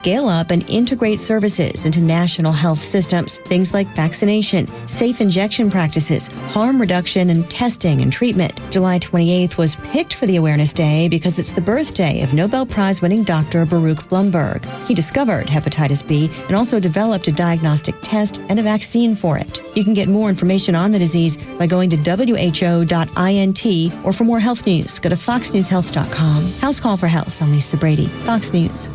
Scale up and integrate services into national health systems. Things like vaccination, safe injection practices, harm reduction, and testing and treatment. July 28th was picked for the Awareness Day because it's the birthday of Nobel Prize-winning Dr. Baruch Blumberg. He discovered hepatitis B and also developed a diagnostic test and a vaccine for it. You can get more information on the disease by going to who.int, or for more health news, go to foxnewshealth.com. House Call for Health. I'm Lisa Brady, Fox News.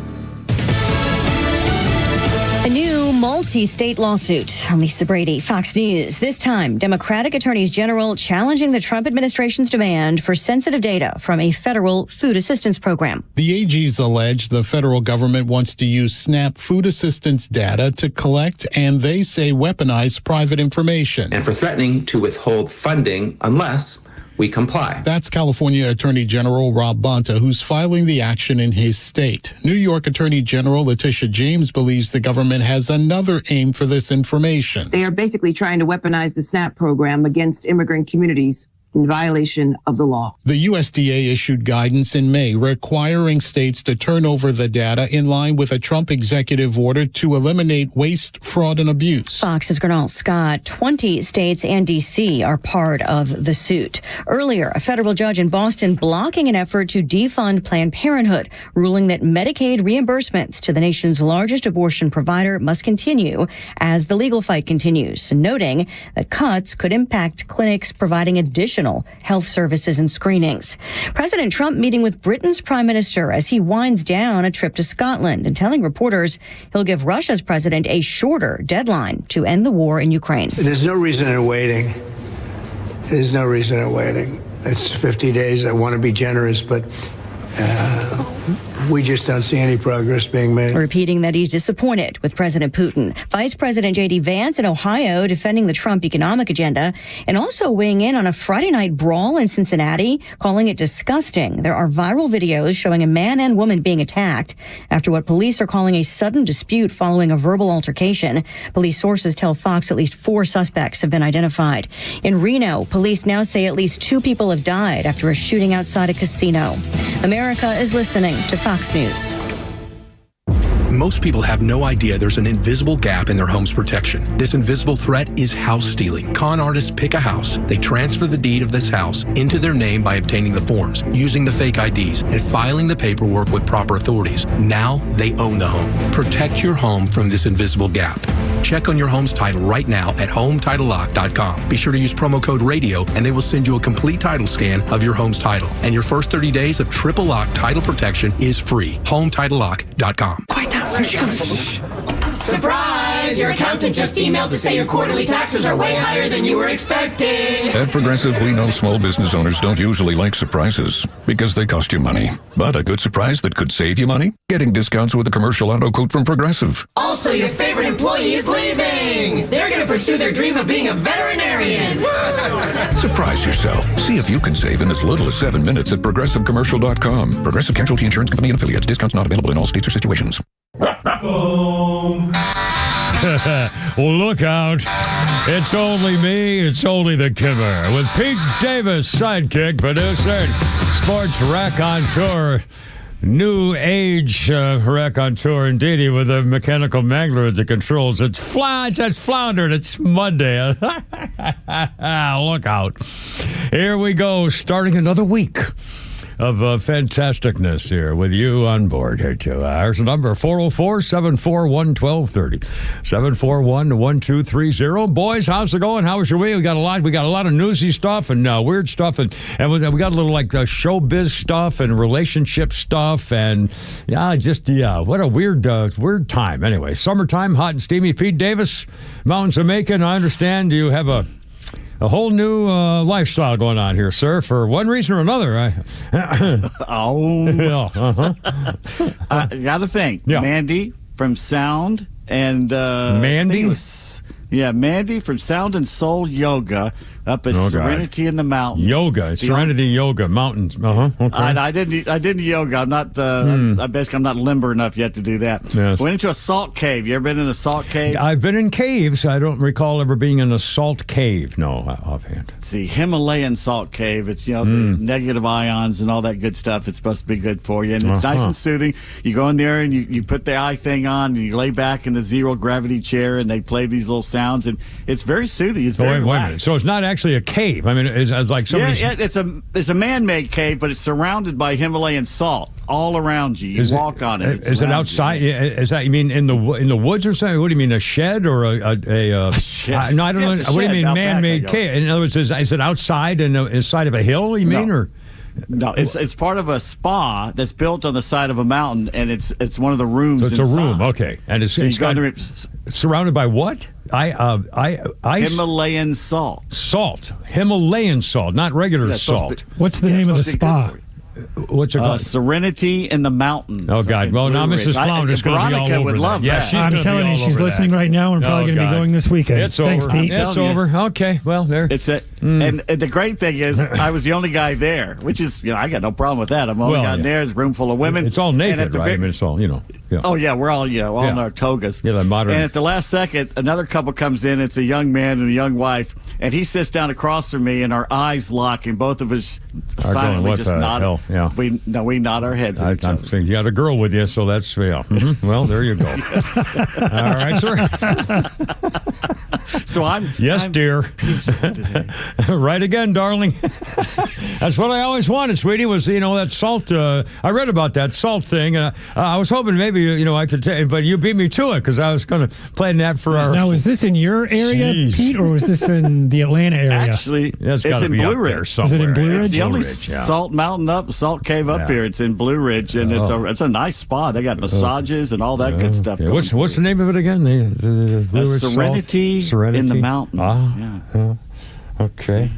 A new multi-state lawsuit. I'm Lisa Brady, Fox News. This time, Democratic attorneys general challenging the Trump administration's demand for sensitive data from a federal food assistance program. The AGs allege the federal government wants to use SNAP food assistance data to collect, and they say weaponize, private information. And for threatening to withhold funding unless we comply. That's California Attorney General Rob Bonta, who's filing the action in his state. New York Attorney General Letitia James believes the government has another aim for this information. They are basically trying to weaponize the SNAP program against immigrant communities in violation of the law. The USDA issued guidance in May requiring states to turn over the data in line with a Trump executive order to eliminate waste, fraud, and abuse. Fox's Gernal Scott. 20 states and D.C. are part of the suit. Earlier, a federal judge in Boston blocking an effort to defund Planned Parenthood, ruling that Medicaid reimbursements to the nation's largest abortion provider must continue as the legal fight continues, noting that cuts could impact clinics providing additional health services and screenings. President Trump meeting with Britain's prime minister as he winds down a trip to Scotland and telling reporters he'll give Russia's president a shorter deadline to end the war in Ukraine. There's no reason in waiting. There's no reason in waiting. It's 50 days. I want to be generous, but we just don't see any progress being made. Repeating that he's disappointed with President Putin. Vice President J.D. Vance in Ohio defending the Trump economic agenda and also weighing in on a Friday night brawl in Cincinnati, calling it disgusting. There are viral videos showing a man and woman being attacked after what police are calling a sudden dispute following a verbal altercation. Police sources tell Fox at least 4 suspects have been identified. In Reno, police now say at least 2 people have died after a shooting outside a casino. America is listening to Fox News. Most people have no idea there's an invisible gap in their home's protection. This invisible threat is house stealing. Con artists pick a house. They transfer the deed of this house into their name by obtaining the forms, using the fake IDs, and filing the paperwork with proper authorities. Now they own the home. Protect your home from this invisible gap. Check on your home's title right now at HomeTitleLock.com. Be sure to use promo code RADIO, and they will send you a complete title scan of your home's title. And your first 30 days of triple lock title protection is free. HomeTitleLock.com. Quiet down. Here she comes. Surprise! Your accountant just emailed to say your quarterly taxes are way higher than you were expecting. At Progressive, we know small business owners don't usually like surprises because they cost you money. But a good surprise that could save you money? Getting discounts with a commercial auto quote from Progressive. Also, your favorite employee is leaving. They're going to pursue their dream of being a veterinarian. Surprise yourself. See if you can save in as little as 7 minutes at ProgressiveCommercial.com. Progressive Casualty Insurance Company and Affiliates. Discounts not available in all states or situations. Well, look out. It's only me. It's only the Kimmer. With Pete Davis, sidekick, producer, sports raconteur. New age raconteur, indeed, with a mechanical mangler at the controls. It's floundered. It's Monday. Look out. Here we go, starting another week of fantasticness here with you on board here too. Here's the number, 404-741-1230, 741-1230. Boys, how's it going? How was your week? We got a lot of newsy stuff and weird stuff, and we got a little like showbiz stuff and relationship stuff, and what a weird time. Anyway, summertime, hot and steamy. Pete Davis, Mountains of Macon. I understand you have a whole new lifestyle going on here, sir, for one reason or another. I gotta thank Mandy from Sound and Mandy? Mandy from Sound and Soul Yoga up at Serenity in the Mountains. Yoga, Serenity Yoga, mountains. Okay. I did yoga. I'm not. I'm not limber enough yet to do that. Yes. Went into a salt cave. You ever been in a salt cave? I've been in caves. I don't recall ever being in a salt cave. No, offhand. It's the Himalayan salt cave. It's the negative ions and all that good stuff. It's supposed to be good for you, and it's nice and soothing. You go in there and you put the eye thing on, and you lay back in the zero gravity chair, and they play these little sounds, and it's very soothing. It's very wait a minute. So it's not actually a cave. I mean, it's like somebody's... Yeah, it's a man-made cave, but it's surrounded by Himalayan salt all around you. You walk on it. Is it outside? Is that, you mean in the woods or something? What do you mean, a shed or a shed? No, I don't know. What do you mean, man-made cave? In other words, is it outside in the side of a hill? You mean, or? No, it's part of a spa that's built on the side of a mountain, and it's one of the rooms. So it's inside. a room, okay, and it's surrounded by what? Ice? Himalayan salt. Salt, Himalayan salt, not regular salt. What's the name of the spa? What's it called? Serenity in the Mountains. Oh, God. Well, now Mrs. Flounder's going to be all over would love that. Yeah, I'm telling you, she's listening right now and probably going to be going this weekend. It's Thanks, over. Pete. It's over. Okay, well, there. It's it. And the great thing is, I was the only guy there, which is, I got no problem with that. I'm the only guy there. There's a room full of women. It's all naked, right? I mean, it's all, Yeah. Oh, yeah, we're all, all in our togas. Yeah, the modern. And at the last second, another couple comes in. It's a young man and a young wife. And he sits down across from me, and our eyes lock, and both of us silently just nod. Yeah. We nod our heads at each I'm other. saying you got a girl with you, so that's, Well, there you go. All right, sir. So I'm... Yes, dear. Right again, darling. That's what I always wanted, sweetie, was, that salt. I read about that salt thing. I was hoping maybe, I could take, but you beat me to it because I was going to plan that for our... Now, is this in your area, Pete, or was this in the Atlanta area? Actually, it's in Blue Ridge. Is it in Blue Ridge? It's the only salt cave up here. It's in Blue Ridge, and it's a nice spot. They got massages and all that good stuff. What's the name of it again? The Blue Ridge Serenity in the Mountains. Okay.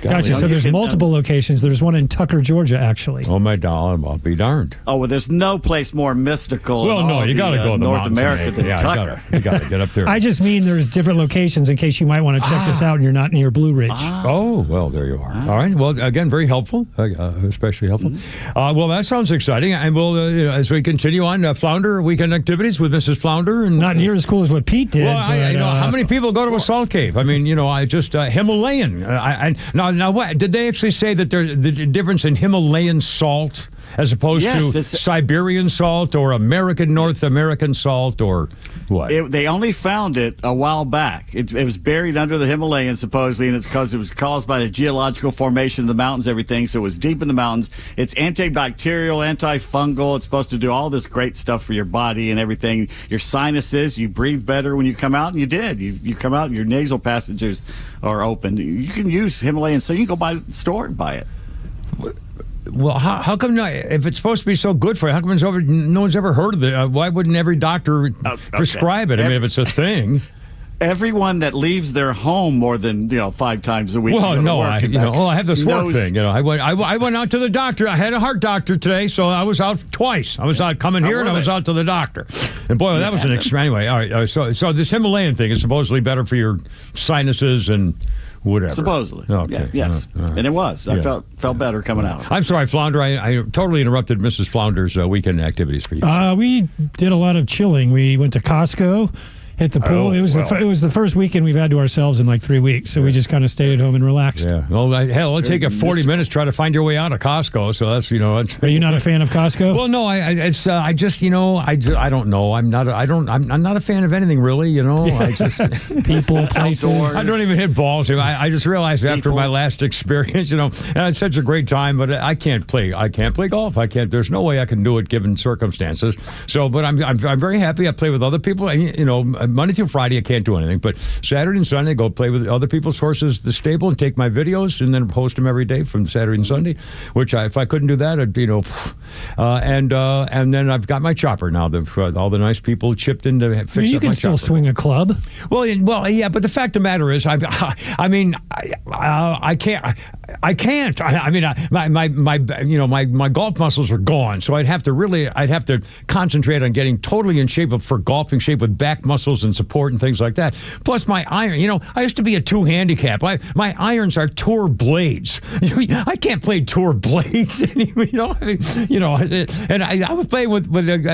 Gotcha. So there's multiple locations. There's one in Tucker, Georgia, actually. Oh, my doll. I'll be darned. Oh, well, there's no place more mystical you got to go to North America than Tucker. You got to get up there. I just mean there's different locations in case you might want to check this out and you're not near Blue Ridge. Oh, well, there you are. All right. Well, again, very helpful, especially helpful. Well, that sounds exciting. And we'll, as we continue on, Flounder weekend activities with Mrs. Flounder. And not near as cool as what Pete did. Well, how many people go to a salt cave? I mean, I just, Himalayan. Now, what? Did they actually say that there's the difference in Himalayan salt as opposed to Siberian salt or North American salt or what? They only found it a while back. It was buried under the Himalayas, supposedly, and it's because it was caused by the geological formation of the mountains, everything, so it was deep in the mountains. It's antibacterial, antifungal. It's supposed to do all this great stuff for your body and everything. Your sinuses, you breathe better when you come out, and you did. You come out, your nasal passages are open. You can use Himalayan, so you can go by the store and buy it. Well, how come if it's supposed to be so good for you, how come no one's ever heard of it? Why wouldn't every doctor prescribe it? I mean, if it's a thing. Everyone that leaves their home more than 5 times a week. Well, no, I have this work thing. I went out to the doctor. I had a heart doctor today, so I was out twice. I was out coming here, and I was out to the doctor. And boy, that was an extreme. Anyway, all right. So this Himalayan thing is supposedly better for your sinuses and whatever. Supposedly. Okay. Yeah, yes. Right. And it was. I felt better coming out. I'm sorry, Flounder. I totally interrupted Mrs. Flounder's weekend activities for you. We did a lot of chilling. We went to Costco. Hit the pool. It was the first weekend we've had to ourselves in like 3 weeks, so we just kind of stayed at home and relaxed. Yeah. Well, it'll take you 40 minutes to try to find your way out of Costco. So that's Are you not a fan of Costco? Well, no. I don't know. I'm not a fan of anything really. I just people, places. I don't even hit balls. I just realized after my last experience, and I had such a great time, but I can't play golf. I can't. There's no way I can do it given circumstances. So, but I'm very happy. I play with other people. Monday through Friday, I can't do anything. But Saturday and Sunday, go play with other people's horses, the stable, and take my videos and then post them every day from Saturday and Sunday. Which if I couldn't do that, I'd and then I've got my chopper now. All the nice people chipped in to fix up my chopper. You can still swing a club. Well, yeah. But the fact of the matter is, I can't. My golf muscles are gone. So I'd have to concentrate on getting totally in shape for golfing shape with back muscles angles and support and things like that. Plus my iron, I used to be a 2 handicap. My irons are tour blades. I can't play tour blades anymore. And I was playing with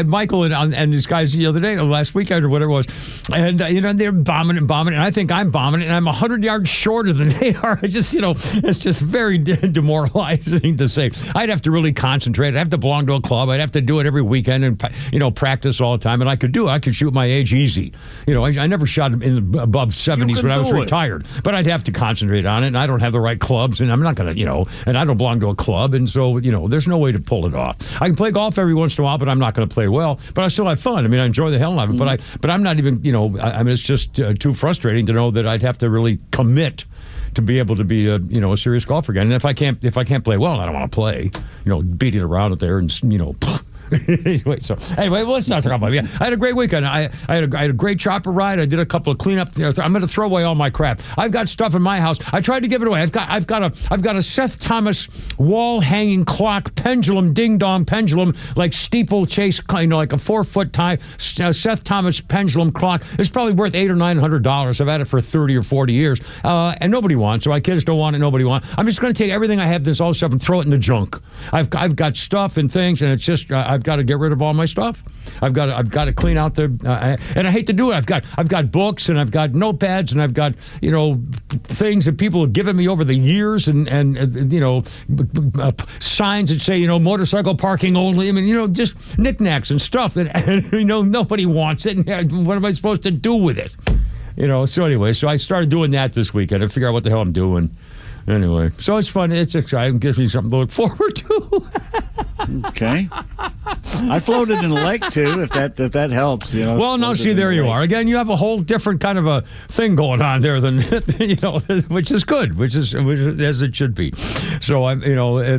Michael and these guys the other day, or last weekend or whatever it was, and they're bombing, and I think I'm bombing, and I'm 100 yards shorter than they are. It's just very demoralizing to say. I'd have to really concentrate. I'd have to belong to a club. I'd have to do it every weekend and practice all the time. And I could shoot my age easy. I never shot in above 70s when I was retired, but I'd have to concentrate on it. And I don't have the right clubs, and I'm not going to, and I don't belong to a club, and so there's no way to pull it off. I can play golf every once in a while, but I'm not going to play well. But I still have fun. I enjoy the hell out of it. But I'm not even, it's just too frustrating to know that I'd have to really commit to be able to be a serious golfer again. And if I can't play well, I don't want to play. Beating around out there and anyway, let's not talk about it. I had a great weekend. I had a great chopper ride. I did a couple of cleanup. I'm going to throw away all my crap. I've got stuff in my house. I tried to give it away. I've got a Seth Thomas wall hanging clock pendulum, ding dong pendulum, like steeplechase, like a 4-foot tie. Seth Thomas pendulum clock. It's probably worth $800 or $900. I've had it for 30 or 40 years, and nobody wants. So my kids don't want it. Nobody wants. I'm just going to take everything I have, this all stuff, and throw it in the junk. I've got stuff and things, and it's just I've got to get rid of all my stuff. I've got to clean out and I hate to do it. I've got books, and I've got notepads, and I've got things that people have given me over the years, and signs that say motorcycle parking only. Just knickknacks and stuff that nobody wants it. And what am I supposed to do with it? So anyway, I started doing that this weekend. I figure out what the hell I'm doing. Anyway, so it's fun. It's exciting. Gives me something to look forward to. Okay. I floated in the lake too, if that helps. Well, now see, there you are. Again, you have a whole different kind of a thing going on there than which is good, which is as it should be. So I'm, I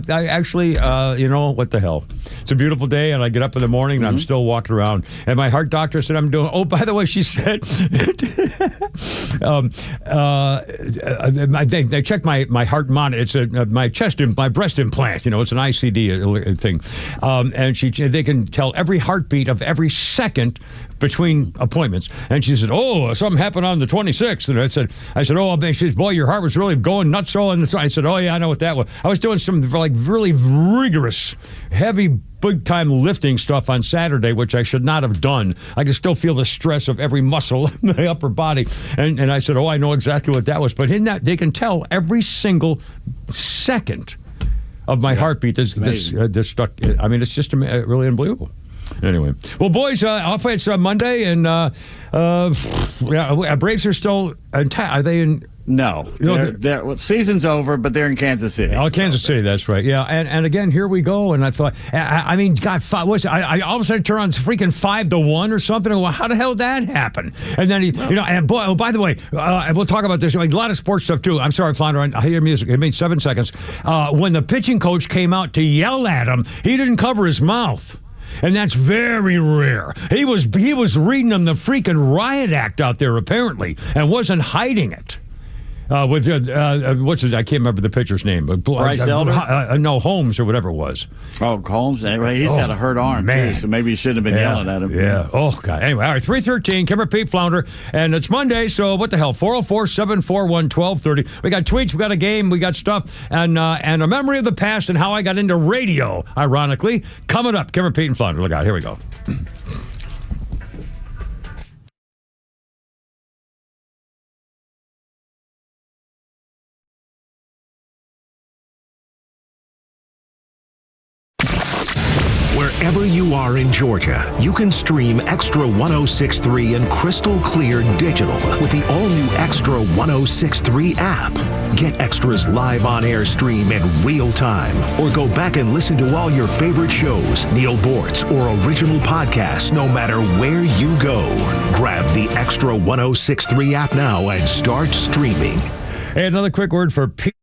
actually, what the hell? It's a beautiful day, and I get up in the morning, and I'm still walking around. And my heart doctor said I'm doing. Oh, by the way, she said, they checked my heart monitor. It's my breast implant. It's an ICD thing, and they can tell every heartbeat of every second between appointments. And she said, "Oh, something happened on the 26th." And I said, "Oh," she said, "Boy, your heart was really going nuts." And I said, "Oh yeah, I know what that was. I was doing some really rigorous, heavy, big-time lifting stuff on Saturday, which I should not have done. I can still feel the stress of every muscle in my upper body." And I said, "Oh, I know exactly what that was." But in that, they can tell every single second of my heartbeat. This stuck. It's just really unbelievable. Anyway, well, boys, off it's Monday, and Braves are still intact. Are they in? No, season's over, but they're in Kansas City. Oh, Kansas City, that's right. Yeah, and again, here we go. And I thought, God, I all of a sudden turn on freaking 5-1 or something. Well, how the hell did that happen? And then and boy, oh, by the way, we'll talk about this. A lot of sports stuff too. I'm sorry, Flounder. I hear music. It means 7 seconds. When the pitching coach came out to yell at him, he didn't cover his mouth. And that's very rare. He was reading them the freaking riot act out there, apparently, and wasn't hiding it. What's his? I can't remember the pitcher's name. But Bryce Elder? No, Holmes or whatever it was. Oh, Holmes. Anyway, he's got a hurt arm too, so maybe you shouldn't have been yelling at him. Yeah. Oh God. Anyway, all right. 3:13. Kimmer Pete Flounder, and it's Monday. So what the hell? 404-741-1230. We got tweets. We got a game. We got stuff, and a memory of the past and how I got into radio. Ironically, coming up. Kimmer Pete and Flounder. Look out. Here we go. Wherever you are in Georgia, you can stream Extra 106.3 in crystal clear digital with the all-new Extra 106.3 app. Get Extra's live on-air stream in real time, or go back and listen to all your favorite shows, Neil Bortz, or original podcasts, no matter where you go. Grab the Extra 106.3 app now and start streaming. Hey, another quick word for Pete.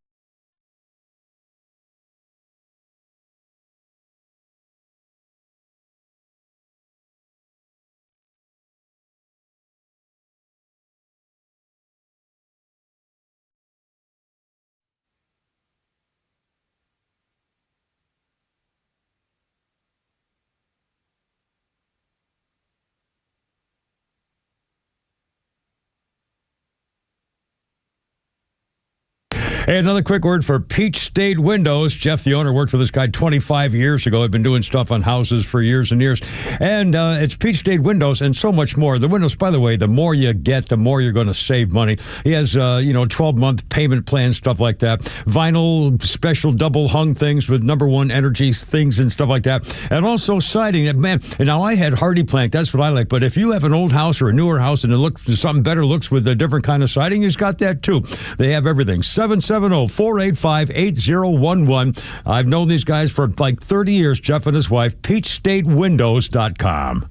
Hey, another quick word for Peach State Windows. Jeff, the owner, worked for this guy 25 years ago. I've been doing stuff on houses for years and years. And it's Peach State Windows and so much more. The windows, by the way, the more you get, the more you're going to save money. He has, 12-month payment plans, stuff like that. Vinyl, special double hung things with #1 energy things and stuff like that. And also siding. Man, and now I had Hardy Plank. That's what I like. But if you have an old house or a newer house and it looks something better looks with a different kind of siding, he's got that too. They have everything. 770-485-8011. I've known these guys for like 30 years, Jeff and his wife. PeachStateWindows.com.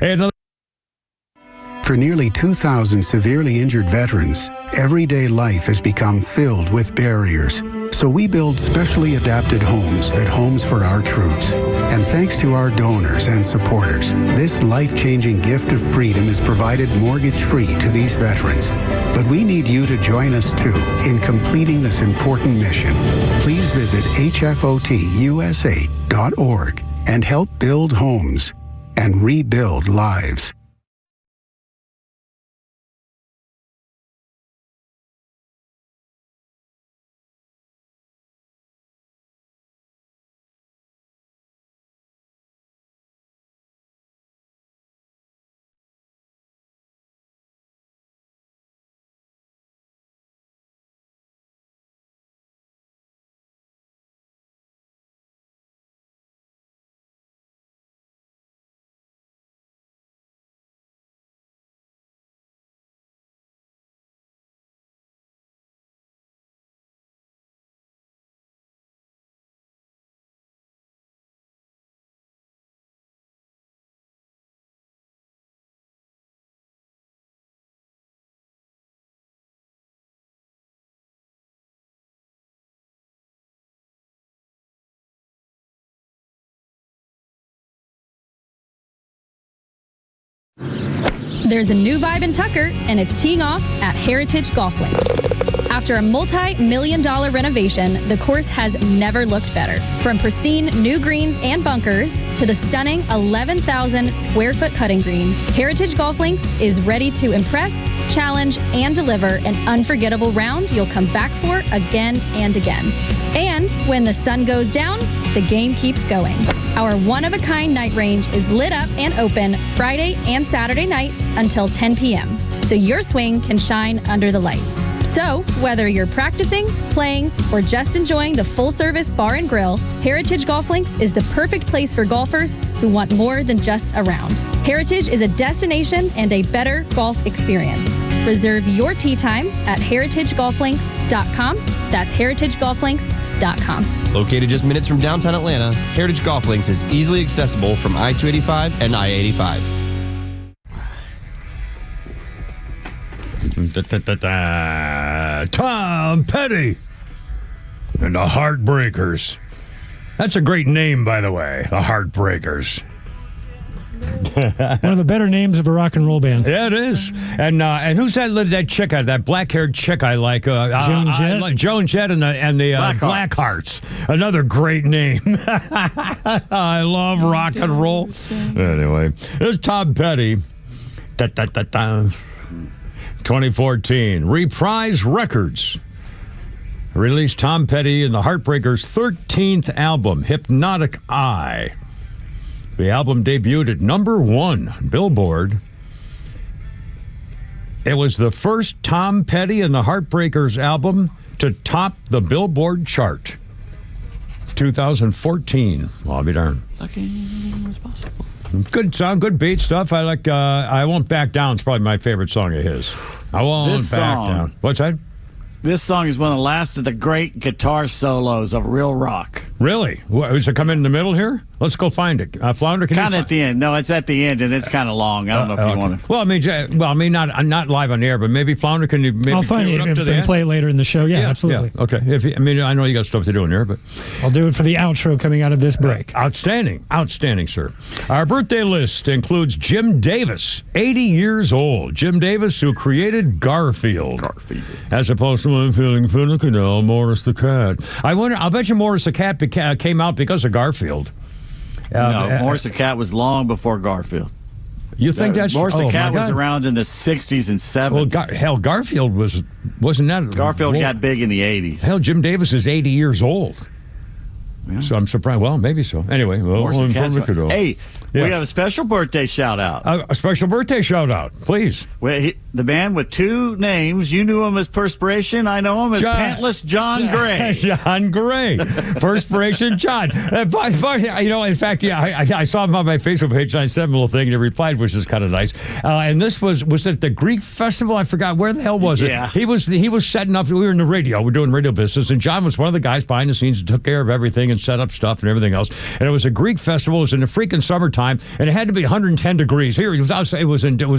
And for nearly 2,000 severely injured veterans, everyday life has become filled with barriers. So we build specially adapted homes at Homes for Our Troops. And thanks to our donors and supporters, this life-changing gift of freedom is provided mortgage-free to these veterans. But we need you to join us, too, in completing this important mission. Please visit hfotusa.org and help build homes and rebuild lives. There's a new vibe in Tucker, and it's teeing off at Heritage Golf Links. After a multi-million-dollar renovation, the course has never looked better. From pristine new greens and bunkers to the stunning 11,000-square-foot putting green, Heritage Golf Links is ready to impress, challenge, and deliver an unforgettable round you'll come back for again and again. And when the sun goes down, the game keeps going. Our one-of-a-kind night range is lit up and open Friday and Saturday nights until 10 p.m., so your swing can shine under the lights. So, whether you're practicing, playing, or just enjoying the full-service bar and grill, Heritage Golf Links is the perfect place for golfers who want more than just a round. Heritage is a destination and a better golf experience. Reserve your tee time at heritagegolflinks.com. That's heritagegolflinks.com. Located just minutes from downtown Atlanta, Heritage Golf Links is easily accessible from I-285 and I-85. Tom Petty and the Heartbreakers. That's a great name, by the way, the Heartbreakers. One of the better names of a rock and roll band. Yeah, it is. And who's that chick? That black-haired chick I like? Joan Jett. Joan Jett and the Blackhearts. Another great name. I love rock and roll. Anyway, it's Tom Petty. 2014. Reprise Records released Tom Petty and the Heartbreakers' 13th album, Hypnotic Eye. The album debuted at #1 on Billboard. It was the first Tom Petty and the Heartbreakers album to top the Billboard chart. 2014. Well, I'll be darned. Good song, good beat stuff. I like I Won't Back Down. It's probably my favorite song of his. I Won't Back Down. What's that? This song is one of the last of the great guitar solos of real rock. Really? Is it coming in the middle here? Let's go find it. Flounder, can you kind of at the end. No, it's at the end, and it's kind of long. I don't know if you want to. Well, I mean, not live on the air, but maybe Flounder, can you maybe I'll find it and play it later in the show. Yeah, absolutely. Yeah, okay. I know you got stuff to do in there, but I'll do it for the outro coming out of this break. Outstanding, sir. Our birthday list includes Jim Davis, 80 years old. Jim Davis, who created Garfield. As opposed to I'm feeling finicky now, Morris the Cat. I'll bet you Morris the Cat came out because of Garfield. No, Morris the Cat was long before Garfield. You think that's... Morris the Cat my was God. around in the 60s and 70s. Well, hell, Garfield wasn't that... Garfield got big in the 80s. Hell, Jim Davis is 80 years old. Yeah. So I'm surprised. Well, maybe so. Anyway, hey, Yeah. we have a special birthday shout out. A special birthday shout out, please. Well, the man with two names, you knew him as Perspiration. I know him as Pantless John Gray. John Gray. Perspiration John. In fact, I saw him on my Facebook page and I sent him a little thing and he replied, which is kind of nice. And this was at the Greek Festival. I forgot where the hell was it. Yeah. He was setting up. We were in the radio. We're doing radio business, and John was one of the guys behind the scenes who took care of everything and set up stuff and everything else. And it was a Greek festival. It was in the freaking summertime, and it had to be 110 degrees. Here, it was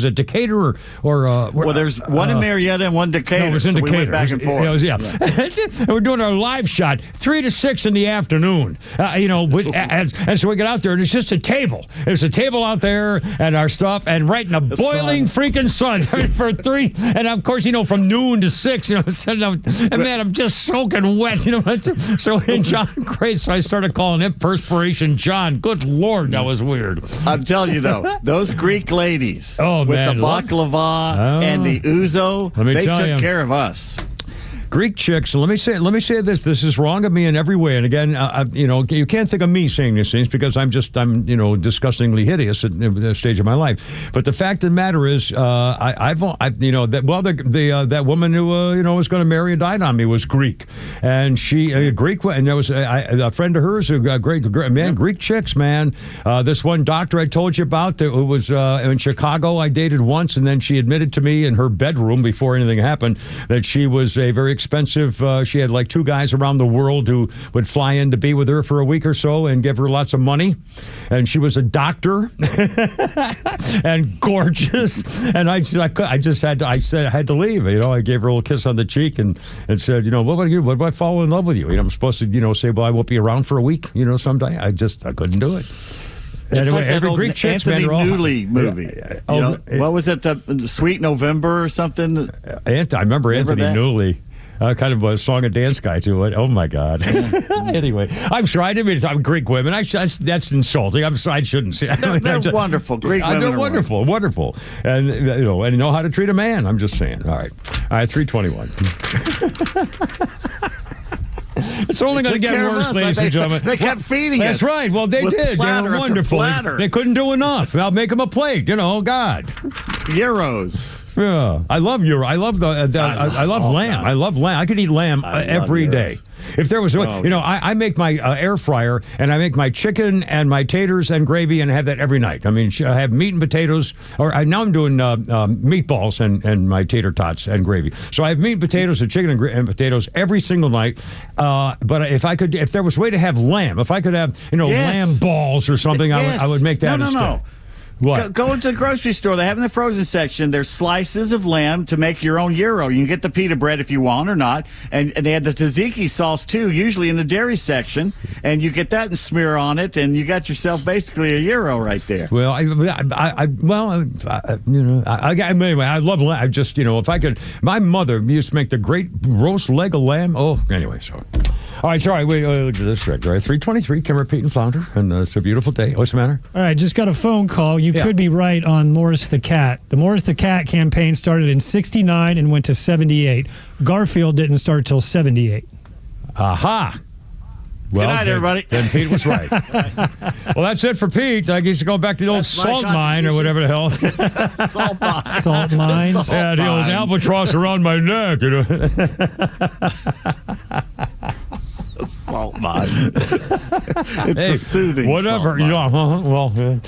at Decatur or well, there's one in Marietta and one Decatur. No, it was in Decatur. We went back and forth. And we're doing our live shot 3 to 6 in the afternoon. And so we get out there, and it's just a table. There's a table out there and our stuff, and right in the boiling freaking sun for 3. And of course, from noon to 6, and man, I'm just soaking wet. So in John Gray, so I started calling him Perspiration John. Good Lord, that was weird. I'm telling you though, those Greek ladies with man, the baklava and the ouzo, they took care of us. Greek chicks. Let me say this. This is wrong of me in every way. And again, you can't think of me saying these things because I'm disgustingly hideous at this stage of my life. But the fact of the matter is, that woman who was going to marry and died on me was Greek, and she Greek, and there was a friend of hers, a great man. Greek chicks, man. This one doctor I told you about who was in Chicago. I dated once, and then she admitted to me in her bedroom before anything happened that she was a very expensive. She had like 2 guys around the world who would fly in to be with her for a week or so and give her lots of money. And she was a doctor and gorgeous. And I had to leave. I gave her a little kiss on the cheek and said, what about you? What if I fall in love with you? I'm supposed to, say, well, I won't be around for a week, someday. I couldn't do it. It's anyway, like that every old Greek chicks, Anthony man, Newley movie. What was it? The Sweet November or something? I remember Anthony that? Newley. Kind of a song and dance guy to it. Oh my God! Anyway, I'm sorry. I didn't mean to talk Greek women. That's insulting. I'm sorry. I shouldn't say. They're wonderful. Greek women. They're wonderful, and and know how to treat a man. I'm just saying. All right, 321. It's only going to get worse, ladies and gentlemen. They kept feeding us. That's right. Well, they did. They were wonderful. They couldn't do enough. I'll make them a plate. God. Euros. Yeah, I love euro. I love I love lamb. God. I love lamb. I could eat lamb every day. If there was, I make my air fryer and I make my chicken and my taters and gravy and have that every night. I mean, I have meat and potatoes, now I'm doing meatballs and my tater tots and gravy. So I have meat and potatoes and chicken and potatoes every single night. But if there was a way to have lamb, if I could have, lamb balls or something, I would make that instead. No. What? Go into the grocery store. They have in the frozen section, there's slices of lamb to make your own gyro. You can get the pita bread if you want or not. And they had the tzatziki sauce, too, usually in the dairy section. And you get that and smear on it, and you got yourself basically a gyro right there. Well, anyway, I love lamb. I just, if I could, my mother used to make the great roast leg of lamb. Oh, anyway, so. All right, sorry, wait, look at this correct. All right, 323, Kimmer, Pete, and Flounder, and it's a beautiful day. What's the matter? All right, just got a phone call. You could be right on Morris the Cat. The Morris the Cat campaign started in 69 and went to 78. Garfield didn't start till 78. Aha. Well, good night, everybody. Then Pete was right. Well, that's it for Pete. I guess he's going back to the old salt mine or whatever the hell. Salt mine. Salt mines. Yeah, the old albatross around my neck. Salt mine. It's a soothing. Whatever. Salt mine.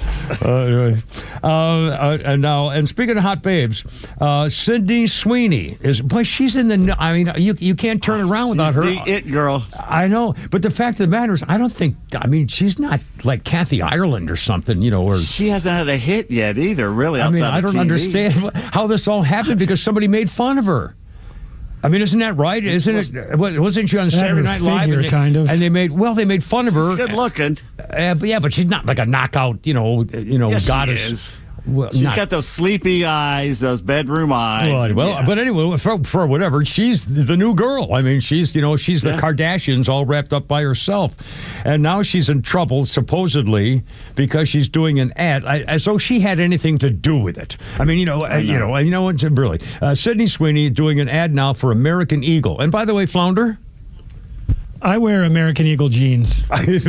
Well, and speaking of hot babes, Sydney Sweeney she's in the. I mean, you can't turn around without her. The it girl. I know, but the fact of the matter is, I don't think. I mean, she's not like Kathy Ireland or something, or she hasn't had a hit yet either. Really, outside I don't TV. understand how this all happened because somebody made fun of her. I mean, isn't that right? Wasn't she on Saturday Night Live? And they made fun of her. She's good looking. But she's not like a knockout, yes, goddess. She is. Well, she's got those sleepy eyes, those bedroom eyes. But anyway, for whatever, she's the new girl. I mean, she's the Kardashians all wrapped up by herself, and now she's in trouble supposedly because she's doing an ad as though she had anything to do with it. I mean, what's really Sydney Sweeney doing an ad now for American Eagle, and by the way, Flounder. I wear American Eagle jeans.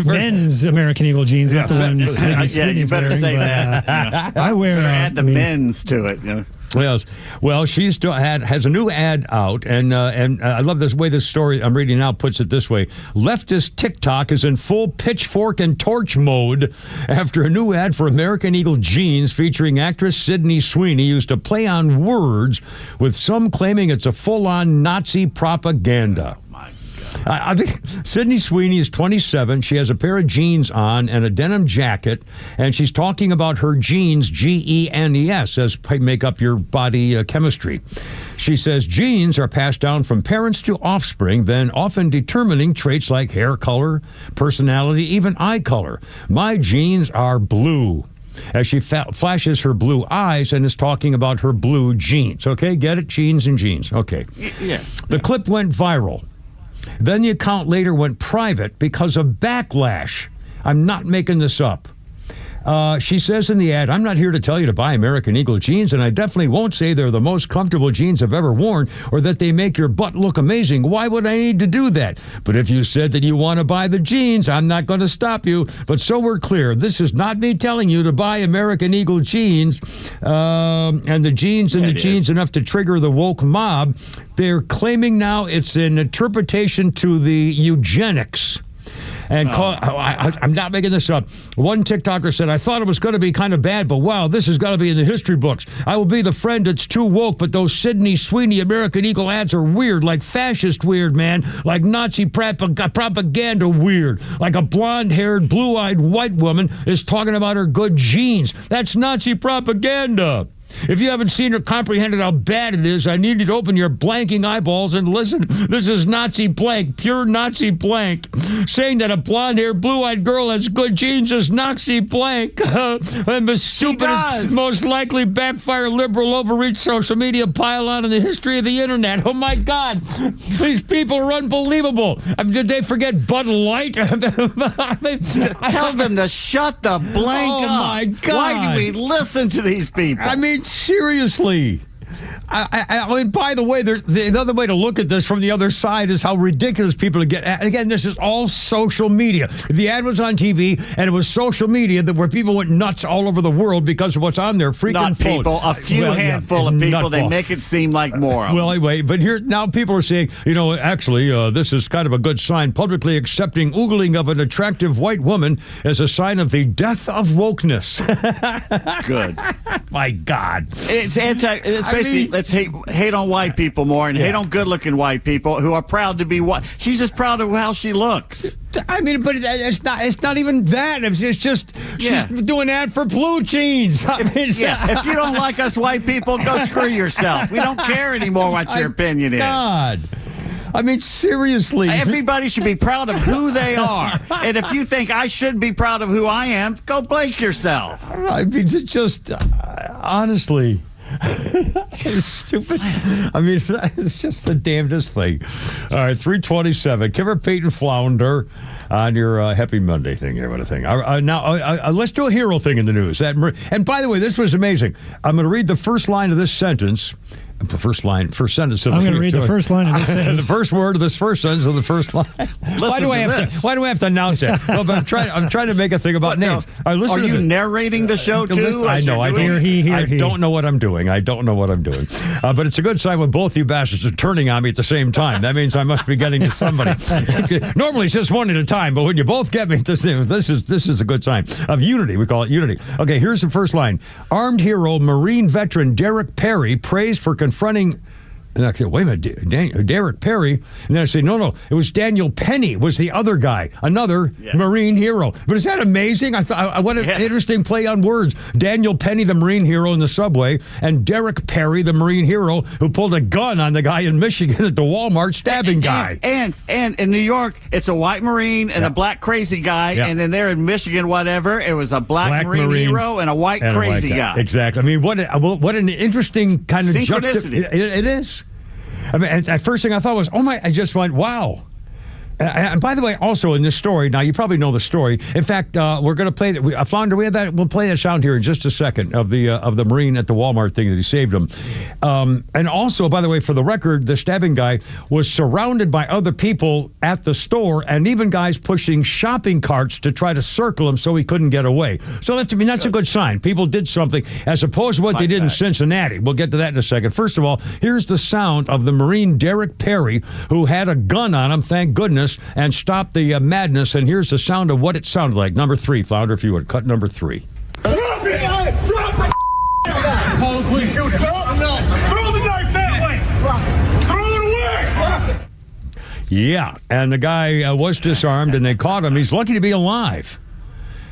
Men's American Eagle jeans, not the ones. You better say that. I wear. Add the men's to it. Yes. Well, she's has a new ad out, and I love this way this story I'm reading now puts it this way. Leftist TikTok is in full pitchfork and torch mode after a new ad for American Eagle jeans featuring actress Sydney Sweeney used to play on words, with some claiming it's a full-on Nazi propaganda. I think Sydney Sweeney is 27. She has a pair of jeans on and a denim jacket, and she's talking about her genes, G-E-N-E-S, as make up your body chemistry. She says genes are passed down from parents to offspring, then often determining traits like hair color, personality, even eye color. My genes are blue. As she flashes her blue eyes and is talking about her blue jeans. Okay, get it? Jeans and jeans. Okay. Yeah. The clip went viral. Then the account later went private because of backlash. I'm not making this up. She says in the ad, I'm not here to tell you to buy American Eagle jeans, and I definitely won't say they're the most comfortable jeans I've ever worn or that they make your butt look amazing. Why would I need to do that? But if you said that you want to buy the jeans, I'm not going to stop you. But so we're clear, this is not me telling you to buy American Eagle jeans and the jeans and the jeans enough to trigger the woke mob. They're claiming now it's an interpretation to the eugenics. And I'm not making this up. One TikToker said, I thought it was going to be kind of bad, but wow, this has got to be in the history books. I will be the friend that's too woke, but those Sydney Sweeney American Eagle ads are weird, like fascist weird, man, like Nazi propaganda weird, like a blonde-haired, blue-eyed white woman is talking about her good genes. That's Nazi propaganda. If you haven't seen or comprehended how bad it is, I need you to open your blanking eyeballs and listen. This is Nazi blank, pure Nazi blank. Saying that a blonde-haired, blue-eyed girl has good genes is Nazi blank. And the stupidest, most likely backfire liberal overreach social media pile-on in the history of the internet. Oh, my God. These people are unbelievable. Did they forget Bud Light? Tell them to shut the blank up. Oh, my God. Why do we listen to these people? I mean, seriously. I mean, by the way, the other way to look at this from the other side is how ridiculous people get. Again, this is all social media. The ad was on TV, and it was social media where people went nuts all over the world because of what's on their freaking Not phone. people, a few handful of people. They make it seem like more of them. Well, anyway, but here now people are saying, actually, this is kind of a good sign. Publicly accepting oogling of an attractive white woman as a sign of the death of wokeness. Good. My God. It's basically, let's hate on white people more and hate on good-looking white people who are proud to be white. She's just proud of how she looks. I mean, but it's not even that. It's just she's doing that for blue jeans. If you don't like us white people, go screw yourself. We don't care anymore what your opinion is. God. I mean, seriously. Everybody should be proud of who they are. And if you think I should be proud of who I am, go blank yourself. I mean, it's just, honestly, it's stupid. I mean, it's just the damnedest thing. All right, 327. Kimmer Peyton Flounder on your Happy Monday thing here. What a thing. Now, let's do a hero thing in the news. And by the way, this was amazing. I'm going to read the first line of this sentence. First sentence. I'm going to read the first line of this sentence. The first word of this first sentence of the first line. Why do I have to announce it? Well, but I'm trying to make a thing about names. Are you narrating the show too? I know. I don't know what I'm doing. But it's a good sign when both you bastards are turning on me at the same time. That means I must be getting to somebody. Normally it's just one at a time, but when you both get me, this is a good sign of unity. We call it unity. Okay, here's the first line. Armed hero Marine veteran Derek Perry praised for confronting And I said, wait a minute, Derek Perry. And then I said, no, it was Daniel Penny was the other guy, another Marine hero. But is that amazing? I thought, what an interesting play on words. Daniel Penny, the Marine hero in the subway, and Derek Perry, the Marine hero who pulled a gun on the guy in Michigan at the Walmart stabbing guy. And in New York, it's a white Marine and a black crazy guy. Yeah. And then there in Michigan, whatever, it was a black Marine hero and a white crazy guy. Exactly. I mean, what an interesting kind of synchronicity. It is. I mean, the first thing I thought was, I just went, wow. And by the way, also in this story, now you probably know the story. In fact, we're going to play that. Flounder, we'll play that sound here in just a second of the Marine at the Walmart thing that he saved him. And also, by the way, for the record, the stabbing guy was surrounded by other people at the store, and even guys pushing shopping carts to try to circle him so he couldn't get away. So that's a good sign. People did something as opposed to what they did in Cincinnati. We'll get to that in a second. First of all, here's the sound of the Marine Derek Perry, who had a gun on him, thank goodness, and stopped the madness. And here's the sound of what it sounded like. Number 3, Flounder, if you would cut number 3. Drop it! Drop it! Throw the knife that way! Throw it away! Yeah, and the guy was disarmed, and they caught him. He's lucky to be alive.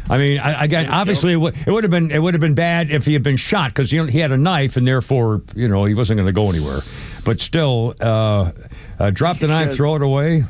I mean, again, obviously, it would have been bad if he had been shot because he had a knife, and therefore, he wasn't going to go anywhere. But still, drop the knife, throw it away.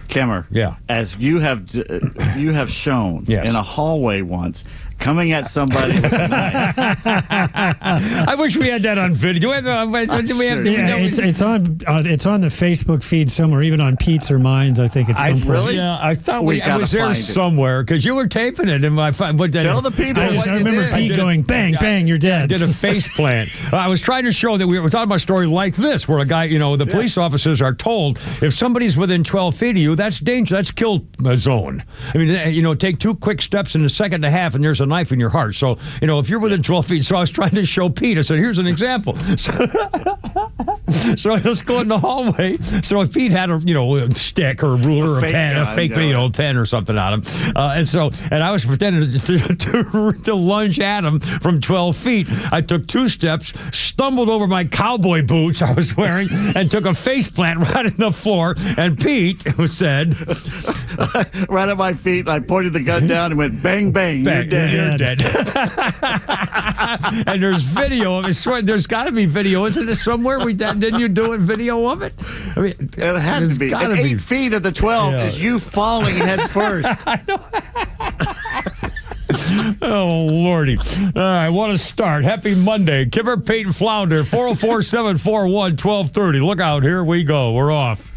Kimmer, as you have shown in a hallway once, coming at somebody with a knife. I wish we had that on video. It's on the Facebook feed somewhere, even on Pete's or mine's, I think. It's really? Yeah, I thought I was there somewhere because you were taping it. And tell the people. I remember Pete going, bang, bang, you're dead. I did a face plant. I was trying to show that we were talking about a story like this, where a guy, the police officers are told if somebody's within 12 feet of you, that's danger. That's kill zone. I mean, take 2 quick steps in a second and a half, and there's a knife in your heart. So, if you're within 12 feet, so I was trying to show Pete. I said, here's an example. So let's go in the hallway. So if Pete had a stick or a ruler or a pen, a fake pen or something on him, and I was pretending to lunge at him from 12 feet. I took 2 steps, stumbled over my cowboy boots I was wearing, and took a face plant right in the floor. And Pete said, right at my feet, I pointed the gun down and went, bang, bang, you're dead. And there's video of it. There's got to be video, isn't it? Somewhere didn't you do a video of it? I mean, it had to be. And 8 feet of the 12 is you falling head first. I know. Oh, Lordy. All right, what a start. Happy Monday. Kimmer, Peyton, Flounder, 404-741-1230. Look out. Here we go. We're off.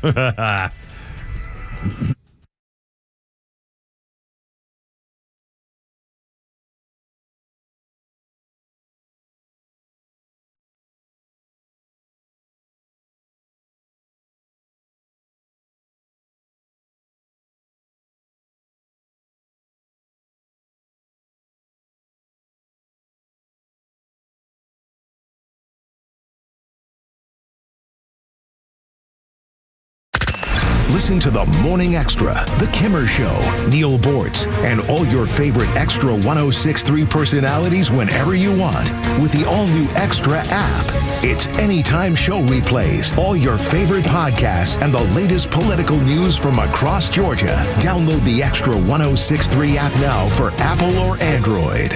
Listen to the Morning Extra, The Kimmer Show, Neil Bortz, and all your favorite Extra 106.3 personalities whenever you want with the all-new Extra app. It's anytime show replays, all your favorite podcasts, and the latest political news from across Georgia. Download the Extra 106.3 app now for Apple or Android.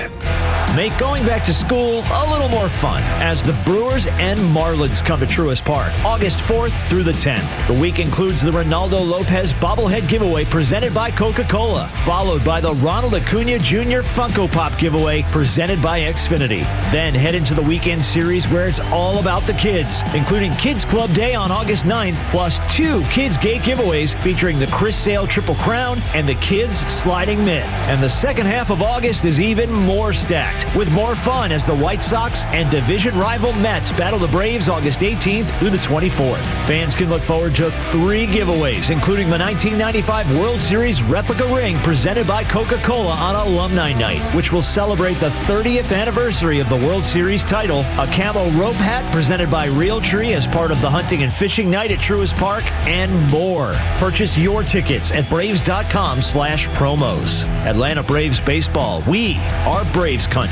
Make going back to school a little more fun as the Brewers and Marlins come to Truist Park August 4th through the 10th. The week includes the Ronaldo Lopez bobblehead giveaway presented by Coca-Cola, followed by the Ronald Acuna Jr. Funko Pop giveaway presented by Xfinity. Then head into the weekend series where it's all about the kids, including Kids Club Day on August 9th, plus 2 Kids Gate giveaways featuring the Chris Sale Triple Crown and the Kids Sliding Mitt. And the second half of August is even more stacked, with more fun as the White Sox and division rival Mets battle the Braves August 18th through the 24th. Fans can look forward to 3 giveaways, including the 1995 World Series replica ring presented by Coca-Cola on Alumni Night, which will celebrate the 30th anniversary of the World Series title, a camo rope hat presented by Realtree as part of the hunting and fishing night at Truist Park, and more. Purchase your tickets at Braves.com/promos. Atlanta Braves baseball. We are Braves country.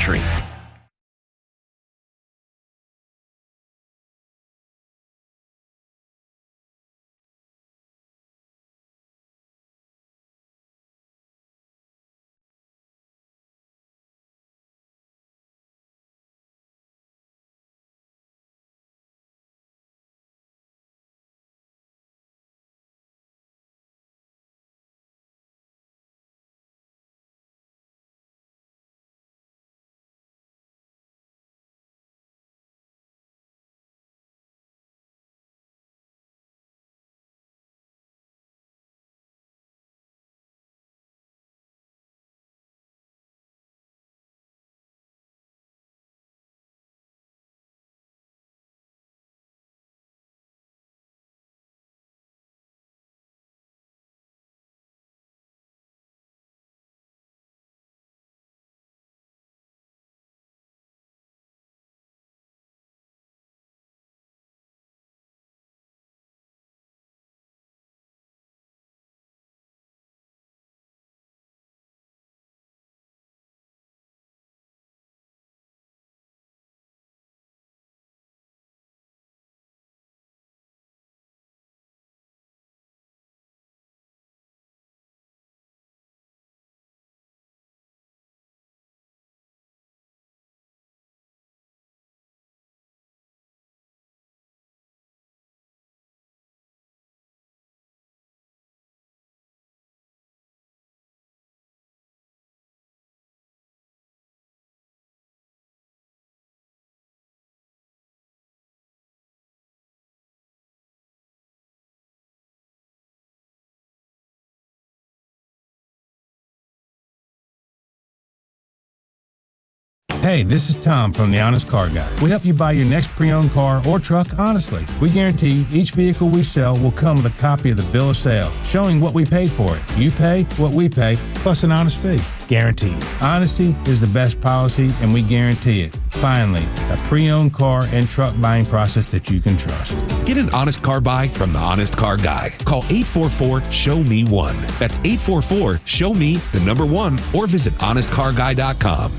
Hey, this is Tom from The Honest Car Guy. We help you buy your next pre-owned car or truck honestly. We guarantee each vehicle we sell will come with a copy of the bill of sale, showing what we paid for it. You pay what we pay, plus an honest fee. Guaranteed. Honesty is the best policy, and we guarantee it. Finally, a pre-owned car and truck buying process that you can trust. Get an honest car buy from The Honest Car Guy. Call 844-SHOW-ME-1. That's 844-SHOW-ME-1, or visit honestcarguy.com.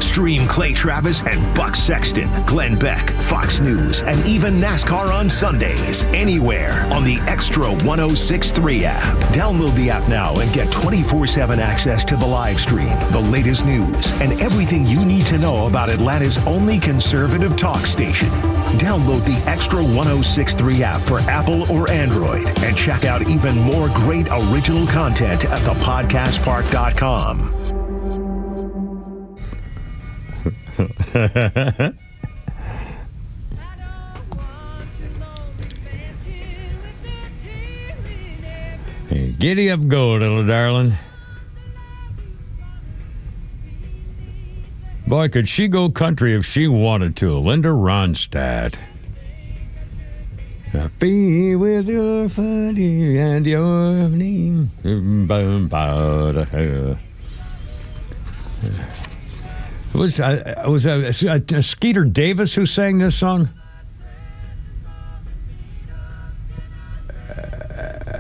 Stream Clay Travis and Buck Sexton, Glenn Beck, Fox News, and even NASCAR on Sundays, anywhere on the Extra 106.3 app. Download the app now and get 24/7 access to the live stream, the latest news, and everything you need to know about Atlanta's only conservative talk station. Download the Extra 106.3 app for Apple or Android and check out even more great original content at thepodcastpark.com. Hey, giddy up, go, little darling. Boy, could she go country if she wanted to. Linda Ronstadt. Be with your funny and your name. Was Skeeter Davis who sang this song?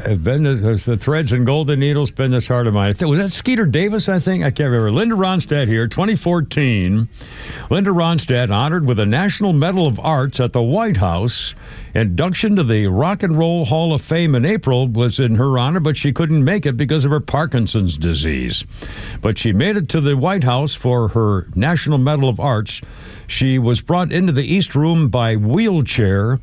The threads and golden needles been this heart of mine. Was that Skeeter Davis, I think? I can't remember. Linda Ronstadt here, 2014. Linda Ronstadt honored with a National Medal of Arts at the White House. Induction to the Rock and Roll Hall of Fame in April was in her honor, but she couldn't make it because of her Parkinson's disease. But she made it to the White House for her National Medal of Arts. She was brought into the East Room by wheelchair,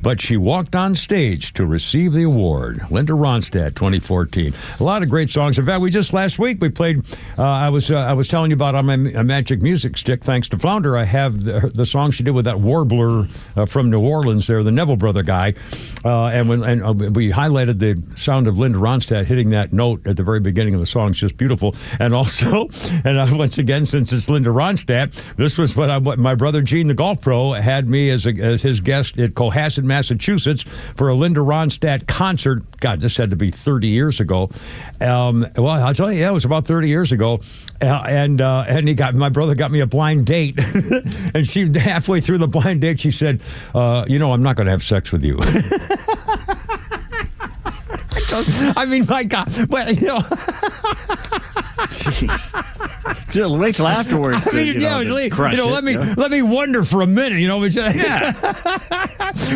but she walked on stage to receive the award. Linda Ronstadt, 2014. A lot of great songs. In fact, last week we played, I was telling you about on my Magic Music Stick, thanks to Flounder, I have the song she did with that warbler from New Orleans there, the Neville Brother guy. And we highlighted the sound of Linda Ronstadt hitting that note at the very beginning of the song. It's just beautiful. And also, once again, since it's Linda Ronstadt, this was what my brother Gene, the golf pro, had me as his guest at Cohasset, Massachusetts, for a Linda Ronstadt concert. God, this had to be 30 years ago. Well, I'll tell you, it was about 30 years ago. And my brother got me a blind date. And she, halfway through the blind date, she said, I'm not going to have sex with you. I mean, my God. But, Jeez. Just wait till afterwards. Let me wonder for a minute. Yeah.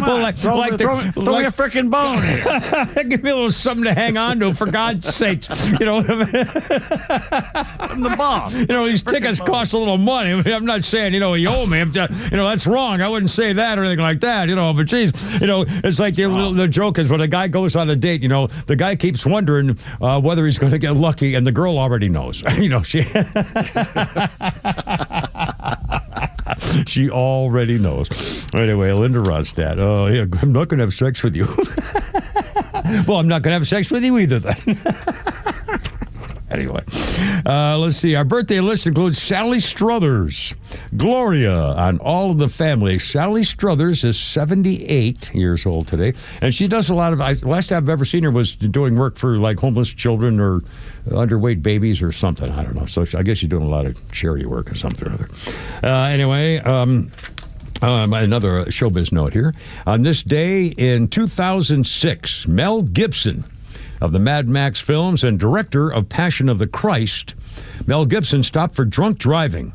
Well, throw me a frickin' bone here. Give me a little something to hang on to, for God's sakes. I'm the boss. These tickets cost a little money. I mean, I'm not saying, you owe me. That's wrong. I wouldn't say that or anything like that. But geez, it's like the joke is when a guy goes on a date, the guy keeps wondering whether he's going to get lucky, and the girl already knows. She already knows. Anyway, Linda Ronstadt. Oh, yeah, I'm not going to have sex with you. Well, I'm not going to have sex with you either then. Anyway, let's see. Our birthday list includes Sally Struthers, Gloria on All of the Family. Sally Struthers is 78 years old today, and she does a lot of. Last time I've ever seen her was doing work for like homeless children or underweight babies or something. I don't know. So I guess she's doing a lot of charity work or something or other. Anyway. Another showbiz note here. On this day in 2006, Mel Gibson of the Mad Max films and director of Passion of the Christ, Mel Gibson stopped for drunk driving.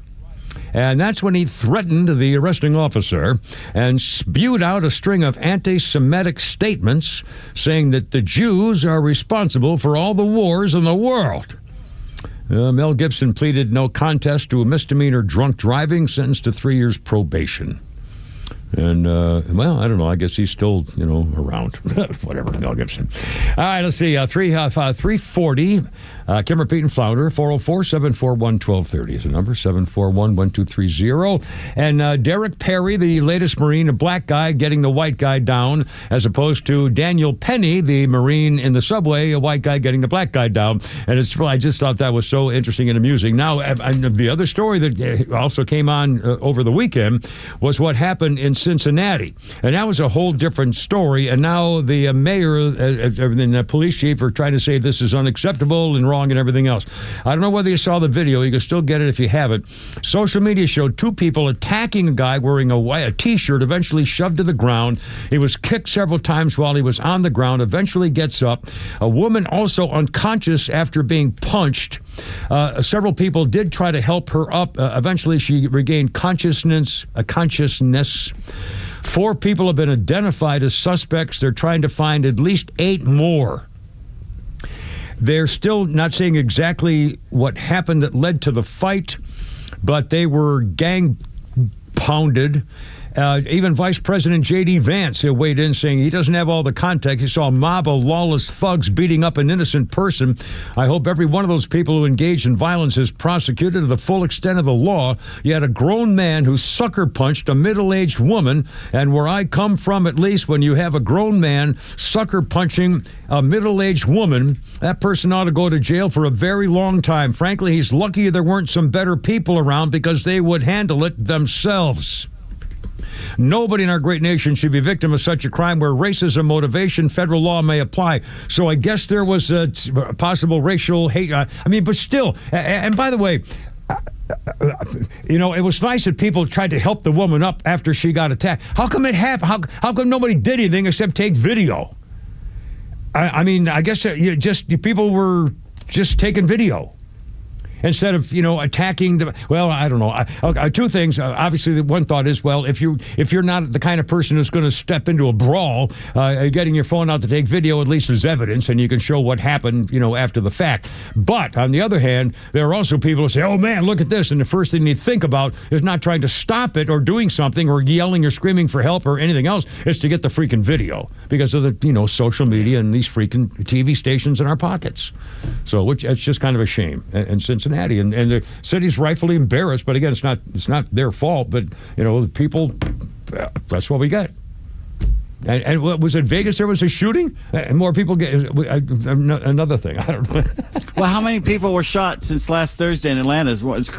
And that's when he threatened the arresting officer and spewed out a string of anti-Semitic statements saying that the Jews are responsible for all the wars in the world. Mel Gibson pleaded no contest to a misdemeanor drunk driving, sentenced to 3 years probation. And, well, I don't know. I guess he's still, around. Whatever, Mel Gibson. All right, let's see. 340, Kimmer, Pete, and Flounder. 404-741-1230 is the number. 741-1230. And Derek Perry, the latest Marine, a black guy getting the white guy down, as opposed to Daniel Penny, the Marine in the subway, a white guy getting the black guy down. And I just thought that was so interesting and amusing. Now, the other story that also came on over the weekend was what happened in Cincinnati. And that was a whole different story. And now the mayor and the police chief are trying to say this is unacceptable and wrong and everything else. I don't know whether you saw the video. You can still get it if you haven't. Social media showed two people attacking a guy wearing a T-shirt, eventually shoved to the ground. He was kicked several times while he was on the ground, eventually gets up. A woman also unconscious after being punched. Several people did try to help her up. Eventually, she regained consciousness. 4 people have been identified as suspects. They're trying to find at least 8 more. They're still not saying exactly what happened that led to the fight, but they were gang pounded. Even Vice President J.D. Vance weighed in, saying he doesn't have all the context. He saw a mob of lawless thugs beating up an innocent person. I hope every one of those people who engaged in violence is prosecuted to the full extent of the law. You had a grown man who sucker punched a middle-aged woman, and where I come from, at least, when you have a grown man sucker punching a middle-aged woman, that person ought to go to jail for a very long time. Frankly, he's lucky there weren't some better people around, because they would handle it themselves. Nobody in our great nation should be victim of such a crime where racism motivation, federal law may apply. So I guess there was a possible racial hate. But still, and by the way, it was nice that people tried to help the woman up after she got attacked. How come it happened? How come nobody did anything except take video? I guess people were just taking video instead of attacking the. Well, I don't know. 2 things. Obviously, the one thought is, well, if you're not the kind of person who's going to step into a brawl, getting your phone out to take video at least is evidence, and you can show what happened, after the fact. But on the other hand, there are also people who say, "Oh man, look at this," and the first thing you think about is not trying to stop it or doing something or yelling or screaming for help or anything else. It's to get the freaking video because of the social media and these freaking TV stations in our pockets. So, it's just kind of a shame. And Cincinnati and the city's rightfully embarrassed, but again, it's not their fault. But the people, that's what we get. And what was it? Vegas? There was a shooting, and more people get another thing. I don't know. Well, how many people were shot since last Thursday in Atlanta?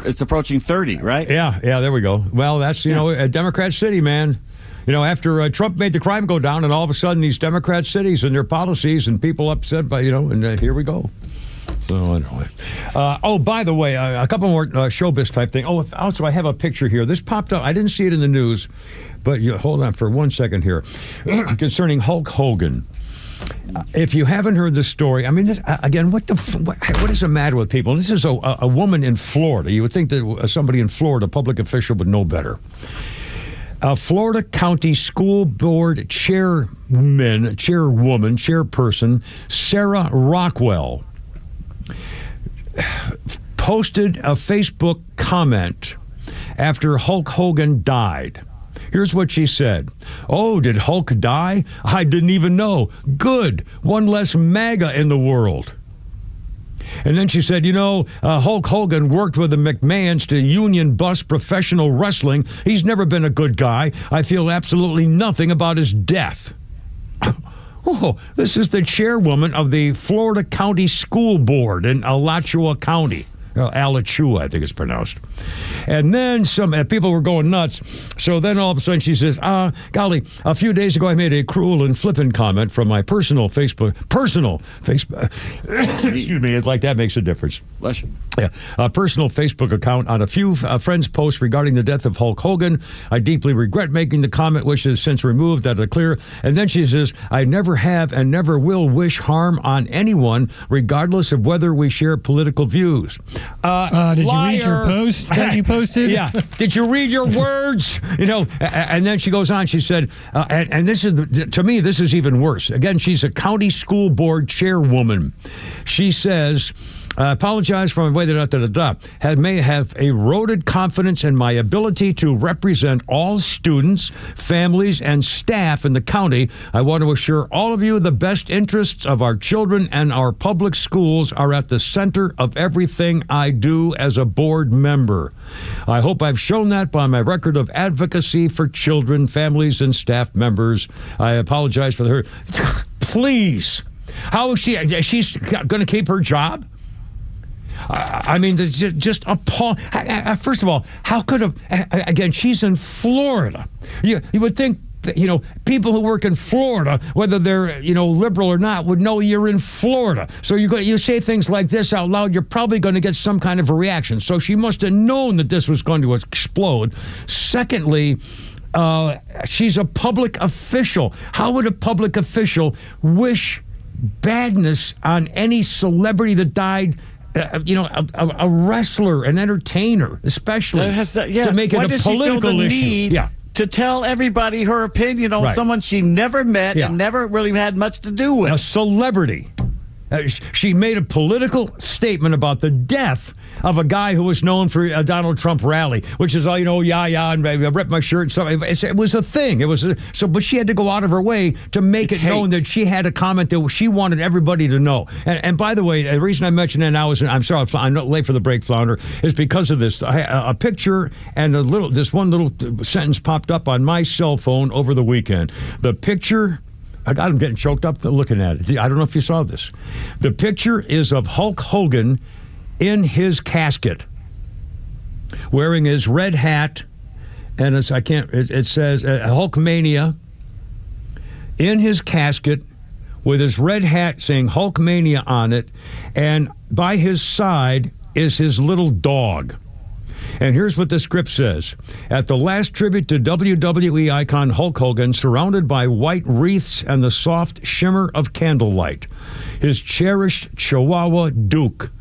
It's approaching 30, right? Yeah. There we go. Well, that's a Democrat city, man. After Trump made the crime go down, and all of a sudden these Democrat cities and their policies and people upset by and here we go. So anyway, by the way, a couple more showbiz type thing. Also I have a picture here. This popped up. I didn't see it in the news, but hold on for 1 second here, concerning Hulk Hogan. If you haven't heard this story, this again. What is the matter with people? This is a woman in Florida. You would think that somebody in Florida, a public official, would know better. Florida County School Board chairperson Sarah Rockwell posted a Facebook comment after Hulk Hogan died. Here's what she said. "Oh, did Hulk die? I didn't even know. Good. One less MAGA in the world." And then she said, Hulk Hogan worked with the McMahons to union bust professional wrestling. He's never been a good guy. I feel absolutely nothing about his death. Oh, this is the chairwoman of the Florida County School Board in Alachua County. Alachua, I think it's pronounced. And then some people were going nuts. So then all of a sudden she says, golly, a few days ago I made a cruel and flippant comment from my personal Facebook, excuse me, it's like that makes a difference. Bless you. Yeah, a personal Facebook account on a few friends' posts regarding the death of Hulk Hogan. I deeply regret making the comment, which is since removed, that are clear. And then she says, I never have and never will wish harm on anyone, regardless of whether we share political views. Did you read your post that you posted? Yeah. Did you read your words? And then she goes on. She said, and this is, to me, this is even worse. Again, she's a county school board chairwoman. She says, I apologize for my way may have eroded confidence in my ability to represent all students, families, and staff in the county. I want to assure all of you the best interests of our children and our public schools are at the center of everything I do as a board member. I hope I've shown that by my record of advocacy for children, families, and staff members. I apologize for her. Please. How is she? Is she going to keep her job? I mean, it's just appalling. First of all, how could again, she's in Florida. You would think, people who work in Florida, whether they're, liberal or not, would know you're in Florida. So you say things like this out loud, you're probably going to get some kind of a reaction. So she must have known that this was going to explode. Secondly, she's a public official. How would a public official wish badness on any celebrity that died? A wrestler, an entertainer, especially, to make it a political issue. To tell everybody her opinion on someone she never met and never really had much to do with. A celebrity. She made a political statement about the death of a guy who was known for a Donald Trump rally, which is all, and I ripped my shirt and stuff. It was a thing. But she had to go out of her way to make it known that she had a comment that she wanted everybody to know. And by the way, the reason I mentioned that now is, I'm sorry, I'm not late for the break, Flounder, is because of this. A picture and this one little sentence popped up on my cell phone over the weekend. The picture... I'm getting choked up looking at it. I don't know if you saw this. The picture is of Hulk Hogan in his casket, wearing his red hat, and it says Hulkmania, in his casket with his red hat saying Hulkmania on it, and by his side is his little dog. And here's what the script says. At the last tribute to WWE icon Hulk Hogan, surrounded by white wreaths and the soft shimmer of candlelight, his cherished Chihuahua Duke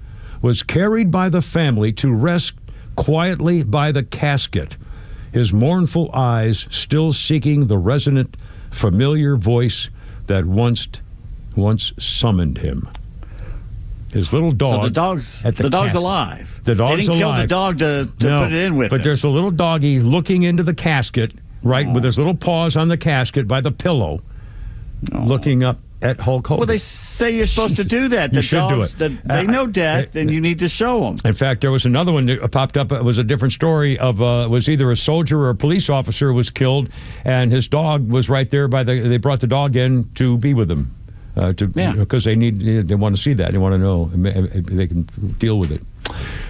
was carried by the family to rest quietly by the casket, his mournful eyes still seeking the resonant, familiar voice that once summoned him. His little dog. So the dog's alive. The dog's alive. They didn't kill the dog to put it in with. But there's a little doggy looking into the casket, with his little paws on the casket by the pillow, looking up at Hulk Hogan. Well, they say you're supposed to do that. You should do it. They know death, and you need to show them. In fact, there was another one that popped up. It was a different story of it was either a soldier or a police officer who was killed, and his dog was right there they brought the dog in to be with him. Because they want to see that. They want to know they can deal with it.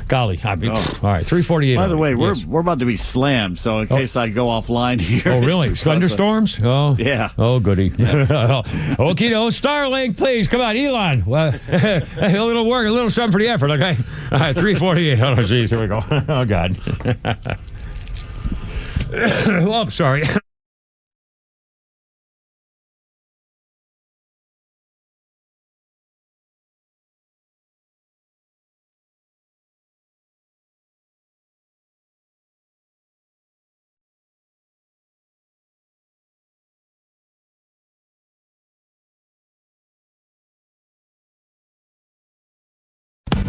Golly, all right, 348. By the way, we're about to be slammed, so in case I go offline here. Oh, really? Thunderstorms? Oh, yeah. Oh, goody. Okie doke, Starlink, please, come on, Elon. A little something for the effort, okay? All right, 348. Oh, geez, here we go. Oh, God. Oh, I'm sorry.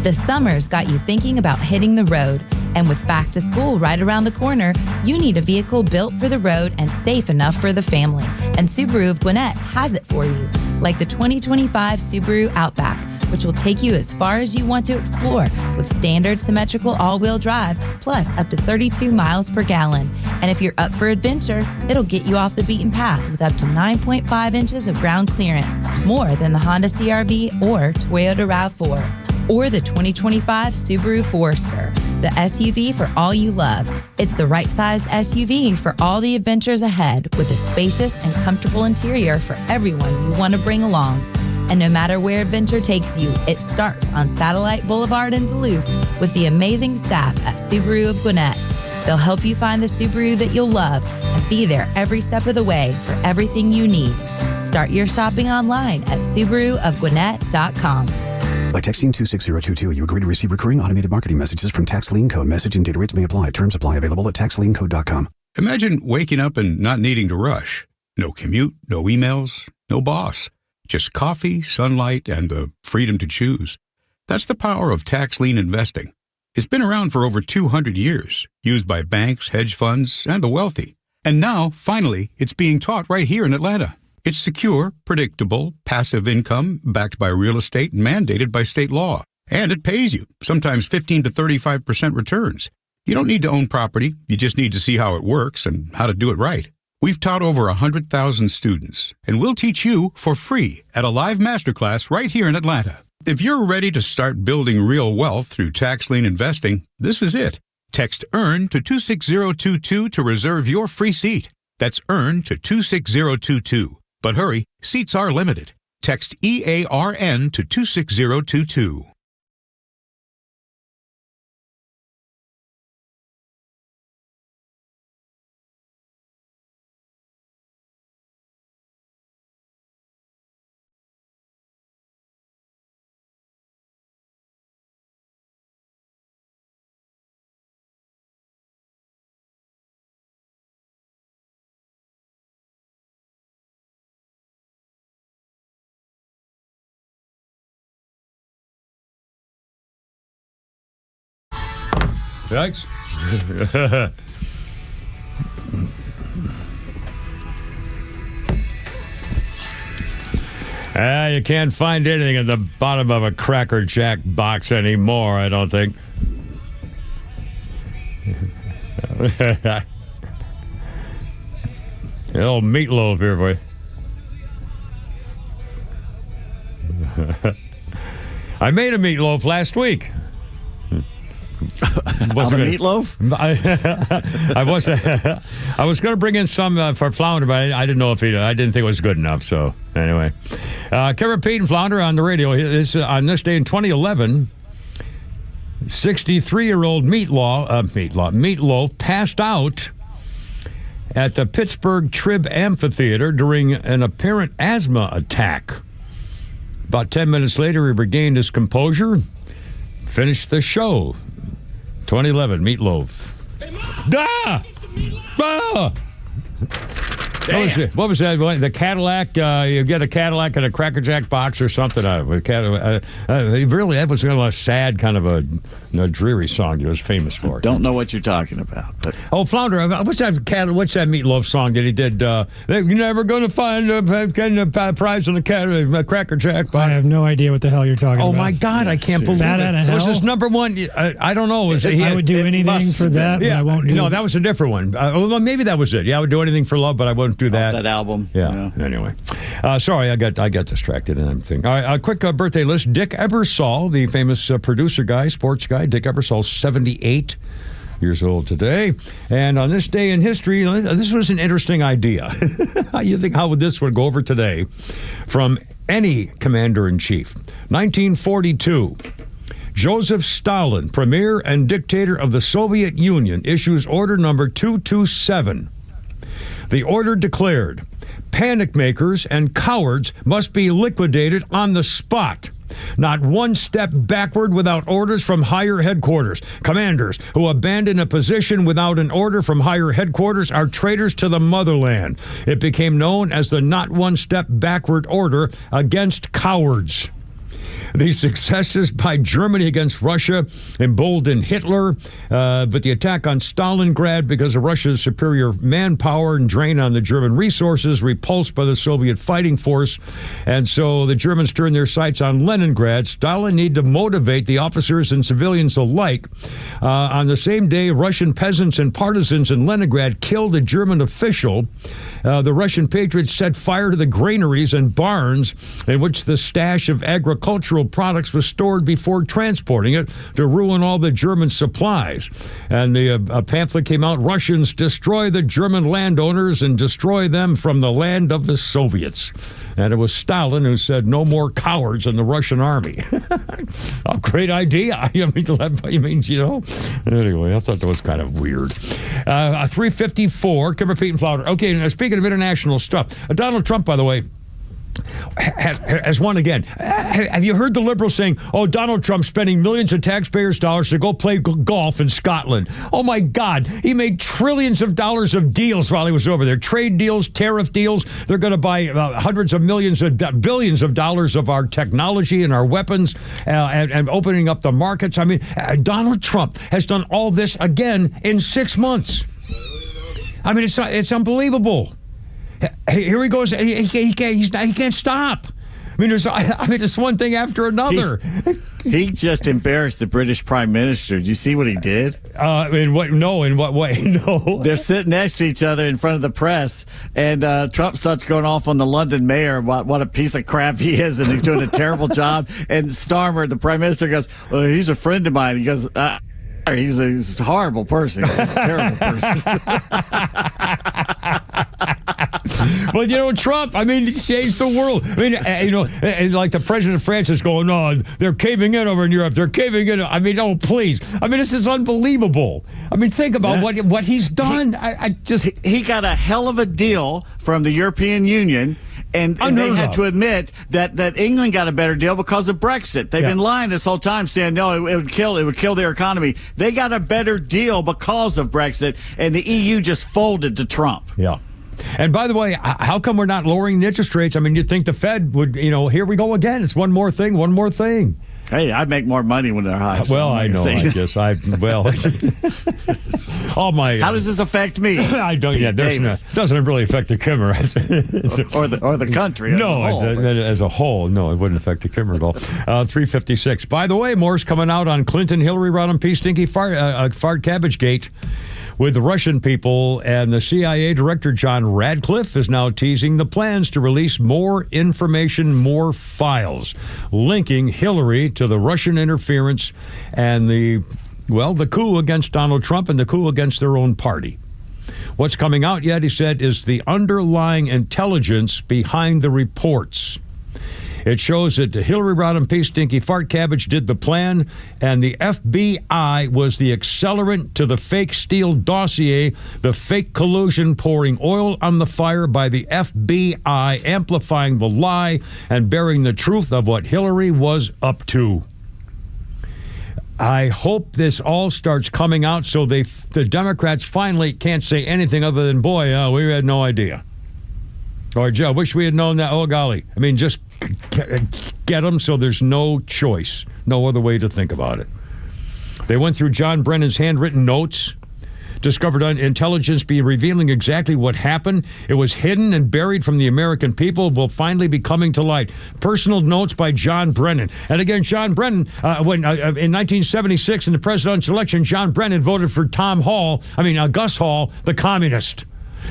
The summer's got you thinking about hitting the road. And with back to school right around the corner, you need a vehicle built for the road and safe enough for the family. And Subaru of Gwinnett has it for you. Like the 2025 Subaru Outback, which will take you as far as you want to explore with standard symmetrical all-wheel drive, plus up to 32 miles per gallon. And if you're up for adventure, it'll get you off the beaten path with up to 9.5 inches of ground clearance, more than the Honda CR-V or Toyota RAV4. Or the 2025 Subaru Forester, the SUV for all you love. It's the right-sized SUV for all the adventures ahead, with a spacious and comfortable interior for everyone you want to bring along. And no matter where adventure takes you, it starts on Satellite Boulevard in Duluth with the amazing staff at Subaru of Gwinnett. They'll help you find the Subaru that you'll love and be there every step of the way for everything you need. Start your shopping online at SubaruofGwinnett.com. By texting 26022, you agree to receive recurring automated marketing messages from Tax Lien Code. Message and data rates may apply. Terms apply. Available at taxliencode.com. Imagine waking up and not needing to rush. No commute, no emails, no boss. Just coffee, sunlight, and the freedom to choose. That's the power of tax lien investing. It's been around for over 200 years, used by banks, hedge funds, and the wealthy. And now, finally, it's being taught right here in Atlanta. It's secure, predictable, passive income, backed by real estate and mandated by state law. And it pays you, sometimes 15 to 35% returns. You don't need to own property. You just need to see how it works and how to do it right. We've taught over 100,000 students, and we'll teach you for free at a live masterclass right here in Atlanta. If you're ready to start building real wealth through tax lien investing, this is it. Text EARN to 26022 to reserve your free seat. That's EARN to 26022. But hurry, seats are limited. Text EARN to 26022. Thanks. You can't find anything at the bottom of a Cracker Jack box anymore, I don't think. A little meatloaf here for you. I made a meatloaf last week. Meatloaf? I was going to bring in some for Flounder, but I didn't know if I didn't think it was good enough. So anyway, Kevin Pete and Flounder on the radio. On this day in 2011, 63-year-old Meatloaf passed out at the Pittsburgh Trib Amphitheater during an apparent asthma attack. About 10 minutes later, he regained his composure, finished the show. 2011, Meatloaf. Ah! Ah! What was that? The Cadillac? You get a Cadillac in a Cracker Jack box or something? Really, that was kind of a sad, kind of a dreary song he was famous for. Don't know what you're talking about. But. Oh, Flounder, what's that Meatloaf song that he did? You're never going to find a prize in a Cracker Jack box. I have no idea what the hell you're talking about. Oh, my God, I can't believe it. Was this number one? I don't know. I would do anything for that, but I won't do No, that was a different one. Well, maybe that was it. Yeah, I would do anything for love, but I wouldn't do that. That album. Yeah. Anyway, sorry, I got distracted and everything. All right, a quick birthday list. Dick Ebersol, the famous producer guy, sports guy. Dick Ebersol, 78 years old today. And on this day in history, this was an interesting idea. You think how would this would go over today? From any commander-in-chief. 1942. Joseph Stalin, premier and dictator of the Soviet Union, issues order number 227. The order declared, panic makers and cowards must be liquidated on the spot. Not one step backward without orders from higher headquarters. Commanders who abandon a position without an order from higher headquarters are traitors to the motherland. It became known as the Not One Step Backward Order against cowards. These successes by Germany against Russia emboldened Hitler, but the attack on Stalingrad, because of Russia's superior manpower and drain on the German resources, repulsed by the Soviet fighting force. And so the Germans turned their sights on Leningrad. Stalin needed to motivate the officers and civilians alike. On the same day, Russian peasants and partisans in Leningrad killed a German official. The Russian patriots set fire to the granaries and barns in which the stash of agricultural products was stored before transporting it, to ruin all the German supplies. And a pamphlet came out, Russians destroy the German landowners and destroy them from the land of the Soviets. And it was Stalin who said, no more cowards in the Russian army. A great idea. I mean, you know. Anyway, I thought that was kind of weird. 354, Kimber, Pete, and Flounder. Okay, now speaking of international stuff, Donald Trump, by the way, has won again. Have you heard the liberals saying, oh, Donald Trump's spending millions of taxpayers' dollars to go play golf in Scotland? Oh, my God. He made trillions of dollars of deals while he was over there. Trade deals, tariff deals. They're going to buy hundreds of millions of billions of dollars of our technology and our weapons and opening up the markets. I mean, Donald Trump has done all this again in 6 months. I mean, it's unbelievable. Here he goes. He can't stop. I mean, it's one thing after another. He just embarrassed the British Prime Minister. Did you see what he did? In what way? No. They're sitting next to each other in front of the press, and Trump starts going off on the London mayor about what a piece of crap he is, and he's doing a terrible job. And Starmer, the Prime Minister, goes, well, he's a friend of mine. He goes, he's a horrible person. He's just a terrible person. But, Trump, I mean, he's changed the world. I mean, and like the president of France is going, oh, they're caving in over in Europe. They're caving in. I mean, oh, please. I mean, this is unbelievable. I mean, think about what he's done. He got a hell of a deal from the European Union. And they had to admit that England got a better deal because of Brexit. They've been lying this whole time, saying no, it would kill their economy. They got a better deal because of Brexit, and the EU just folded to Trump. Yeah. And by the way, how come we're not lowering the interest rates? I mean, you'd think the Fed would, here we go again. It's one more thing. Hey, I make more money when they're high. So well, I know. All my. How does this affect me? I don't. Yeah, doesn't really affect the Kimmer or the country. No, as a whole, no, it wouldn't affect the Kimmer at all. 356. By the way, more's coming out on Clinton, Hillary, Rodham, P. Stinky, Fart Cabbage Gate. With the Russian people, and the CIA Director John Radcliffe is now teasing the plans to release more information, more files, linking Hillary to the Russian interference and the coup against Donald Trump and the coup against their own party. What's coming out yet, he said, is the underlying intelligence behind the reports. It shows that Hillary Rodham, P. Stinky, Fart Cabbage did the plan, and the FBI was the accelerant to the fake Steele dossier, the fake collusion pouring oil on the fire by the FBI, amplifying the lie and bearing the truth of what Hillary was up to. I hope this all starts coming out so the Democrats finally can't say anything other than, boy, we had no idea. Or, Joe, wish we had known that. Oh, golly. I mean, just get them so there's no choice, no other way to think about it. They went through John Brennan's handwritten notes, discovered intelligence be revealing exactly what happened. It was hidden and buried from the American people, will finally be coming to light. Personal notes by John Brennan. And again, John Brennan, in 1976 in the presidential election, John Brennan voted for Gus Hall, the communist.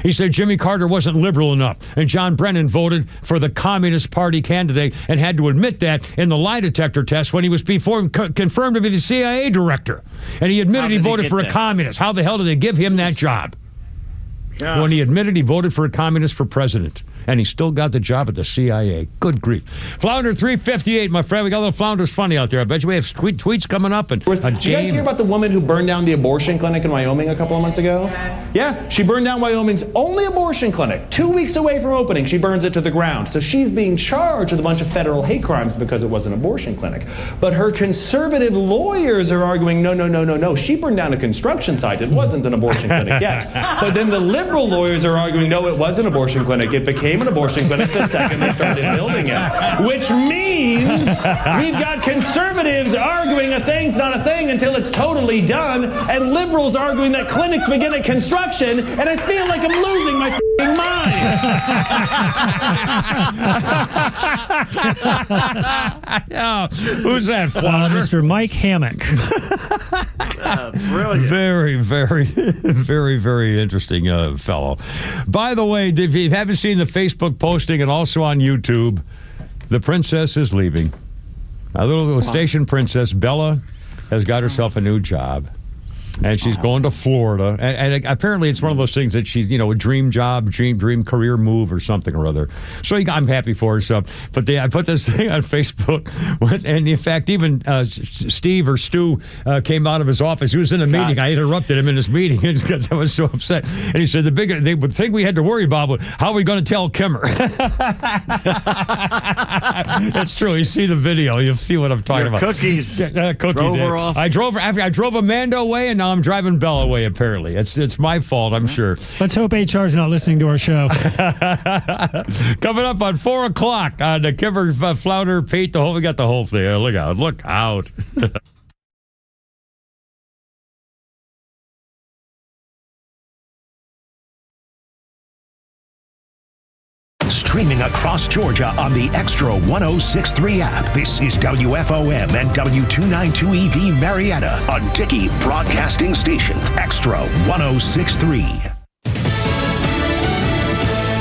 He said Jimmy Carter wasn't liberal enough, and John Brennan voted for the Communist Party candidate and had to admit that in the lie detector test when he was confirmed to be the CIA director. And he admitted he voted for a communist. How the hell did they give him that job? Yeah. When he admitted he voted for a communist for president. And he still got the job at the CIA. Good grief. Flounder 358, my friend. We got a little Flounder's Funny out there. I bet you we have tweets coming up. And did you guys hear about the woman who burned down the abortion clinic in Wyoming a couple of months ago? Yeah, she burned down Wyoming's only abortion clinic. 2 weeks away from opening, she burns it to the ground. So she's being charged with a bunch of federal hate crimes because it was an abortion clinic. But her conservative lawyers are arguing, no. She burned down a construction site. It wasn't an abortion clinic yet. But then the liberal lawyers are arguing, no, it was an abortion clinic. It became an abortion clinic the second they started building it. Which means we've got conservatives arguing a thing's not a thing until it's totally done, and liberals arguing that clinics begin at construction, and I feel like I'm losing my f***ing mind. Who's that, Flounder? Mr. Mike Hammock. Brilliant. Very, very, very, very interesting fellow. By the way, if you haven't seen the Facebook posting and also on YouTube, the princess is leaving. A little station princess, Bella, has got herself a new job. And she's going to Florida. And apparently it's one of those things that she's, a dream job, dream career move or something or other. So I'm happy for her. So, but I put this thing on Facebook. And in fact, even Steve or Stu came out of his office. He was in a meeting. I interrupted him in his meeting because I was so upset. And he said, the thing we had to worry about was how are we going to tell Kimmer? That's true. You see the video. You'll see what I'm talking about. Cookies. Drove her off. I drove Amanda away, and now I'm driving Bella away, apparently. It's my fault, I'm sure. Let's hope HR's not listening to our show. Coming up on 4 o'clock on the Kimmer, Flounder, Pete, we got the whole thing. Look out. Streaming across Georgia on the Extra 106.3 app. This is WFOM and W292EV Marietta, a Dickey Broadcasting Station. Extra 106.3.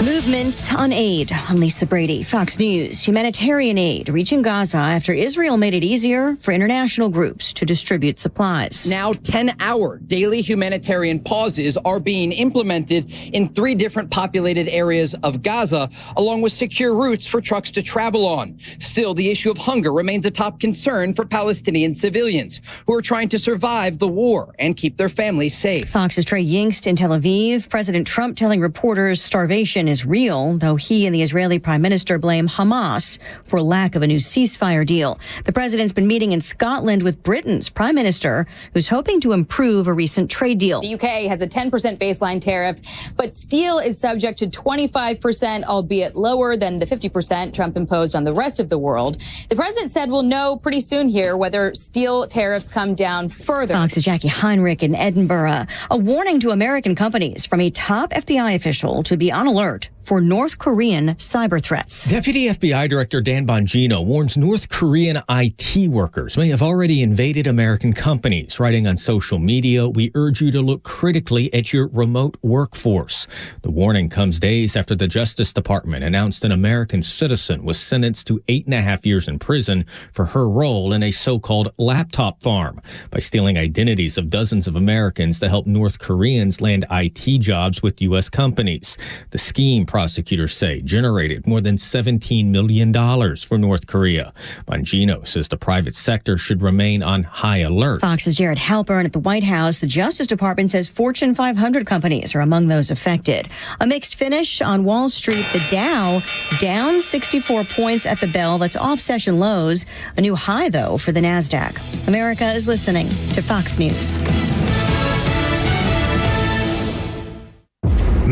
Movement on aid. I'm Lisa Brady, Fox News. Humanitarian aid reaching Gaza after Israel made it easier for international groups to distribute supplies. Now 10-hour daily humanitarian pauses are being implemented in 3 different populated areas of Gaza, along with secure routes for trucks to travel on. Still, the issue of hunger remains a top concern for Palestinian civilians who are trying to survive the war and keep their families safe. Fox's Trey Yingst in Tel Aviv. President Trump telling reporters starvation is real, though he and the Israeli prime minister blame Hamas for lack of a new ceasefire deal. The president's been meeting in Scotland with Britain's prime minister, who's hoping to improve a recent trade deal. The UK has a 10% baseline tariff, but steel is subject to 25%, albeit lower than the 50% Trump imposed on the rest of the world. The president said we'll know pretty soon here whether steel tariffs come down further. Fox's Jackie Heinrich in Edinburgh. A warning to American companies from a top FBI official to be on alert for North Korean cyber threats. Deputy FBI Director Dan Bongino warns North Korean IT workers may have already invaded American companies, writing on social media, "We urge you to look critically at your remote workforce." The warning comes days after the Justice Department announced an American citizen was sentenced to 8.5 years in prison for her role in a so-called laptop farm by stealing identities of dozens of Americans to help North Koreans land IT jobs with U.S. companies. The scheme, prosecutors say, generated more than $17 million for North Korea. Bongino says the private sector should remain on high alert. Fox's Jared Halpern at the White House. The Justice Department says Fortune 500 companies are among those affected. A mixed finish on Wall Street. The Dow down 64 points at the bell. That's off session lows. A new high, though, for the NASDAQ. America is listening to Fox News.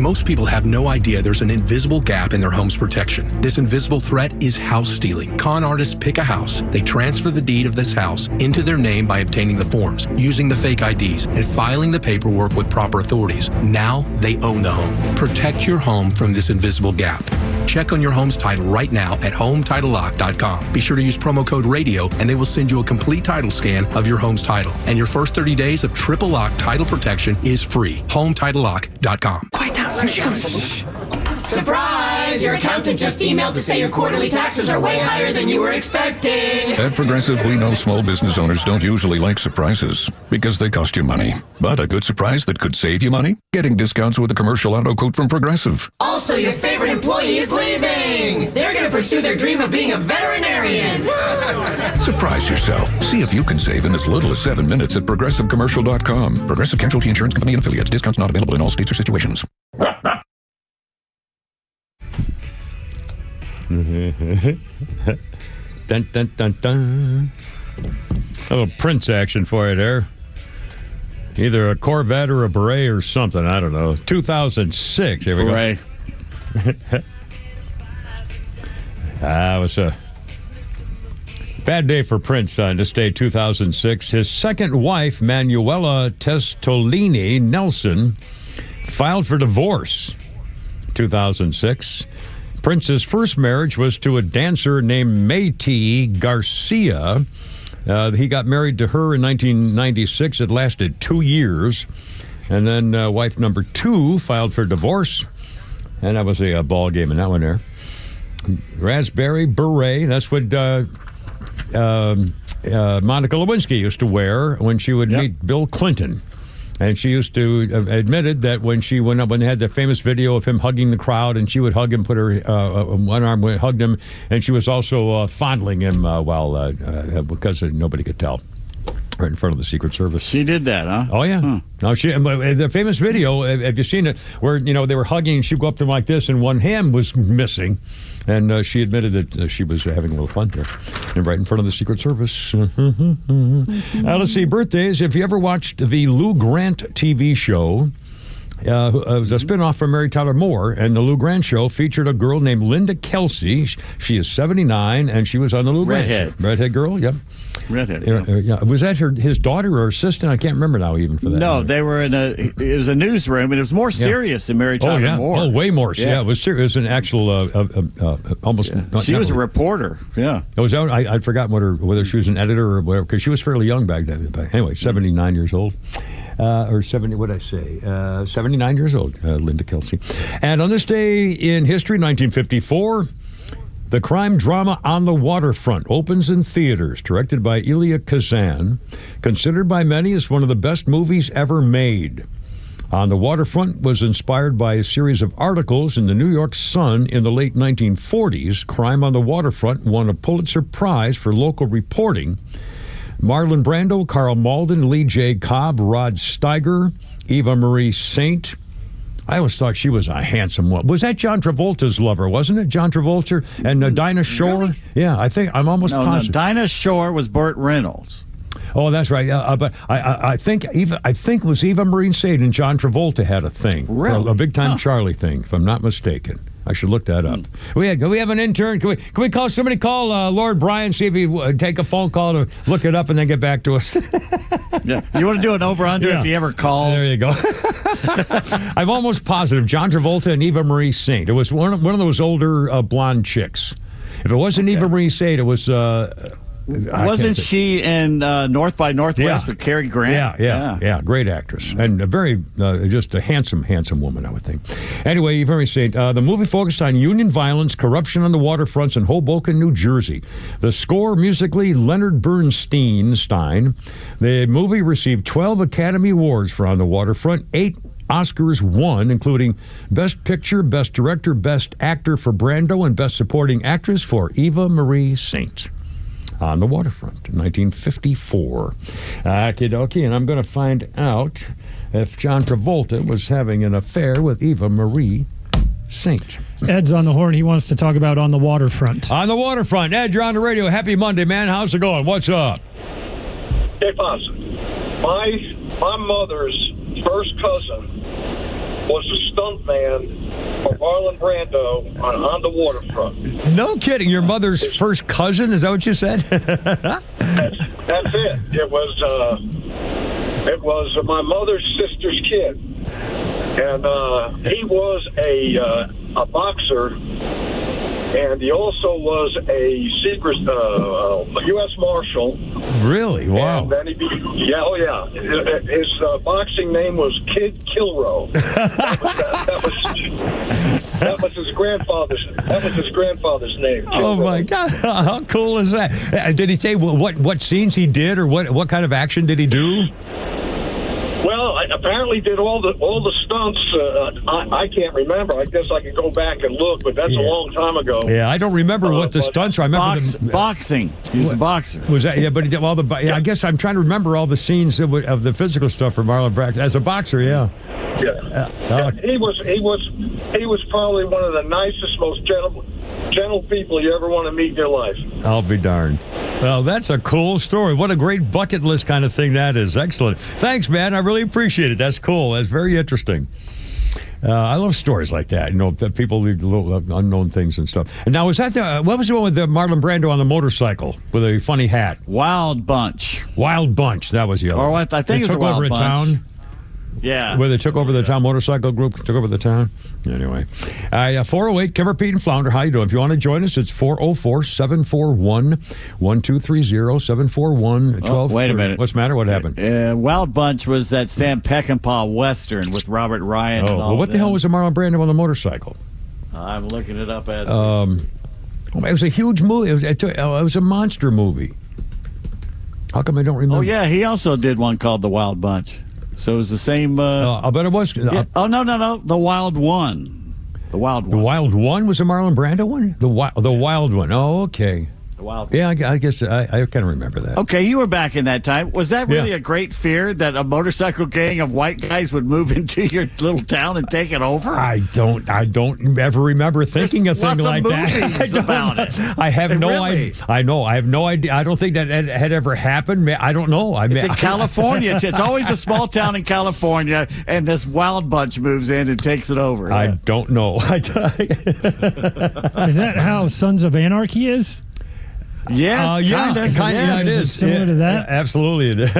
Most people have no idea there's an invisible gap in their home's protection. This invisible threat is house stealing. Con artists pick a house. They transfer the deed of this house into their name by obtaining the forms, using the fake IDs, and filing the paperwork with proper authorities. Now they own the home. Protect your home from this invisible gap. Check on your home's title right now at HomeTitleLock.com. Be sure to use promo code RADIO, and they will send you a complete title scan of your home's title. And your first 30 days of triple lock title protection is free. HomeTitleLock.com. Quiet down. Here she comes. Surprise! Your accountant just emailed to say your quarterly taxes are way higher than you were expecting. At Progressive, we know small business owners don't usually like surprises because they cost you money. But a good surprise that could save you money? Getting discounts with a commercial auto quote from Progressive. Also, your favorite employee is leaving. They're going to pursue their dream of being a veterinarian. Surprise yourself. See if you can save in as little as 7 minutes at ProgressiveCommercial.com. Progressive Casualty Insurance Company and Affiliates. Discounts not available in all states or situations. Dun, dun, dun, dun. A little Prince action for you there. Either a Corvette or a Beret or something. I don't know. 2006. Here we Beret. go. It was a bad day for Prince on this day, 2006. His second wife, Manuela Testolini Nelson, filed for divorce. 2006. Prince's first marriage was to a dancer named Mayte Garcia. He got married to her in 1996. It lasted 2 years. And then wife number 2 filed for divorce. And that was a ball game in that one there. Raspberry beret. That's what Monica Lewinsky used to wear when she would meet Bill Clinton. And she used to admitted that when she went up, when they had the famous video of him hugging the crowd, and she would hug him, put her one arm, hugged him, and she was also fondling him because nobody could tell. Right in front of the Secret Service. She did that, huh? Oh, yeah. Huh. No, the famous video, have you seen it, where, they were hugging, and she'd go up to him like this, and one hand was missing. And she admitted that she was having a little fun there. And right in front of the Secret Service. Let's see, birthdays. If you ever watched the Lou Grant TV show, it was a spinoff from Mary Tyler Moore, and the Lou Grant show featured a girl named Linda Kelsey. She is 79, and she was on the Lou Grant show. Redhead girl, yep. Redhead. Yeah. Was that his daughter or assistant? I can't remember now even for that. No, they were it was a newsroom, and it was more serious than Mary Tyler Moore. Oh, way more. Yeah, it was serious. It was an actual, almost. Yeah. She was a reporter, yeah. I'd forgotten whether she was an editor or whatever, because she was fairly young back then. But anyway, 79 years old. Or 70, what did I say? 79 years old, Linda Kelsey. And on this day in history, 1954, the crime drama On the Waterfront opens in theaters, directed by Elia Kazan, considered by many as one of the best movies ever made. On the Waterfront was inspired by a series of articles in the New York Sun in the late 1940s. Crime on the Waterfront won a Pulitzer Prize for local reporting. Marlon Brando, Carl Malden, Lee J. Cobb, Rod Steiger, Eva Marie Saint. I always thought she was a handsome woman. Was that John Travolta's lover, wasn't it? John Travolta and Dinah Shore? Really? Yeah, I'm almost positive. No, Dinah Shore was Burt Reynolds. Oh, that's right. But I think it was Eva Marie Saint and John Travolta had a thing. Really? A Big Time Charlie thing, if I'm not mistaken. I should look that up. We have an intern. Can we call somebody? Call Lord Brian, see if he take a phone call to look it up and then get back to us. Yeah. You want to do an over-under if he ever calls? There you go. I'm almost positive John Travolta and Eva Marie Saint. It was one of those older blonde chicks. If it wasn't Eva Marie Saint, it was. Wasn't she in North by Northwest with Cary Grant? Yeah. Great actress. And a very, just a handsome woman, I would think. Anyway, Eva Marie Saint, the movie focused on union violence, corruption on the waterfronts in Hoboken, New Jersey. The score, musically, Leonard Bernstein. The movie received 12 Academy Awards for On the Waterfront, 8 Oscars won, including Best Picture, Best Director, Best Actor for Brando, and Best Supporting Actress for Eva Marie Saint. On the Waterfront in 1954. Okie dokie, and I'm going to find out if John Travolta was having an affair with Eva Marie Saint. Ed's on the horn. He wants to talk about On the Waterfront. On the Waterfront. Ed, you're on the radio. Happy Monday, man. How's it going? What's up? Hey, Pops. My mother's first cousin was a stuntman for Marlon Brando on the Waterfront. No kidding. Your mother's first cousin? Is that what you said? That's it. It was my mother's sister's kid, and he was a boxer, and he also was a secret U.S. Marshal. Really? Wow. And then his boxing name was Kid Kilrow. That was his grandfather's name. Kilrow. Oh my God! How cool is that? Did he say what scenes he did, or what kind of action did he do? Well, I apparently did all the stunts. I can't remember. I guess I could go back and look, but that's a long time ago. Yeah, I don't remember what the stunts were. I remember boxing. He was a boxer. Was that? Yeah, but he did all the. I guess I'm trying to remember all the scenes of the physical stuff for Marlon Brando as a boxer. Yeah. Yeah. He was probably one of the nicest, most gentle people you ever want to meet in your life. I'll be darned. Well, that's a cool story. What a great bucket list kind of thing that is. Excellent. Thanks, man. I really appreciate it. That's cool. That's very interesting. I love stories like that. You know, people leave little unknown things and stuff. And now, was that what was the one with Marlon Brando on the motorcycle with a funny hat? Wild Bunch. That was the other. Or what? I think it was a Wild Bunch. Town. Yeah. Where they took over the town, motorcycle group took over the town. Anyway. 408, Kimmer, Pete, and Flounder. How you doing? If you want to join us, it's 404-741-1230, 741-1230. Wait a minute. What's the matter? What happened? Wild Bunch was that Sam Peckinpah Western with Robert Ryan and all well, what the hell was a Marlon Brando on the motorcycle? I'm looking it up as it was a huge movie. It was a monster movie. How come I don't remember? Oh, yeah. He also did one called The Wild Bunch. So it was the same. I bet it was. Oh, no. The Wild One. The Wild One. The Wild One was a Marlon Brando one? The Wild One. Oh, okay. The Wild One. Yeah, I guess I kind of remember that. Okay, you were back in that time. Was that really a great fear that a motorcycle gang of white guys would move into your little town and take it over? I don't ever remember thinking a thing like that. About it. I have no idea. I know. I have no idea. I don't think that had ever happened. I don't know. It's in California. It's always a small town in California, and this wild bunch moves in and takes it over. I don't know. Is that how Sons of Anarchy is? Yes, kind of. It is similar to that. Absolutely, it is.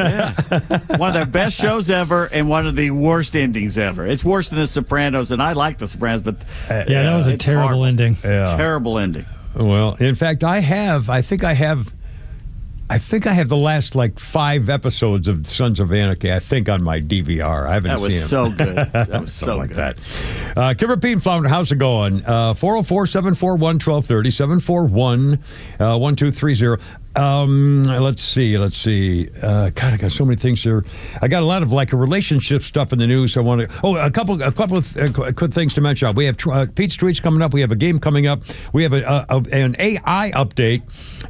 One of their best shows ever, and one of the worst endings ever. It's worse than The Sopranos, and I like The Sopranos, but that was a terrible ending. Yeah. Terrible ending. Well, in fact, I think I have the last 5 episodes of Sons of Anarchy, I think, on my DVR. I haven't seen them. That was so good. That was so like good. That. Kimber, Pete, and Flounder, how's it going? 404-741-1230, 741-1230. Let's see. God, I got so many things here. I got a lot of relationship stuff in the news. I want to. Oh, a couple of quick things to mention. We have Pete's Tweets coming up. We have a game coming up. We have an AI update.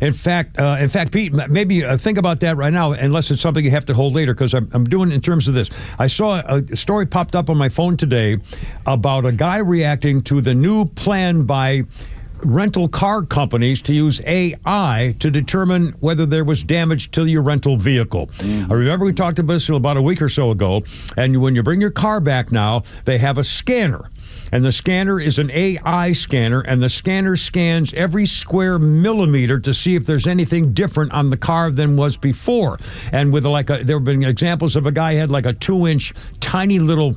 In fact, Pete, maybe think about that right now, unless it's something you have to hold later. Because I'm doing in terms of this. I saw a story popped up on my phone today about a guy reacting to the new plan by rental car companies to use AI to determine whether there was damage to your rental vehicle. I remember we talked about this about a week or so ago, and when you bring your car back now, they have a scanner. And the scanner is an AI scanner, and the scanner scans every square millimeter to see if there's anything different on the car than was before. And with there have been examples of a guy had a 2-inch tiny little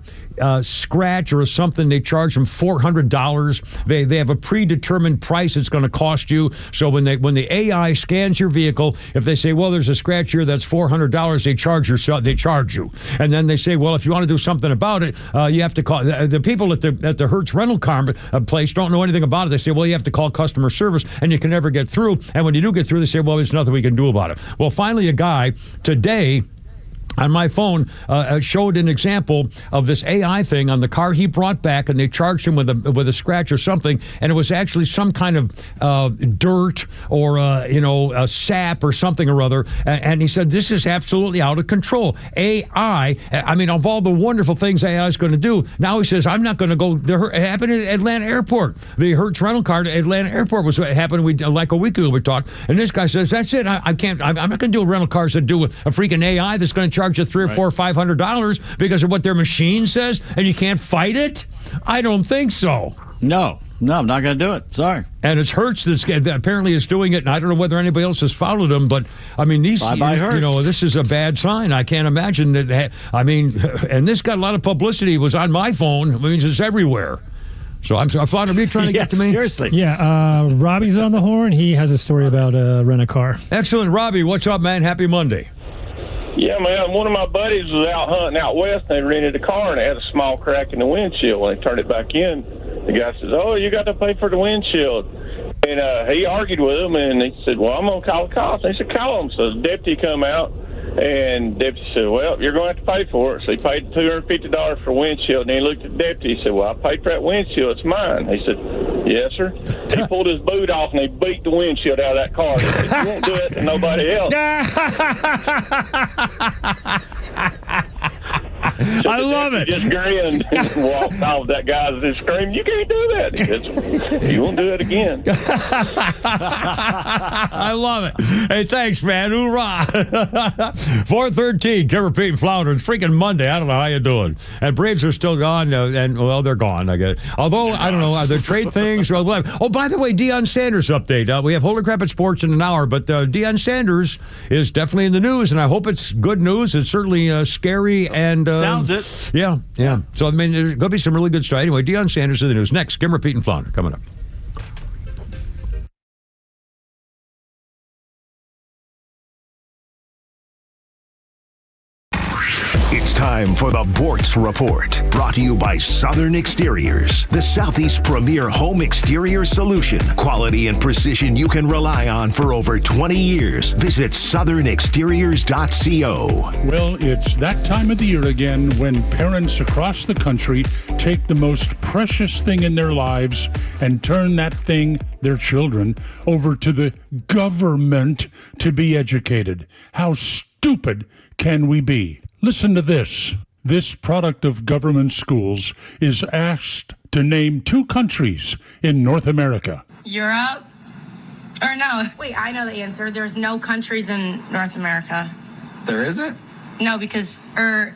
scratch or something. They charge them $400. They have a predetermined price it's going to cost you. So when the AI scans your vehicle, if they say, well, there's a scratch here that's $400, they charge you. And then they say, well, if you want to do something about it, you have to call the people at the Hertz rental car place don't know anything about it. They say, well, you have to call customer service, and you can never get through. And when you do get through, they say, well, there's nothing we can do about it. Well, finally, a guy today on my phone showed an example of this AI thing on the car he brought back, and they charged him with a scratch or something, and it was actually some kind of dirt or a sap or something or other, and he said this is absolutely out of control. AI, I mean, of all the wonderful things AI is going to do, now he says I'm not going to go. It happened at Atlanta Airport. The Hertz rental car at Atlanta Airport was what happened. Like a week ago we talked, and this guy says that's it. I can't. I'm not going to do a rental cars that do a freaking AI that's going to charge you $300 or $400, $500 because of what their machine says, and you can't fight it? I don't think so. No, I'm not going to do it. Sorry. And it's Hertz that apparently is doing it, and I don't know whether anybody else has followed them, but I mean, this is a bad sign. I can't imagine that. I mean, and this got a lot of publicity. It was on my phone. It means it's everywhere. So I'm Flounder, are you trying to get to me? Seriously. Yeah, Robbie's on the horn. He has a story about rent a car. Excellent. Robbie, what's up, man? Happy Monday. Yeah, man, one of my buddies was out hunting out west, and they rented a car, and it had a small crack in the windshield. When they turned it back in, the guy says, oh, you got to pay for the windshield. And he argued with him, and he said, well, I'm going to call the cops. And he said, call them. So the deputy come out, and the deputy said, well, you're going to have to pay for it. So he paid $250 for windshield, and he looked at the deputy. He said, well, I paid for that windshield. It's mine. He said, yes, sir. He pulled his boot off, and he beat the windshield out of that car. He said, you won't do it to nobody else. So I love it. Just grinned and walked off. That guy was just screaming, you can't do that. He said, you won't do it again. I love it. Hey, thanks, man. Hoorah. 413, Kimber, Pete, and Flounder. It's freaking Monday. I don't know how you're doing. And Braves are still gone, well, they're gone, I guess. Although, I don't know, are there trade things? Oh, by the way, Deion Sanders update. We have Holy Crap at Sports in an hour, but Deion Sanders is definitely in the news, and I hope it's good news. It's certainly scary and... Sounds it. Yeah. So, I mean, there's going to be some really good stuff. Anyway, Deion Sanders in the news. Next, Kimber, Pete, and Flounder coming up. It's time for the Bortz Report, brought to you by Southern Exteriors, the Southeast premier home exterior solution. Quality and precision you can rely on for over 20 years. Visit southernexteriors.co. Well, it's that time of the year again when parents across the country take the most precious thing in their lives and turn that thing, their children, over to the government to be educated. How stupid can we be? Listen to this. This product of government schools is asked to name 2 countries in North America. Europe? Or no. Wait, I know the answer. There's no countries in North America. There isn't? No, because, I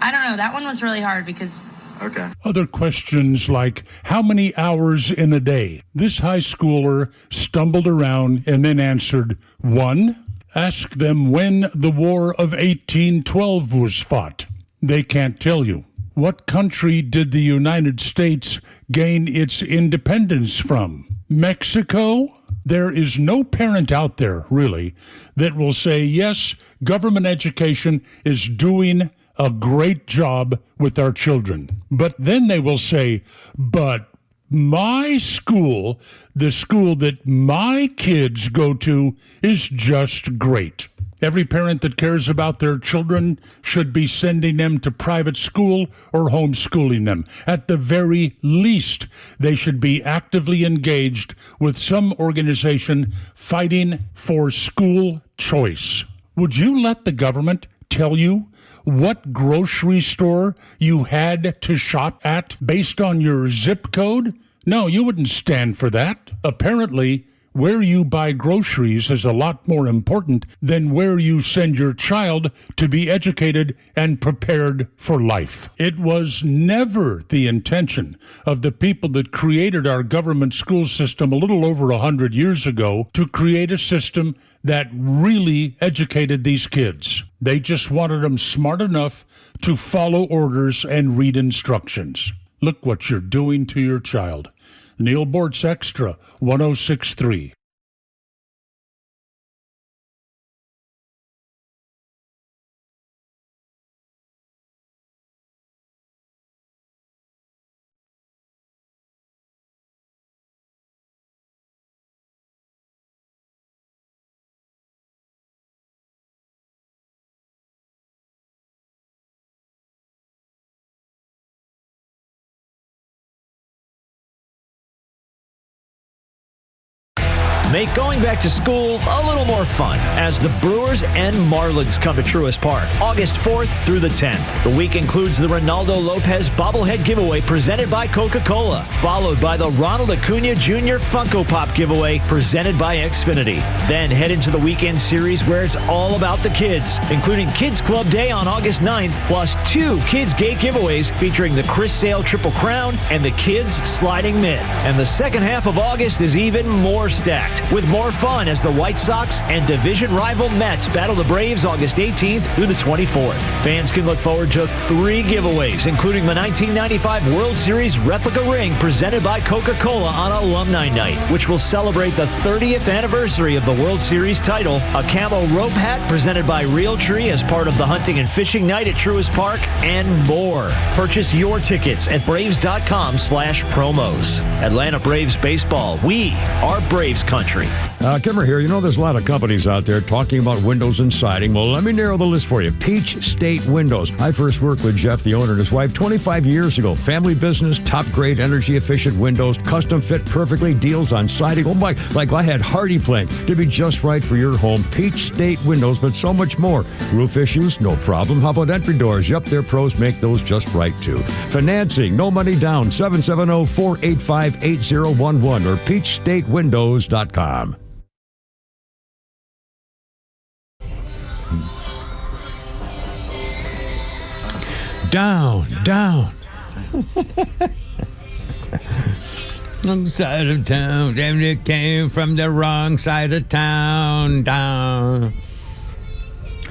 don't know. That one was really hard because... Okay. Other questions like, how many hours in a day? This high schooler stumbled around and then answered, 1. Ask them when the War of 1812 was fought. They can't tell you. What country did the United States gain its independence from? Mexico? There is no parent out there, really, that will say, yes, government education is doing a great job with our children. But then they will say, but my school, the school that my kids go to, is just great. Every parent that cares about their children should be sending them to private school or homeschooling them. At the very least, they should be actively engaged with some organization fighting for school choice. Would you let the government tell you what grocery store you had to shop at based on your zip code? No, you wouldn't stand for that. Apparently, where you buy groceries is a lot more important than where you send your child to be educated and prepared for life. It was never the intention of the people that created our government school system a little over 100 years ago to create a system that really educated these kids. They just wanted them smart enough to follow orders and read instructions. Look what you're doing to your child. Neil Bortz Extra, 106.3. Make going back to school a little more fun as the Brewers and Marlins come to Truist Park August 4th through the 10th. The week includes the Ronaldo Lopez bobblehead giveaway presented by Coca-Cola, followed by the Ronald Acuna Jr. Funko Pop giveaway presented by Xfinity. Then head into the weekend series where it's all about the kids, including Kids Club Day on August 9th, plus 2 Kids Gate giveaways featuring the Chris Sale Triple Crown and the Kids Sliding Mitt. And the second half of August is even more stacked, with more fun as the White Sox and division rival Mets battle the Braves August 18th through the 24th. Fans can look forward to 3 giveaways, including the 1995 World Series replica ring presented by Coca-Cola on Alumni Night, which will celebrate the 30th anniversary of the World Series title, a camo rope hat presented by Realtree as part of the hunting and fishing night at Truist Park, and more. Purchase your tickets at Braves.com/promos. Atlanta Braves baseball. We are Braves country. Kimmer here. You know, there's a lot of companies out there talking about windows and siding. Well, let me narrow the list for you. Peach State Windows. I first worked with Jeff, the owner, and his wife 25 years ago. Family business, top grade, energy efficient windows, custom fit perfectly, deals on siding. Oh my, like I had Hardy Plank to be just right for your home. Peach State Windows, but so much more. Roof issues? No problem. How about entry doors? Yep, their pros make those just right too. Financing, no money down. 770-485-8011 or peachstatewindows.com. Down. Wrong side of town. Damn, it came from the wrong side of town. Down.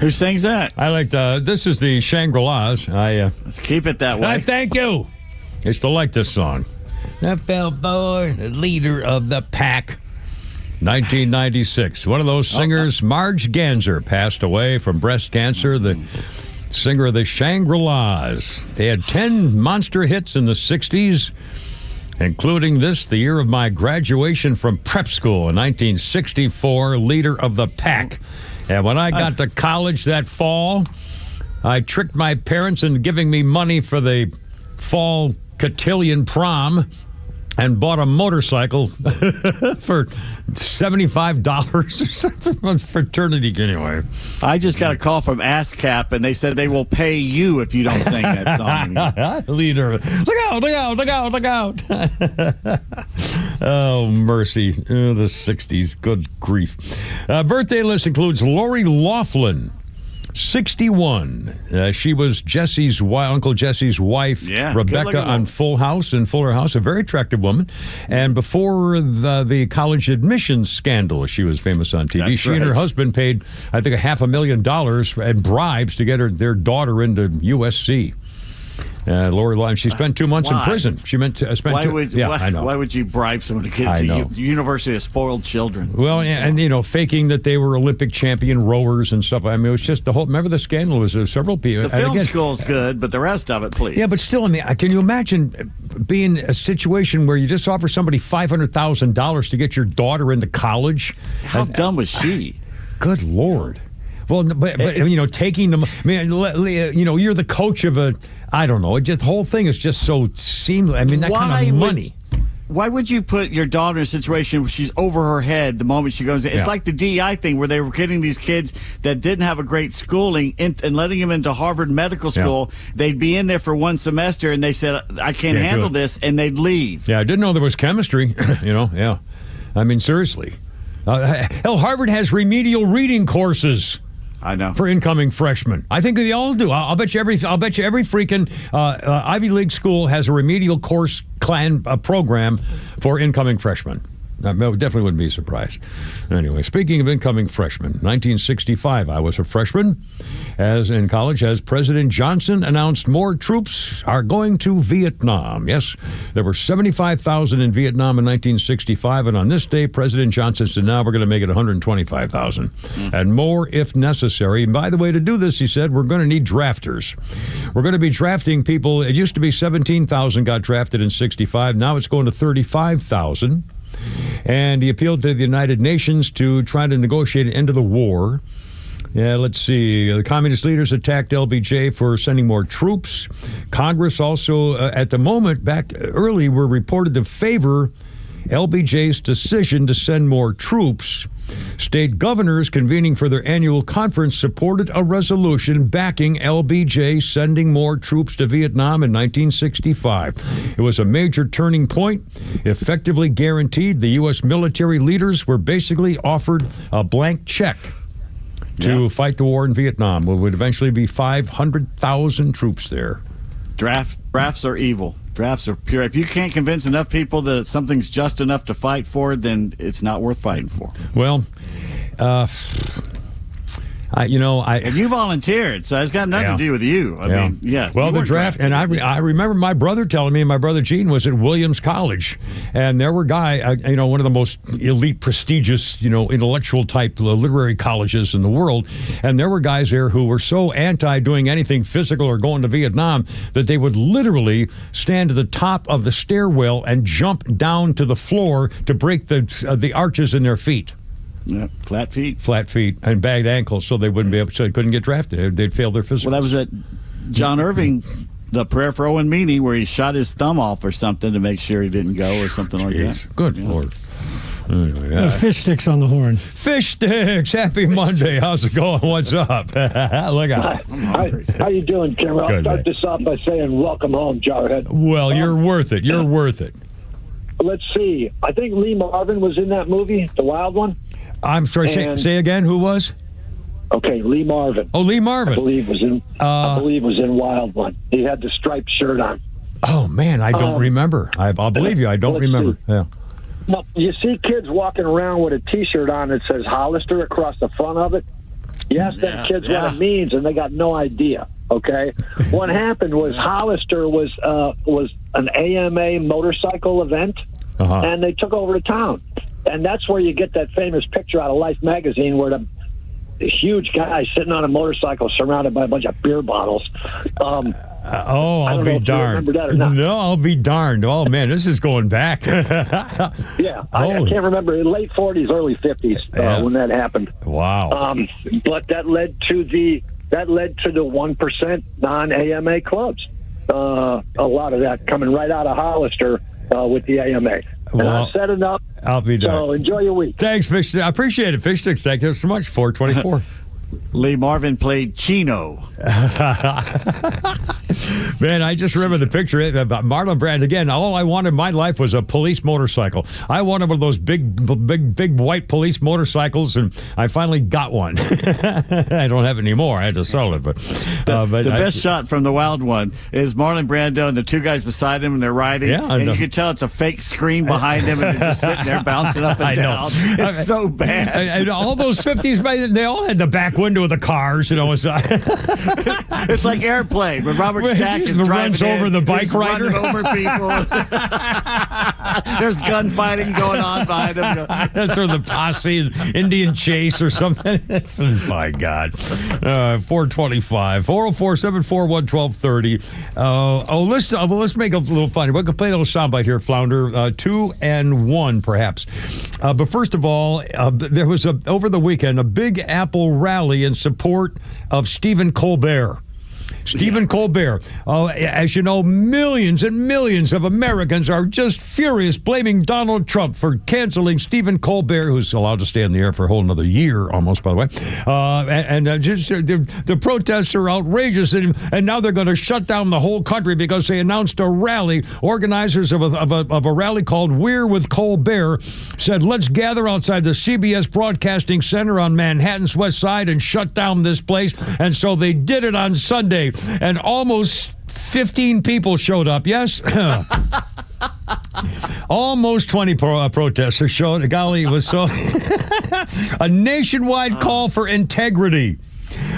Who sings that? I like this is the Shangri-Las. Let's keep it that way. Thank you. I used to like this song. That fell boy, the leader of the pack. 1996. One of those singers, Marge Ganser, passed away from breast cancer. The singer of the Shangri-Las. They had 10 monster hits in the 60s, including this, the year of my graduation from prep school in 1964, Leader of the Pack. And when I got to college that fall, I tricked my parents into giving me money for the fall cotillion prom and bought a motorcycle for $75 or something on fraternity anyway. I just got a call from ASCAP, and they said they will pay you if you don't sing that song. Leader. Look out, look out, look out, look out. Oh, mercy. The 60s. Good grief. Birthday list includes Lori Loughlin. 61. She was Uncle Jesse's wife, Rebecca, on Full House and Fuller House, a very attractive woman. And before the college admissions scandal, she was famous on TV. She and her husband paid, I think, $500,000 in bribes to get their daughter into USC. Lori Loughlin, she spent 2 months in prison. She Why would you bribe someone to get to University of Spoiled Children? Well, and faking that they were Olympic champion rowers and stuff. I mean, it was just the whole. Remember the scandal was several people. The film school's good, but the rest of it, please. Yeah, but still, I mean, can you imagine being in a situation where you just offer somebody $500,000 to get your daughter into college? How dumb was she? Good Lord. Well, but taking them. I mean, you're the coach of a. I don't know. The whole thing is just so seamless. I mean, that kind of money. Why would you put your daughter in a situation where she's over her head the moment she goes in? It's like the DEI thing where they were getting these kids that didn't have a great schooling and letting them into Harvard Medical School. They'd be in there for one semester and they said, I can't handle this, and they'd leave. Yeah, I didn't know there was chemistry, I mean, seriously. Harvard has remedial reading courses. I know. For incoming freshmen. I think they all do. I'll bet you every freaking Ivy League school has a remedial course program for incoming freshmen. I definitely wouldn't be surprised. Anyway, speaking of incoming freshmen, 1965, I was a freshman in college as President Johnson announced more troops are going to Vietnam. Yes, there were 75,000 in Vietnam in 1965, and on this day, President Johnson said, now we're going to make it 125,000 and more if necessary. And by the way, to do this, he said, we're going to need drafters. We're going to be drafting people. It used to be 17,000 got drafted in 65. Now it's going to 35,000. And he appealed to the United Nations to try to negotiate an end to the war. Yeah, let's see. The communist leaders attacked LBJ for sending more troops. Congress also, at the moment, back early, were reported to favor LBJ's decision to send more troops. State governors convening for their annual conference supported a resolution backing LBJ sending more troops to Vietnam in 1965. It was a major turning point, effectively guaranteed the U.S. military leaders were basically offered a blank check to fight the war in Vietnam. It would eventually be 500,000 troops there. Drafts are evil. Drafts are pure. If you can't convince enough people that something's just enough to fight for, then it's not worth fighting for. Well, and you volunteered, so it's got nothing to do with you. I mean, Well, the draft, and I remember my brother telling me, my brother Gene was at Williams College, and there were one of the most elite, prestigious, intellectual type literary colleges in the world, and there were guys there who were so anti doing anything physical or going to Vietnam that they would literally stand at the top of the stairwell and jump down to the floor to break the arches in their feet. Yeah, flat feet and bagged ankles, so they wouldn't be able. So they couldn't get drafted. They'd fail their physical. Well, that was at John Irving, the prayer for Owen Meany, where he shot his thumb off or something to make sure he didn't go or something like that. Good Lord. Anyway, fish sticks on the horn. Fish sticks. Happy Monday. How's it going? What's up? Look out. How you doing, Kim? I'll start this off by saying welcome home, Jarhead. Well, you're worth it. You're worth it. Let's see. I think Lee Marvin was in that movie, the wild one. I'm sorry. Say again. Who was? Okay, Lee Marvin. Oh, Lee Marvin. I believe was in Wild One. He had the striped shirt on. Oh man, I don't remember. I'll believe you. I don't remember. See. Yeah. Well, you see kids walking around with a T-shirt on that says Hollister across the front of it. You ask them kids what it means, and they got no idea. Okay, what happened was Hollister was an AMA motorcycle event, and they took over the town. And that's where you get that famous picture out of Life magazine where huge guy sitting on a motorcycle surrounded by a bunch of beer bottles. I'll be darned. No, I'll be darned. Oh, man, this is going back. Yeah, I can't remember. Late 40s, early 50s when that happened. Wow. But that led to the 1% non-AMA clubs. A lot of that coming right out of Hollister with the AMA. And I'm setting up. I'll be darned. So enjoy your week. Thanks, Fish. I appreciate it, Fish Sticks. Thank you so much. 424. Lee Marvin played Chino. Man, I just remember the picture about Marlon Brando. Again, all I wanted in my life was a police motorcycle. I wanted one of those big white police motorcycles, and I finally got one. I don't have it anymore. I had to sell it. But the best shot from the Wild One is Marlon Brando and the two guys beside him, and they're riding. Yeah, and you can tell it's a fake screen behind him, and they're just sitting there bouncing up and down. It's so bad. And all those 50s, they all had the back window of the cars. It's like Airplane when Robert Stack is driving over the bike rider, running over people. There's gunfighting going on behind him. That's where the posse, Indian chase or something. My God. 425 404-741-1230. Let's make a little fun. We can play a little soundbite here, Flounder. 2 and 1, perhaps. But first of all, there was over the weekend a Big Apple rally in support of Stephen Colbert. Stephen Colbert. As you know, millions and millions of Americans are just furious, blaming Donald Trump for canceling Stephen Colbert, who's allowed to stay in the air for a whole another year almost, by the way. The protests are outrageous, and now they're going to shut down the whole country because they announced a rally. Organizers of a rally called We're with Colbert said, let's gather outside the CBS Broadcasting Center on Manhattan's West Side and shut down this place. And so they did it on Sunday. And almost 15 people showed up. Yes? Almost 20 protesters showed. Golly, it was so... A nationwide call for integrity.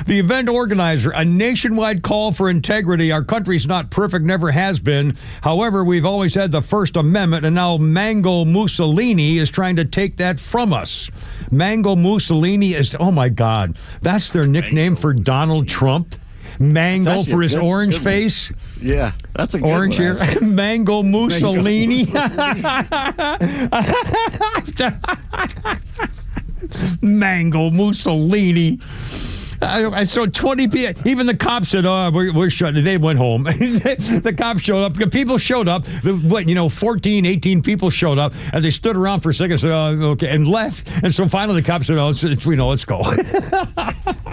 The event organizer, a nationwide call for integrity. Our country's not perfect, never has been. However, we've always had the First Amendment, and now Mango Mussolini is trying to take that from us. Mango Mussolini is, oh my God, that's their nickname for Donald Trump? Mango for his orange face. Yeah, that's a good orange one, here. Mango Mussolini. Mango Mussolini. I saw 20 people. Even the cops said, "Oh, we're shutting." They went home. The cops showed up. People showed up. 14, 18 people showed up, and they stood around for a second, said, "Oh, okay," and left. And so finally, the cops said, "Oh, let's go."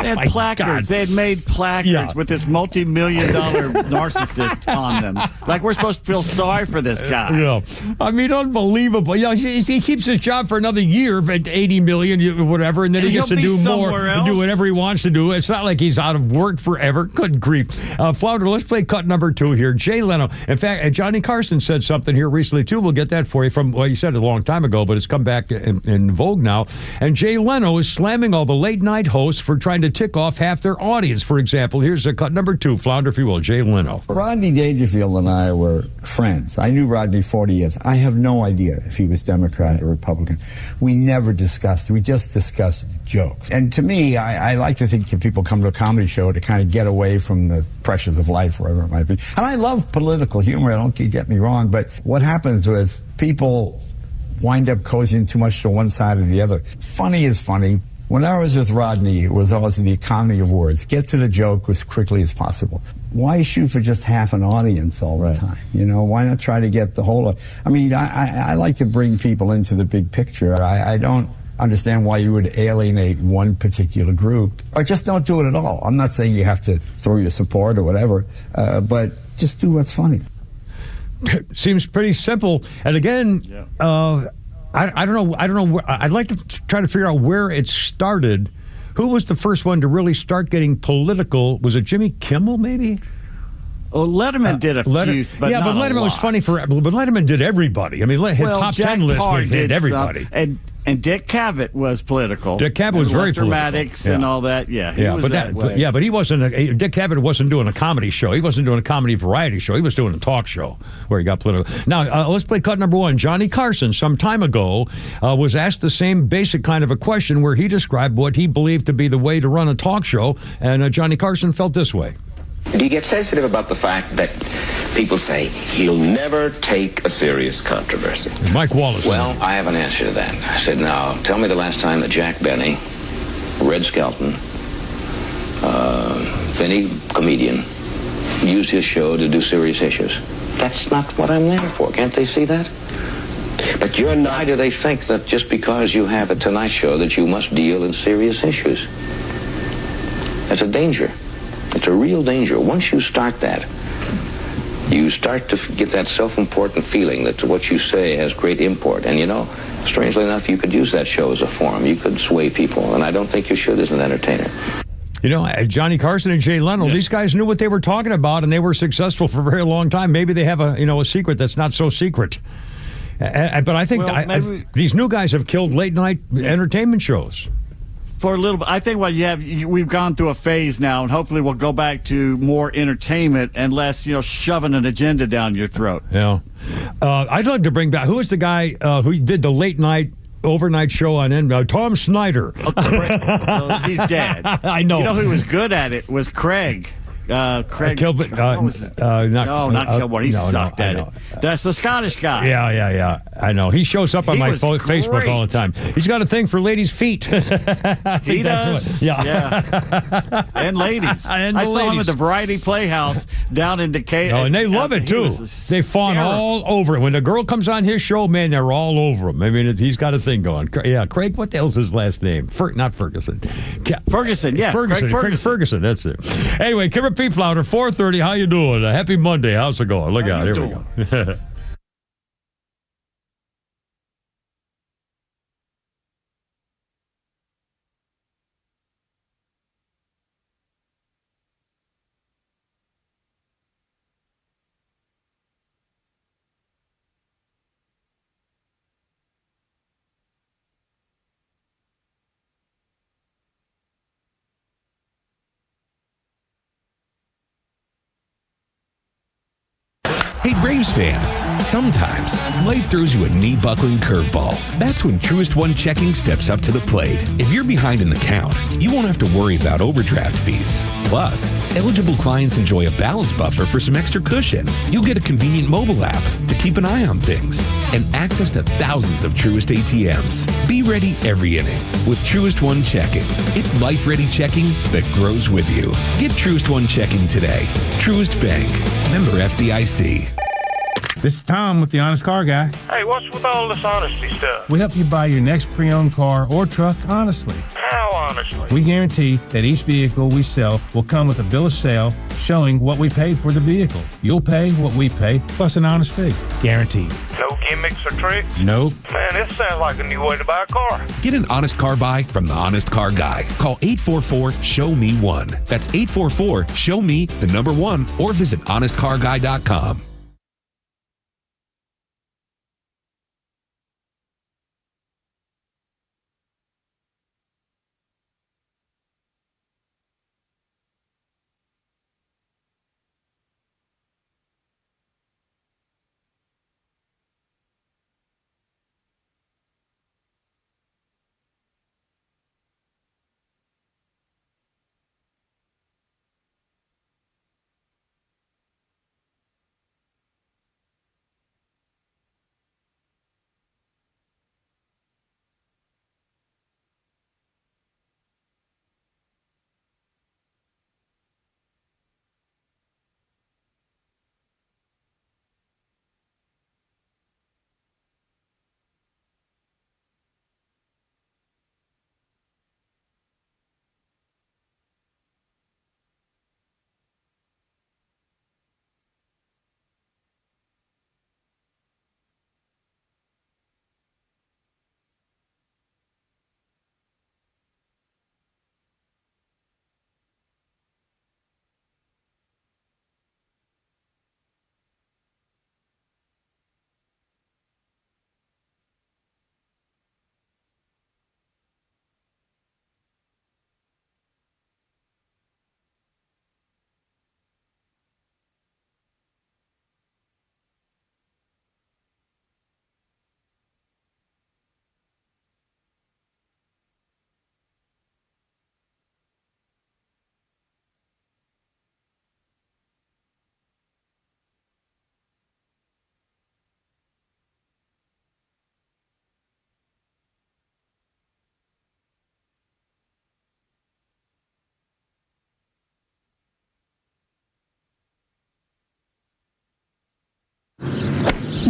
They had placards. God. They had made placards with this multi-million-dollar narcissist on them. Like we're supposed to feel sorry for this guy. Yeah, I mean, unbelievable. Yeah, he keeps his job for another year at $80 million, whatever, and then he gets to do more and do whatever he wants to do. It's not like he's out of work forever. Good grief. Flounder, let's play cut number 2 here. Jay Leno. In fact, Johnny Carson said something here recently, too. We'll get that for you from, he said it a long time ago, but it's come back in vogue now. And Jay Leno is slamming all the late-night hosts for trying to tick off half their audience. For example, here's a cut number 2. Flounder, if you will. Jay Leno. Rodney Dangerfield and I were friends. I knew Rodney 40 years. I have no idea if he was Democrat or Republican. We never discussed. We just discussed jokes. And to me, I like to think that people come to a comedy show to kind of get away from the pressures of life, wherever it might be. And I love political humor, don't get me wrong, but what happens is people wind up cozying too much to one side or the other. Funny is funny. When I was with Rodney, it was always the economy of words. Get to the joke as quickly as possible. Why shoot for just half an audience all the time? Why not try to get the whole... I mean, I like to bring people into the big picture. I don't understand why you would alienate one particular group, or just don't do it at all. I'm not saying you have to throw your support or whatever, but just do what's funny. Seems pretty simple. And again, I don't know. I'd like to try to figure out where it started. Who was the first one to really start getting political? Was it Jimmy Kimmel, maybe? Well, Letterman did a few, but yeah, not but Letterman a was lot. funny but Letterman did everybody. I mean, his top Jack 10 list Paar hit did everybody. some, and Dick Cavett was political. Dick Cavett was very Lester political. Maddox and all that. Yeah, he was that way. But he wasn't. Dick Cavett wasn't doing a comedy show. He wasn't doing a comedy variety show. He was doing a talk show where he got political. Now let's play cut number one. Johnny Carson, some time ago, was asked the same basic kind of a question where he described what he believed to be the way to run a talk show, and Johnny Carson felt this way. Do you get sensitive about the fact that people say he'll never take a serious controversy? Mike Wallace. Well, I have an answer to that. I said, now, tell me the last time that Jack Benny, Red Skelton, any comedian, used his show to do serious issues. That's not what I'm there for. Can't they see that? But why do they think that just because you have a Tonight Show that you must deal in serious issues? That's a danger. It's a real danger. Once you start that, you start to get that self-important feeling that what you say has great import. And, you know, strangely enough, you could use that show as a forum. You could sway people, and I don't think you should as an entertainer. You know, Johnny Carson and Jay Leno, these guys knew what they were talking about, and they were successful for a very long time. Maybe they have a secret that's not so secret. But I think these new guys have killed late-night entertainment shows. For a little bit, I think we've gone through a phase now, and hopefully we'll go back to more entertainment and less, shoving an agenda down your throat. Yeah, I'd like to bring back. Who was the guy who did the late night overnight show on Tom Snyder? He's dead. I know. You know who was good at it was Craig. Craig Kilborn. not Kilborn. He sucked at it. That's the Scottish guy. Yeah. I know. He shows up on my Facebook all the time. He's got a thing for ladies' feet. He does. Yeah. And ladies. I saw him at the Variety Playhouse down in Decatur. And they love it, too. They fawn all over it. When the girl comes on his show, man, they're all over him. I mean, he's got a thing going. Yeah, Craig, what the hell's his last name? Not Ferguson. Ferguson, yeah. Craig Ferguson, that's it. Anyway, Kimber P. Flounder, 4:30. How you doing? Happy Monday. How's it going? Look out. Here we go. Hey, Braves fans, sometimes life throws you a knee-buckling curveball. That's when Truist One Checking steps up to the plate. If you're behind in the count, you won't have to worry about overdraft fees. Plus, eligible clients enjoy a balance buffer for some extra cushion. You'll get a convenient mobile app to keep an eye on things and access to thousands of Truist ATMs. Be ready every inning with Truist One Checking. It's life-ready checking that grows with you. Get Truist One Checking today. Truist Bank. Member FDIC. This is Tom with the Honest Car Guy. Hey, what's with all this honesty stuff? We help you buy your next pre-owned car or truck honestly. How honestly? We guarantee that each vehicle we sell will come with a bill of sale showing what we paid for the vehicle. You'll pay what we pay, plus an honest fee. Guaranteed. No gimmicks or tricks? Nope. Man, this sounds like a new way to buy a car. Get an honest car buy from the Honest Car Guy. Call 844-SHOW-ME-1. That's 844-SHOW-ME-1 or visit honestcarguy.com.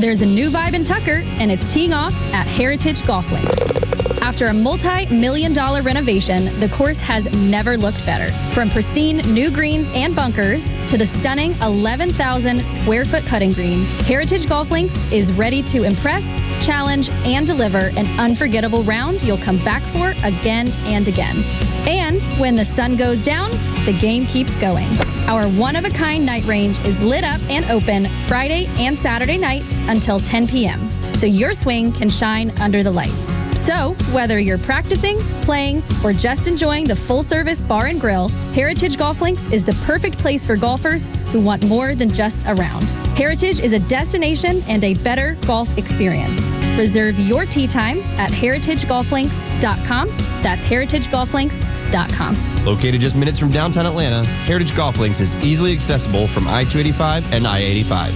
There's a new vibe in Tucker, and it's teeing off at Heritage Golf Links. After a multi-million-dollar renovation, the course has never looked better. From pristine new greens and bunkers to the stunning 11,000 square foot putting green, Heritage Golf Links is ready to impress, challenge, and deliver an unforgettable round you'll come back for again and again. And when the sun goes down, the game keeps going. Our one-of-a-kind night range is lit up and open Friday and Saturday nights until 10 p.m., so your swing can shine under the lights. So, whether you're practicing, playing, or just enjoying the full-service bar and grill, Heritage Golf Links is the perfect place for golfers who want more than just a round. Heritage is a destination and a better golf experience. Reserve your tee time at heritagegolflinks.com. That's heritagegolflinks.com. Located just minutes from downtown Atlanta, Heritage Golf Links is easily accessible from I-285 and I-85.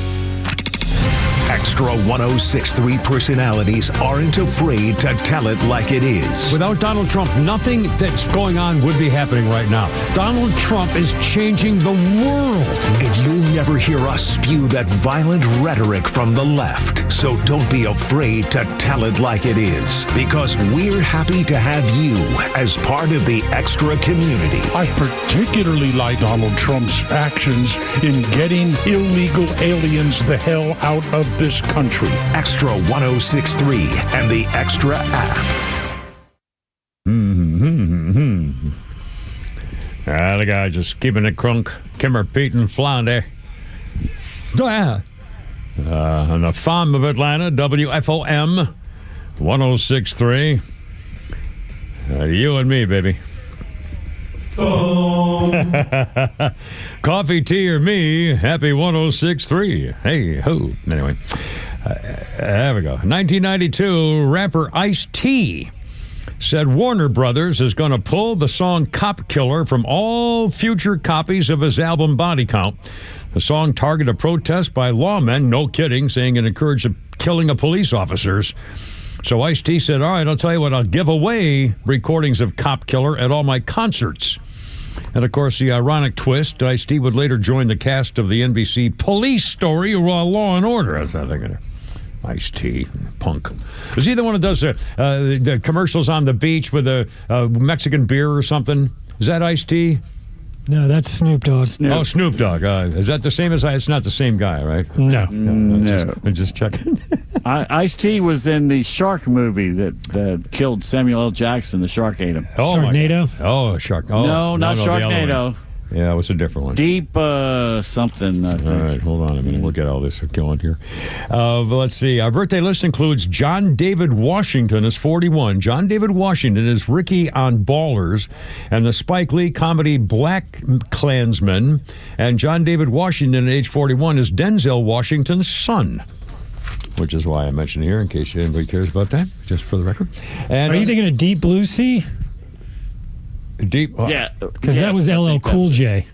Extra 106.3 personalities aren't afraid to tell it like it is. Without Donald Trump, nothing that's going on would be happening right now. Donald Trump is changing the world. And you'll never hear us spew that violent rhetoric from the left. So don't be afraid to tell it like it is. Because we're happy to have you as part of the Extra community. I particularly like Donald Trump's actions in getting illegal aliens the hell out of this country. Extra 106.3 and the Extra app. The guy just keeping it crunk. Kimmer, Pete, and Flounder. On the farm of Atlanta, WFOM 106.3. You and me, baby. Coffee, tea, or me, happy 106.3. Hey, ho. Anyway, there we go. 1992, rapper Ice-T said Warner Brothers is going to pull the song Cop Killer from all future copies of his album Body Count. The song targeted a protest by lawmen, no kidding, saying it encouraged the killing of police officers. So Ice-T said, all right, I'll tell you what, I'll give away recordings of Cop Killer at all my concerts. And, of course, the ironic twist, Ice-T would later join the cast of the NBC Police Story or Law and Order. That's how they're going to... Ice-T, punk. Is he the one that does the commercials on the beach with a Mexican beer or something? Is that Ice-T? No, that's Snoop Dogg. Oh, Snoop Dogg. Is that the same as It's not the same guy, right? No. No. Just checking. Ice-T was in the Shark movie that killed Samuel L. Jackson. The shark ate him. Oh, Sharknado? Oh, Shark. Oh, no, not Sharknado. Yeah, what's a different one? Deep something, I think. All right, hold on a minute. We'll get all this going here. But let's see. Our birthday list includes John David Washington is 41. John David Washington is Ricky on Ballers and the Spike Lee comedy Black Klansman. And John David Washington at age 41 is Denzel Washington's son. Which is why I mentioned here, in case anybody cares about that, just for the record. And, are you thinking of Deep Blue Sea? Deep, yeah, because that was LL Cool J.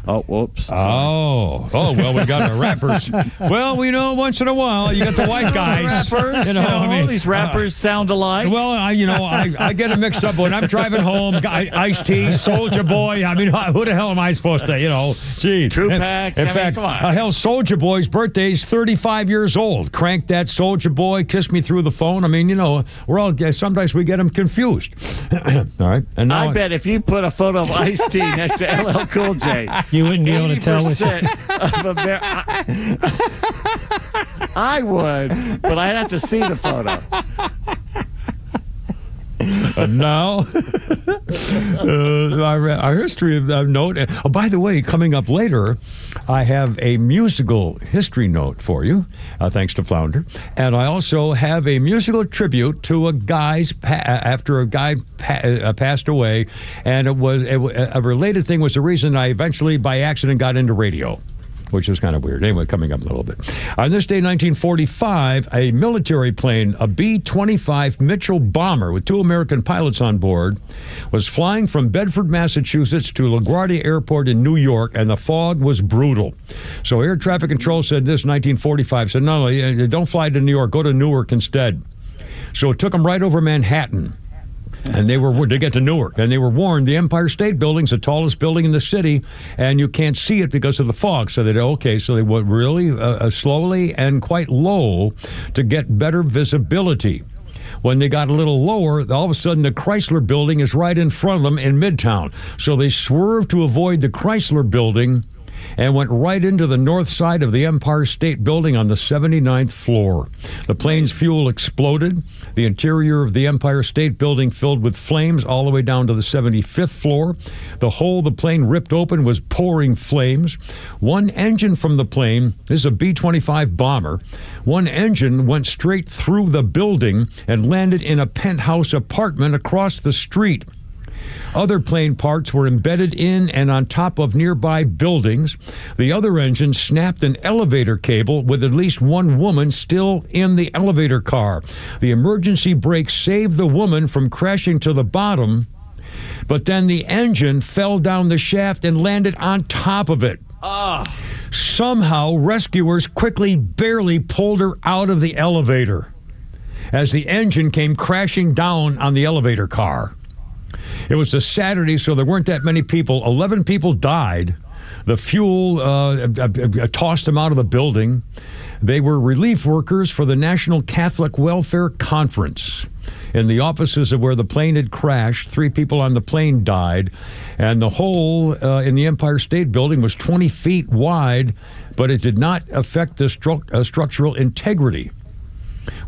Oh, whoops. Oh, well, we got our rappers. Well, we know once in a while you got the white guys. Rappers, I mean, these rappers sound alike. Well, I get it mixed up when I'm driving home. Ice-T, Soulja Boy. I mean, who the hell am I supposed to? Gee. Tupac. In fact, hell, Soulja Boy's birthday is 35 years old. Crank that Soulja Boy, kiss me through the phone. I mean, we're all sometimes we get them confused. All right, and now I bet if you put a photo of Ice-T next to LL Cool J. You wouldn't be able to tell which. I would, but I'd have to see the photo. And now, our history of note. Oh, by the way, coming up later, I have a musical history note for you, thanks to Flounder. And I also have a musical tribute to a guy's after a guy passed away. And it was a related thing was the reason I eventually, by accident, got into radio, which is kind of weird. Anyway, coming up a little bit. On this day, 1945, a military plane, a B-25 Mitchell bomber with 2 American pilots on board, was flying from Bedford, Massachusetts to LaGuardia Airport in New York, and the fog was brutal. So air traffic control said this, 1945, said, no, don't fly to New York, go to Newark instead. So it took them right over Manhattan. And they were to get to Newark, and they were warned the Empire State Building's the tallest building in the city, and you can't see it because of the fog. So they went really slowly and quite low to get better visibility. When they got a little lower, all of a sudden the Chrysler Building is right in front of them in Midtown. So they swerved to avoid the Chrysler Building and went right into the north side of the Empire State Building on the 79th floor. The plane's fuel exploded. The interior of the Empire State Building filled with flames all the way down to the 75th floor. The hole the plane ripped open was pouring flames. One engine from the plane, this is a B-25 bomber, one engine went straight through the building and landed in a penthouse apartment across the street. Other plane parts were embedded in and on top of nearby buildings. The other engine snapped an elevator cable with at least one woman still in the elevator car. The emergency brake saved the woman from crashing to the bottom, but then the engine fell down the shaft and landed on top of it. Somehow, rescuers quickly barely pulled her out of the elevator as the engine came crashing down on the elevator car. It was a Saturday, so there weren't that many people. 11 people died. The fuel tossed them out of the building. They were relief workers for the National Catholic Welfare Conference. In the offices of where the plane had crashed, 3 people on the plane died, and the hole in the Empire State Building was 20 feet wide, but it did not affect the structural integrity,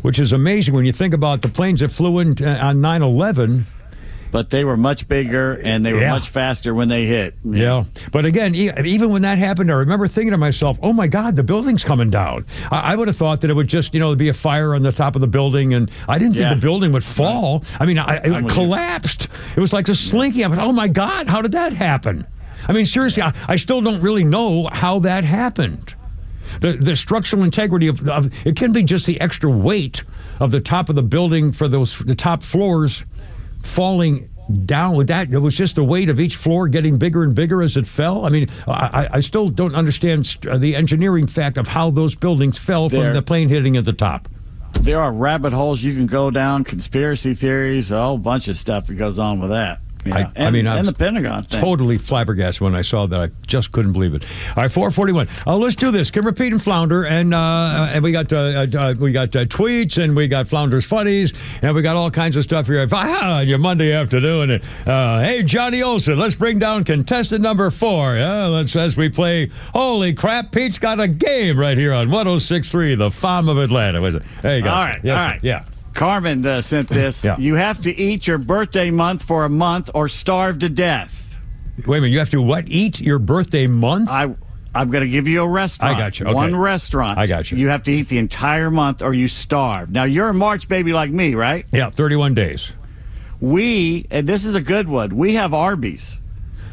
which is amazing when you think about the planes that flew in on 9/11. But they were much bigger, and they were much faster when they hit. Yeah. But again, even when that happened, I remember thinking to myself, oh, my God, the building's coming down. I would have thought that it would just, be a fire on the top of the building, and I didn't think the building would fall. I mean, it collapsed. It was like a slinky. I was, oh, my God, how did that happen? I mean, seriously, I still don't really know how that happened. The structural integrity of it can be just the extra weight of the top of the building for the top floors falling down with that. It was just the weight of each floor getting bigger and bigger as it fell. I mean, I still don't understand the engineering fact of how those buildings fell from the plane hitting at the top. There are rabbit holes you can go down, conspiracy theories, a whole bunch of stuff that goes on with that. Yeah. I mean, the Pentagon thing. Totally flabbergasted when I saw that. I just couldn't believe it. All right, 441. Let's do this. Kim, Repeat, and Flounder, and we got tweets, and we got Flounder's funnies, and we got all kinds of stuff here on your Monday afternoon. And hey, Johnny Olson, let's bring down contestant number 4. As we play. Holy crap, Pete's got a game right here on 106.3, the Farm of Atlanta. Hey, guys. All right. Yes, all right. Yeah. Carmen sent this. Yeah. You have to eat your birthday month for a month or starve to death. Wait a minute. You have to what? Eat your birthday month? I'm going to give you a restaurant. I got you. Okay. One restaurant. I got you. You have to eat the entire month or you starve. Now, you're a March baby like me, right? Yeah, 31 days. And this is a good one, we have Arby's.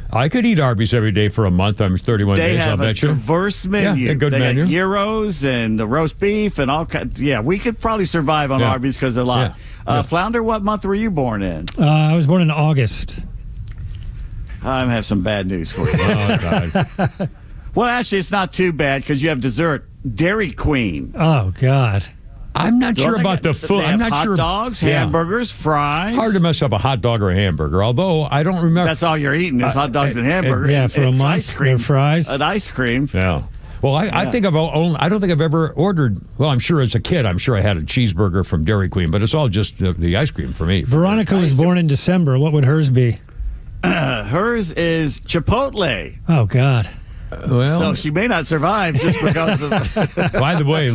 I could eat Arby's every day for a month. I'm 31 they days. Have a diverse menu. Yeah, a good menu. Got gyros and the roast beef and all kinds. Yeah, we could probably survive on Arby's because a lot. Yeah. Flounder, what month were you born in? I was born in August. I have some bad news for you. Oh, God. Well, actually, it's not too bad because you have dessert. Dairy Queen. Oh, God. I'm not sure about the food. I'm not hot sure. Dogs, hamburgers, fries. Hard to mess up a hot dog or a hamburger, although I don't remember. That's all you're eating is hot dogs and hamburgers. Yeah, for a month. Ice cream. Fries. And ice cream. Yeah. Well, I think I don't think I've ever ordered. Well, I'm sure as a kid, I'm sure I had a cheeseburger from Dairy Queen, but it's all just the ice cream for me. Veronica was born in December. What would hers be? Hers is Chipotle. Oh, God. Well, so she may not survive just because of. By the way,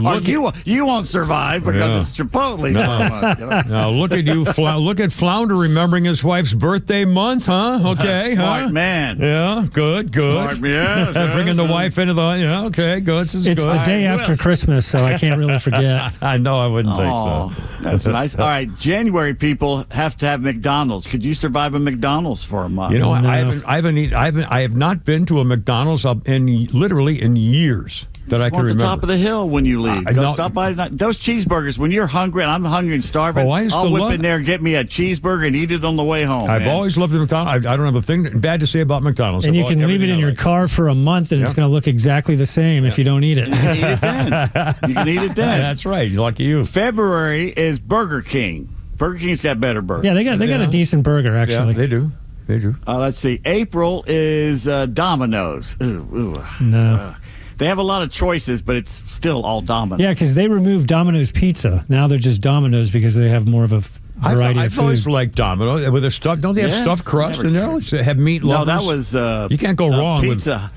you won't survive because it's Chipotle. Now look at you, look at Flounder remembering his wife's birthday month, huh? Okay, smart man. Yeah, good. Smart, Bringing the wife into the okay, good. This is it's good. the day after Christmas, so I can't really forget. I know, I wouldn't think so. That's nice. All right, January people have to have McDonald's. Could you survive a McDonald's for a month? You know, I have not been to a McDonald's literally in years that I can remember. The top of the hill when you leave. Stop by those cheeseburgers when you're hungry and I'm hungry and starving. I'll whip in there and get me a cheeseburger and eat it on the way home. I've always loved McDonald's. I don't have a thing bad to say about McDonald's. And you can leave it in your car for a month and it's going to look exactly the same if you don't eat it. You can eat it then. That's right. Lucky you. February is Burger King. Burger King's got better burgers. Yeah, they got a decent burger, actually. Yeah, they do. They do. Let's see. April is Domino's. No. They have a lot of choices, but it's still all Domino's. Yeah, because they removed Domino's Pizza. Now they're just Domino's because they have more of a variety of I've food. always liked Domino's with their stuff. Don't they have stuffed crust in there? Have meat lovers? No, that was you can't go wrong pizza.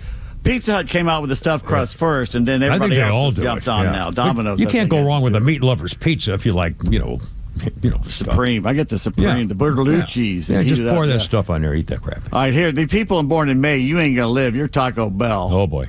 Pizza Hut came out with the stuffed crust first, and then I think everybody they else all has do jumped it. on Yeah. now. Domino's. You I can't think, go wrong with a meat lover's pizza if you like, Supreme. I get the Supreme, the Bertolucci's. Yeah, and just heat it pour up, that stuff on there. Eat that crap. All right, here, the people born in May, you ain't going to live. You're Taco Bell. Oh, boy.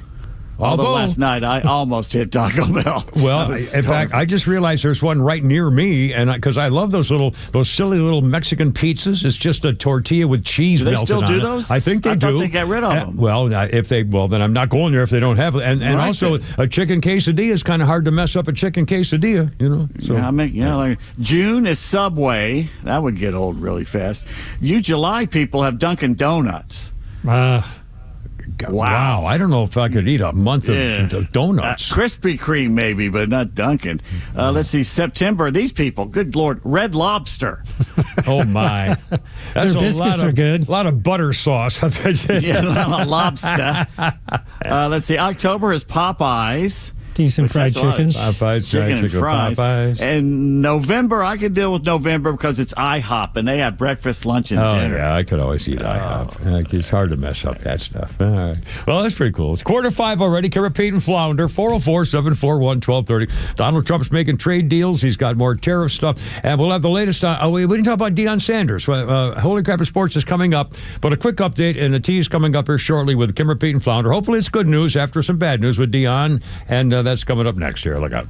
Although last night I almost hit Taco Bell. Well, in fact, I just realized there's one right near me, and because I love those silly little Mexican pizzas. It's just a tortilla with cheese Do they melted still on do it. those? I think they I do. thought they got rid of them. Well, then I'm not going there if they don't have it. And Right also, a chicken quesadilla is kind of hard to mess up a chicken quesadilla, So. Like June is Subway. That would get old really fast. You July people have Dunkin' Donuts. Wow. I don't know if I could eat a month of donuts. Krispy Kreme maybe, but not Dunkin'. Let's see, September, these people, good Lord, Red Lobster. Oh, my. That's Their biscuits are good. A lot of butter sauce. Yeah, lobster. Let's see, October is Popeyes. Decent fried chickens. Popeyes, Chicken and fries. Popeyes. And November, I can deal with November because it's IHOP, and they have breakfast, lunch, and dinner. Yeah, I could always eat IHOP. It's hard to mess up that stuff. All right. Well, that's pretty cool. It's 4:45 already. Carrot, Pete, and Flounder, 404-741-1230. Donald Trump's making trade deals. He's got more tariff stuff. And we'll have the latest. We didn't talk about Deion Sanders. Holy Crap of Sports is coming up. But a quick update, and the tea's coming up here shortly with Kimmer, Pete, and Flounder. Hopefully it's good news after some bad news with Deion. And that's coming up next year. Look out.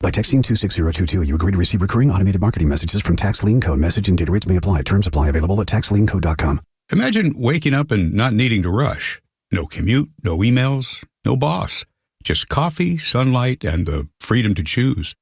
By texting 26022, you agree to receive recurring automated marketing messages from Tax Lien Code. Message and data rates may apply. Terms apply. Available at taxliencode.com. Imagine waking up and not needing to rush. No commute, no emails, no boss. Just coffee, sunlight, and the freedom to choose.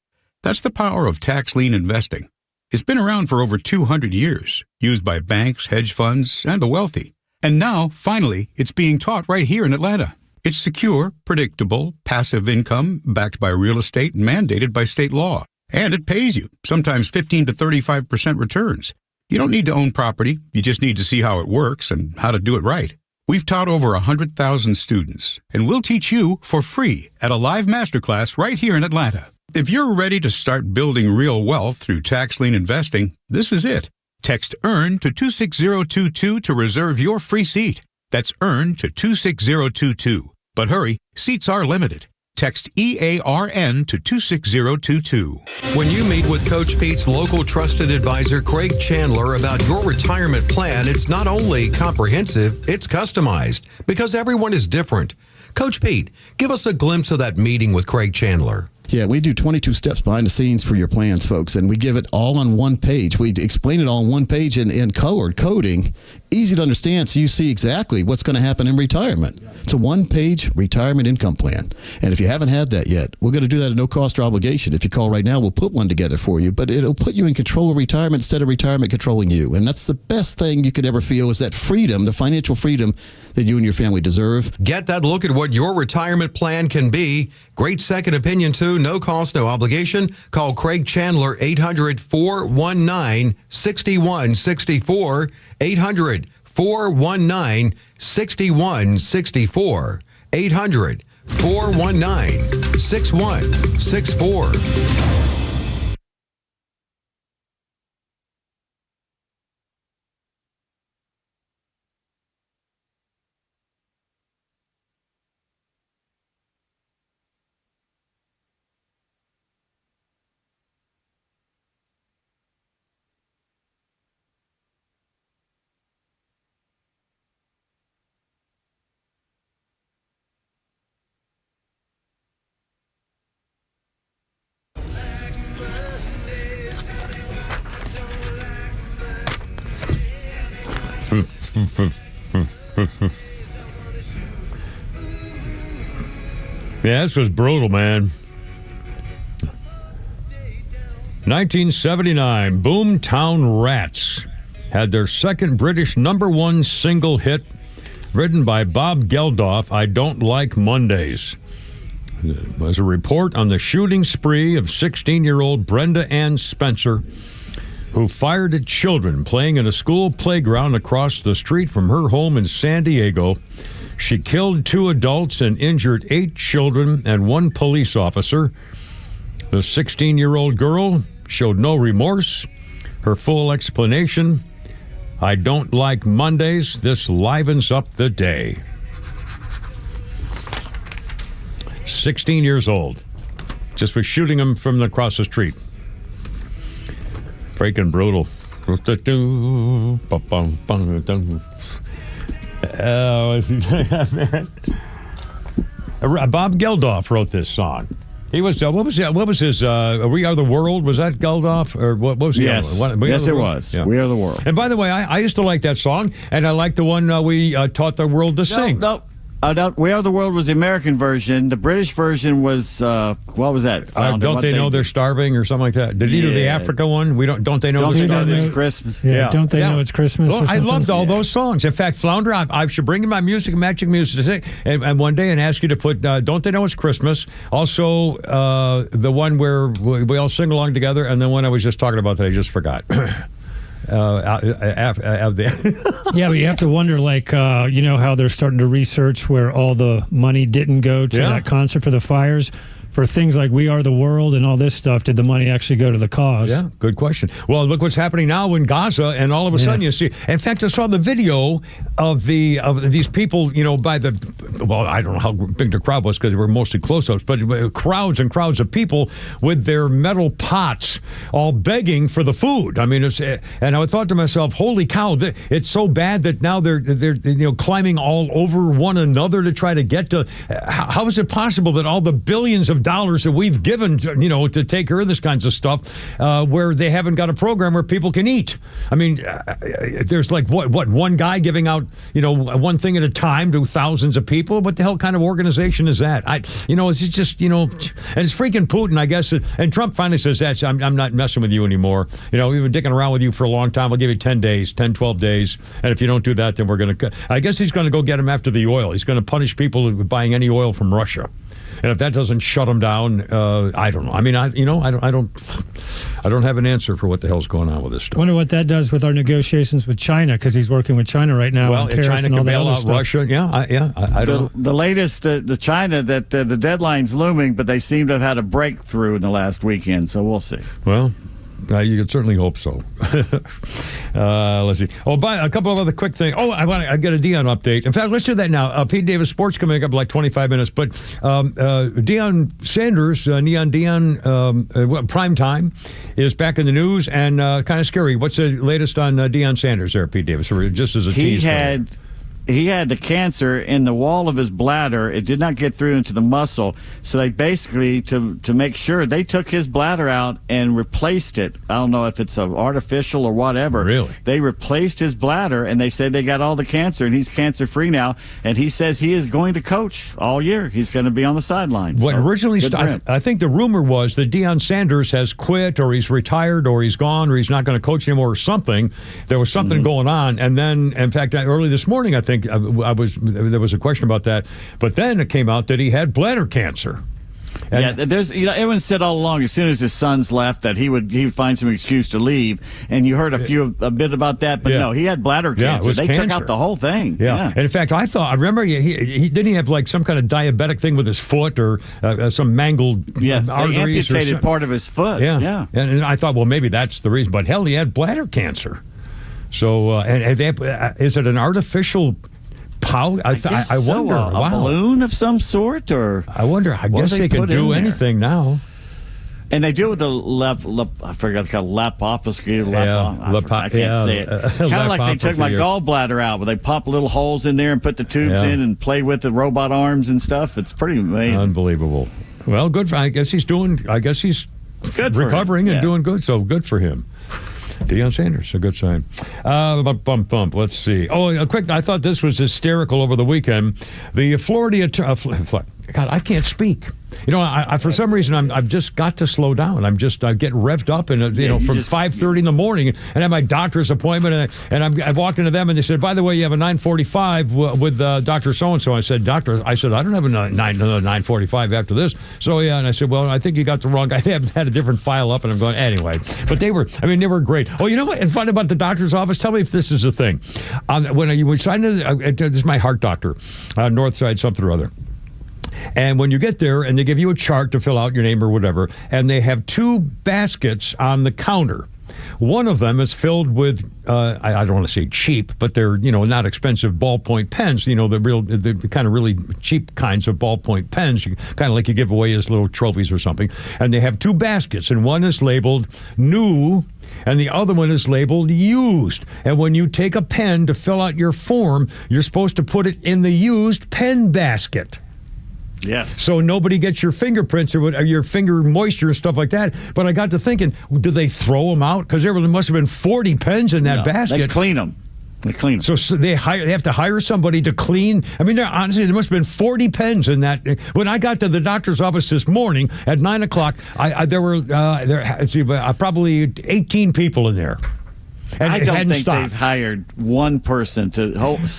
That's the power of tax lien investing. It's been around for over 200 years, used by banks, hedge funds, and the wealthy. And now, finally, it's being taught right here in Atlanta. It's secure, predictable, passive income backed by real estate and mandated by state law. And it pays you, sometimes 15 to 35% returns. You don't need to own property. You just need to see how it works and how to do it right. We've taught over 100,000 students, and we'll teach you for free at a live masterclass right here in Atlanta. If you're ready to start building real wealth through tax lien investing, this is it. Text EARN to 26022 to reserve your free seat. That's EARN to 26022. But hurry, seats are limited. Text EARN to 26022. When you meet with Coach Pete's local trusted advisor, Craig Chandler, about your retirement plan, it's not only comprehensive, it's customized because everyone is different. Coach Pete, give us a glimpse of that meeting with Craig Chandler. Yeah, we do 22 steps behind the scenes for your plans, folks, and we give it all on one page. We explain it all on one page in coding, easy to understand, so you see exactly what's going to happen in retirement. It's a one-page retirement income plan, and if you haven't had that yet, we're going to do that at no cost or obligation. If you call right now, we'll put one together for you, but it'll put you in control of retirement instead of retirement controlling you, and that's the best thing you could ever feel is that freedom, the financial freedom that you and your family deserve. Get that look at what your retirement plan can be. Great second opinion, too. No cost, no obligation. Call Craig Chandler, 800-419-6164. 800-419-6164. 800-419-6164. Yeah, this was brutal, man. 1979, Boomtown Rats had their second British #1 single hit, written by Bob Geldof, I Don't Like Mondays. It was a report on the shooting spree of 16-year-old Brenda Ann Spencer, who fired at children playing in a school playground across the street from her home in San Diego. She killed 2 adults and injured 8 children and 1 police officer. The 16-year-old girl showed no remorse. Her full explanation, I don't like Mondays. This livens up the day. 16 years old. Just for shooting him from across the street. Freaking brutal. Bob Geldof wrote this song. He was what was his We Are the World? Was that Geldof or what was the yes. other one? Yes, it was. Yeah. We Are the World. And by the way, I used to like that song, and I like the one we taught the world to sing. No. We Are the World was the American version. The British version was what was that? Don't they know they're starving or something like that? Did he do the Africa one? Don't they know it's Christmas? Yeah. Don't they know it's Christmas? Well, I loved all those songs. In fact, Flounder, I should bring in my magic music to sing, and one day and ask you to put Don't They Know It's Christmas. Also, the one where we all sing along together, and then one I was just talking about that I just forgot. Yeah, but you have to wonder, like, you know how they're starting to research where all the money didn't go to that concert for the fires? For things like We Are the World and all this stuff, did the money actually go to the cause? Yeah, good question. Well, look what's happening now in Gaza, and all of a sudden you see. In fact, I saw the video of these people, by the. Well, I don't know how big the crowd was because they were mostly close-ups, but crowds and crowds of people with their metal pots, all begging for the food. I mean, and I thought to myself, "Holy cow! It's so bad that now they're climbing all over one another to try to get to. How is it possible that all the billions of dollars that we've given, to take care of this kinds of stuff, where they haven't got a program where people can eat? I mean, there's like what one guy giving out, one thing at a time to thousands of people. What the hell kind of organization is that? It's just, and it's freaking Putin, I guess. And Trump finally says, I'm not messing with you anymore. We've been dicking around with you for a long time. I'll give you 10 days, 10, 12 days. And if you don't do that, then we're going to, I guess he's going to go get him after the oil. He's going to punish people buying any oil from Russia. And if that doesn't shut them down, I don't know. I mean, I don't have an answer for what the hell's going on with this stuff. I wonder what that does with our negotiations with China, because he's working with China right now. Well, on tariffs China and can all that bail other out stuff. Russia. I don't. The latest, the China, that the deadline's looming, but they seem to have had a breakthrough in the last weekend. So we'll see. Well. You could certainly hope so. Let's see. Oh, by a couple of other quick things. Oh, I got a Deion update. In fact, let's do that now. Pete Davis Sports coming up in like 25 minutes. But Deion Sanders, Neon Deion, prime time, is back in the news and kind of scary. What's the latest on Deion Sanders there, Pete Davis? Just as a tease. He had the cancer in the wall of his bladder. It did not get through into the muscle. So they basically, to make sure, they took his bladder out and replaced it. I don't know if it's artificial or whatever. Really? They replaced his bladder, and they said they got all the cancer, and he's cancer-free now. And he says he is going to coach all year. He's going to be on the sidelines. What originally I think the rumor was that Deion Sanders has quit, or he's retired, or he's gone, or he's not going to coach anymore, or something. There was something going on. And then, in fact, early this morning, I think, there was a question about that, but then it came out that he had bladder cancer. And there's everyone said all along, as soon as his sons left, that he would find some excuse to leave, and you heard a bit about that, but no, he had bladder cancer. They took out the whole thing. And in fact, I remember he didn't have like some kind of diabetic thing with his foot or some mangled arteries. They amputated part of his foot. And I thought, well, maybe that's the reason, but hell, he had bladder cancer. So, is it an artificial pout? I wonder. A balloon of some sort, or I wonder. I guess they can do anything now. And they do it with the I forgot it's called laparoscopy. I can't say it. Kind of like they took my gallbladder out, but they pop little holes in there and put the tubes in and play with the robot arms and stuff. It's pretty amazing. Unbelievable. Well, good. I guess he's good recovering and doing good. So good for him. Deion Sanders, a good sign. Bump. Let's see. Oh, quick. I thought this was hysterical over the weekend. The Florida. God, I can't speak. You know, I for some reason I've just got to slow down. I get revved up, and from 5:30 in the morning, and I have my doctor's appointment, and I walked into them, and they said, "By the way, you have a 9:45 with Doctor So and So." I said, "Doctor," I said, "I don't have another 9:45 after this." So yeah, and I said, "Well, I think you got the wrong guy." They had a different file up, and I'm going anyway. But they were great. Oh, you know what? And fun about the doctor's office. Tell me if this is a thing. When you signed in, this is my heart doctor, Northside something or other. And when you get there, and they give you a chart to fill out your name or whatever, and they have 2 baskets on the counter. One of them is filled with, I don't want to say cheap, but they're, not expensive ballpoint pens, the kind of really cheap kinds of ballpoint pens, kind of like you give away as little trophies or something. And they have 2 baskets, and one is labeled new, and the other one is labeled used. And when you take a pen to fill out your form, you're supposed to put it in the used pen basket. Yes. So nobody gets your fingerprints or your finger moisture and stuff like that. But I got to thinking, do they throw them out? Because there must have been 40 pens in that basket. They clean them. So they have to hire somebody to clean. I mean, honestly, there must have been 40 pens in that. When I got to the doctor's office this morning at 9 o'clock, there were probably 18 people in there. And I don't think they've hired one person to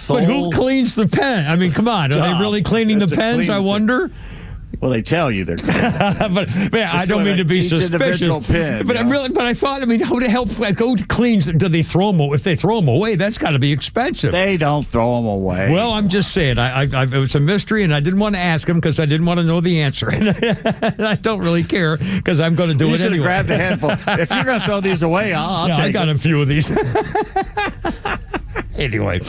But who cleans the pen? I mean, come on. Are they really cleaning the pens, I wonder? Well, they tell you they're but man, I don't mean to be suspicious. Pin, but I thought, who the hell cleans? Do they throw them? If they throw them away, that's got to be expensive. They don't throw them away. Well, I'm just saying, it was a mystery, and I didn't want to ask him because I didn't want to know the answer. And I don't really care because I'm going to do it anyway. You should have grabbed a handful. If you're going to throw these away, I'll take I got a few of these. Anyway,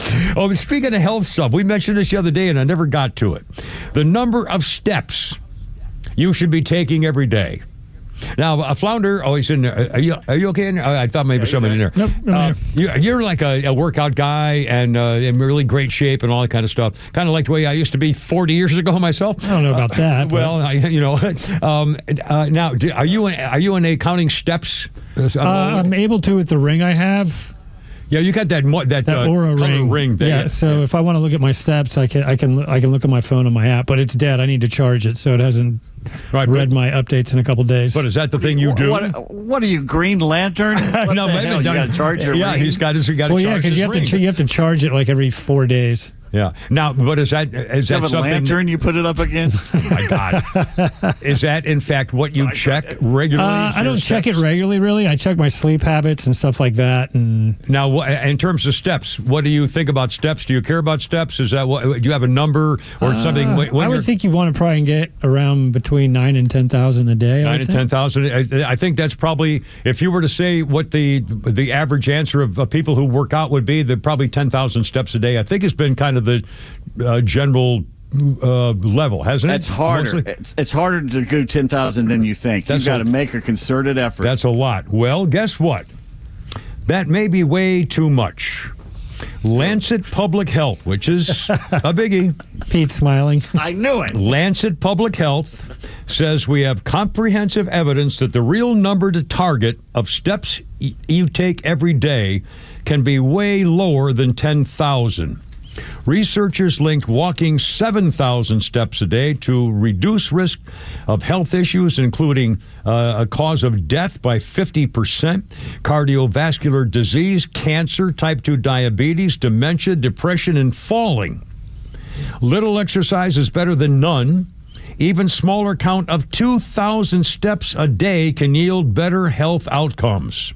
speaking of health stuff, we mentioned this the other day, and I never got to it. The number of steps you should be taking every day. Now, a Flounder, he's in there. Are you okay in there? I thought maybe somebody in there. Nope, you're like a workout guy and in really great shape and all that kind of stuff. Kind of like the way I used to be 40 years ago myself. I don't know about that. Well, now, are you in a counting steps? I'm able to with the ring I have. Yeah, you got that Aura ring there. Yeah, so if I want to look at my steps, I can look at my phone on my app, but it's dead. I need to charge it, so it hasn't read my updates in a to days. But is that the thing you do? What are you, Green Lantern? No, maybe you got to charge your ring. He's got to charge because you have to charge it like every 4 days. Yeah. Now, but is that something? Lantern, you put it up again? Oh my God! Is that in fact what you check regularly? I don't check it regularly. Really, I check my sleep habits and stuff like that. And now, in terms of steps, what do you think about steps? Do you care about steps? Is that what? Do you have a number or something? I would think you want to probably get around between 9,000 and 10,000 a day. 9,000 and 10,000. I think that's probably, if you were to say what the average answer of people who work out would be, they're probably 10,000 steps a day. I think it's been kind of the general level, hasn't it? It's harder. It's harder to do 10,000 than you think. You've got to make a concerted effort. That's a lot. Well, guess what? That may be way too much. Lancet Public Health, which is a biggie. Pete's smiling. I knew it. Lancet Public Health says we have comprehensive evidence that the real number to target of steps you take every day can be way lower than 10,000. Researchers linked walking 7,000 steps a day to reduce risk of health issues, including a cause of death by 50%, cardiovascular disease, cancer, type 2 diabetes, dementia, depression, and falling. Little exercise is better than none. Even smaller count of 2,000 steps a day can yield better health outcomes.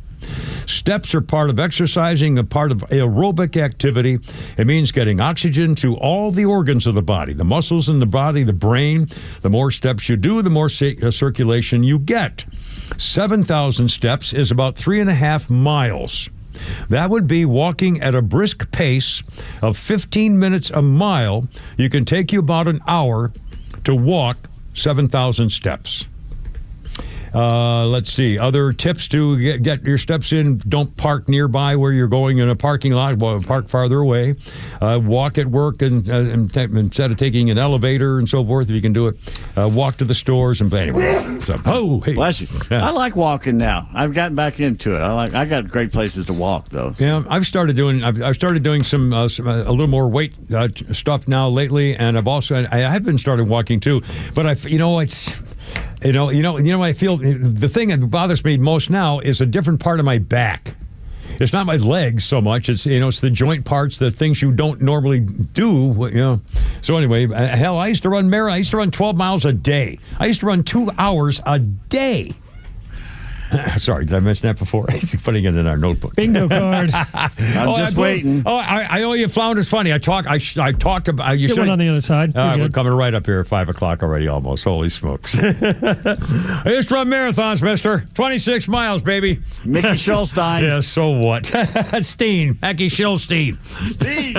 Steps are part of exercising, a part of aerobic activity. It means getting oxygen to all the organs of the body, the muscles in the body, the brain. The more steps you do, the more circulation you get. 7,000 steps is about 3.5 miles. That would be walking at a brisk pace of 15 minutes a mile. You can take you about an hour to walk 7,000 steps. Let's see. Other tips to get your steps in. Don't park nearby where you're going in a parking lot. Park farther away. Walk at work and instead of taking an elevator and so forth, if you can do it. Walk to the stores and anyway. So, hey. Bless you. Yeah. I like walking now. I've gotten back into it. I got great places to walk though. So. Yeah, I've started doing some a little more weight stuff now lately, and I have been started walking too. But I feel the thing that bothers me most now is a different part of my back. It's not my legs so much. It's it's the joint parts, the things you don't normally do. So anyway, hell, I used to run 12 miles a day. I used to run 2 hours a day. Sorry, did I mention that before? He's putting it in our notebook. Bingo card. I'm just waiting. I owe you Flounders funny. I talked about you. Get one on the other side. We're coming right up here at 5 o'clock already, almost. Holy smokes! I used to run marathons, Mister. 26 miles, baby. Mickey Schulstein. Yeah, so what? Steen, Mickey Schulstein. Steen.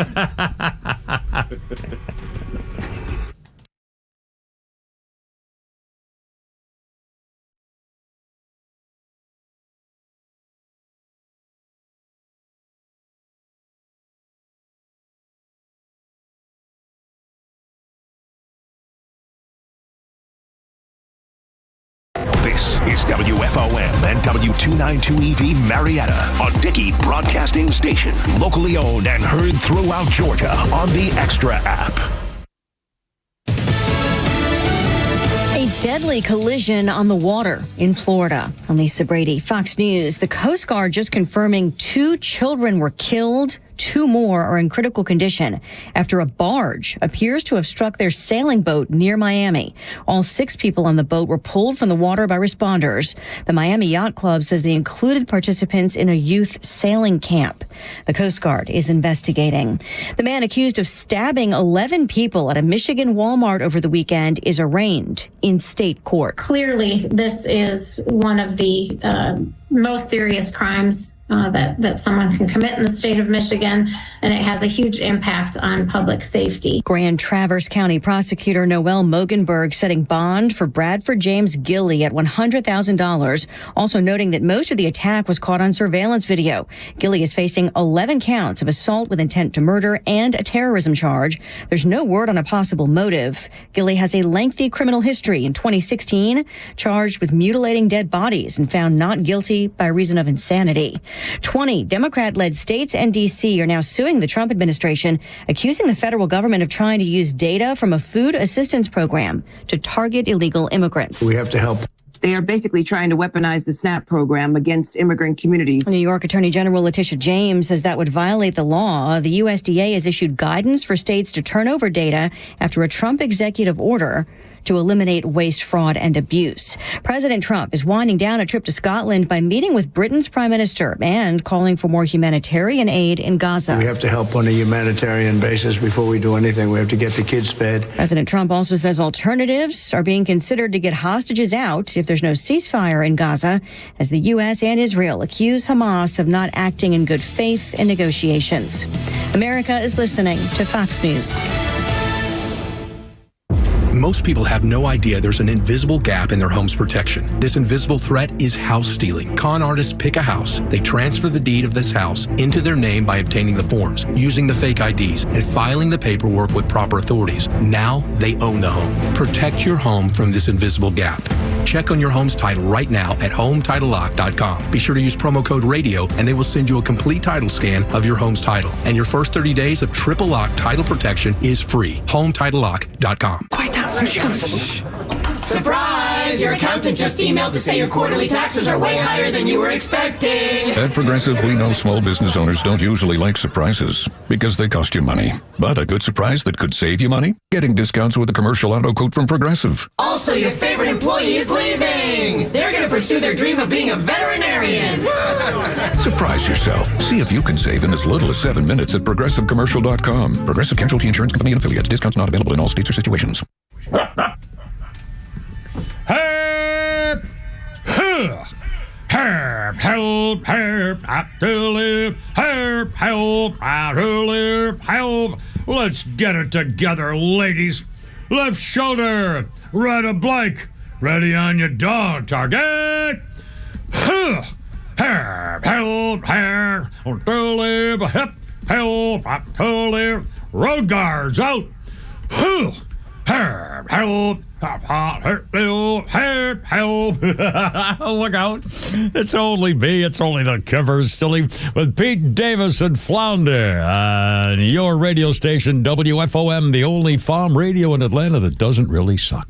This is WFOM and W292EV Marietta, a Dickey broadcasting station. Locally owned and heard throughout Georgia on the Extra app. A deadly collision on the water in Florida. I'm Lisa Brady, Fox News. The Coast Guard just confirming 2 children were killed. 2 more are in critical condition after a barge appears to have struck their sailing boat near Miami. All 6 people on the boat were pulled from the water by responders. The Miami Yacht Club says they included participants in a youth sailing camp. The Coast Guard is investigating. The man accused of stabbing 11 people at a Michigan Walmart over the weekend is arraigned in state court. Clearly, this is one of the most serious crimes that someone can commit in the state of Michigan, and it has a huge impact on public safety. Grand Traverse County Prosecutor Noel Mogenberg setting bond for Bradford James Gilley at $100,000, also noting that most of the attack was caught on surveillance video. Gilley is facing 11 counts of assault with intent to murder and a terrorism charge. There's no word on a possible motive. Gilley has a lengthy criminal history. In 2016, charged with mutilating dead bodies and found not guilty by reason of insanity. 20 Democrat-led states and D.C. are now suing the Trump administration, accusing the federal government of trying to use data from a food assistance program to target illegal immigrants. We have to help. They are basically trying to weaponize the SNAP program against immigrant communities. New York Attorney General Letitia James says that would violate the law. The USDA has issued guidance for states to turn over data after a Trump executive order to eliminate waste, fraud, and abuse. President Trump is winding down a trip to Scotland by meeting with Britain's prime minister and calling for more humanitarian aid in Gaza. We have to help on a humanitarian basis before we do anything. We have to get the kids fed. President Trump also says alternatives are being considered to get hostages out if there's no ceasefire in Gaza, as the U.S. and Israel accuse Hamas of not acting in good faith in negotiations. America is listening to Fox News. Most people have no idea there's an invisible gap in their home's protection. This invisible threat is house stealing. Con artists pick a house. They transfer the deed of this house into their name by obtaining the forms, using the fake IDs, and filing the paperwork with proper authorities. Now they own the home. Protect your home from this invisible gap. Check on your home's title right now at HomeTitleLock.com. Be sure to use promo code RADIO and they will send you a complete title scan of your home's title. And your first 30 days of triple lock title protection is free. HomeTitleLock.com. Quiet down. Here she comes. Surprise! Your accountant just emailed to say your quarterly taxes are way higher than you were expecting. At Progressive, we know small business owners don't usually like surprises because they cost you money. But a good surprise that could save you money? Getting discounts with a commercial auto quote from Progressive. Also, your favorite employee is leaving. They're going to pursue their dream of being a veterinarian. Surprise yourself. See if you can save in as little as 7 minutes at ProgressiveCommercial.com. Progressive Casualty Insurance Company and Affiliates. Discounts not available in all states or situations. Herp! Herp! Help! Herp! Out to live! Herp! Help! Out to live! Help! Let's get it together, ladies. Left shoulder, right of blank. Ready on your dog. Target. Road guards out. Look out. It's only me. It's only the Kivers Silly with Pete Davis and Flounder on your radio station, WFOM, the only farm radio in Atlanta that doesn't really suck.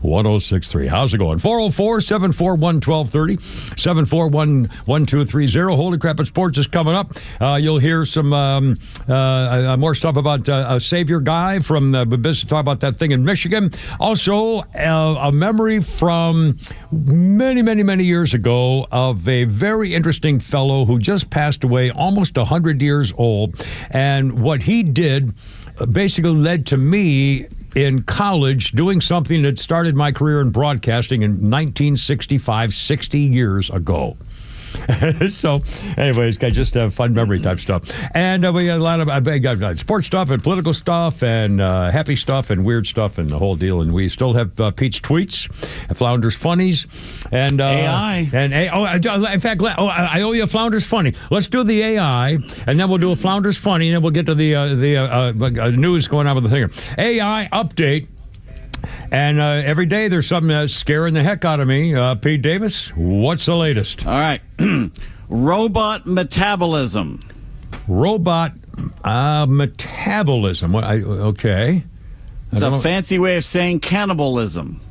106.3. How's it going? 404-741-1230, 741-1230. Holy crap, it's sports is coming up. You'll hear some more stuff about a Savior guy from the business, talk about that thing in Michigan. Also, a memory from many years ago of a very interesting fellow who just passed away, almost 100 years old. And what he did basically led to me in college doing something that started my career in broadcasting in 1965, 60 years ago. So, anyways, just fun memory type stuff. And we got a lot of sports stuff and political stuff and happy stuff and weird stuff and the whole deal. And we still have Pete's tweets, Flounder's funnies, and AI. And in fact, I owe you a Flounder's funny. Let's do the AI, and then we'll do a Flounder's funny, and then we'll get to the news going on with the thing. AI update. And every day there's something scaring the heck out of me. Pete Davis, what's the latest? All right. Robot metabolism. Robot metabolism. Okay. It's a fancy way of saying cannibalism.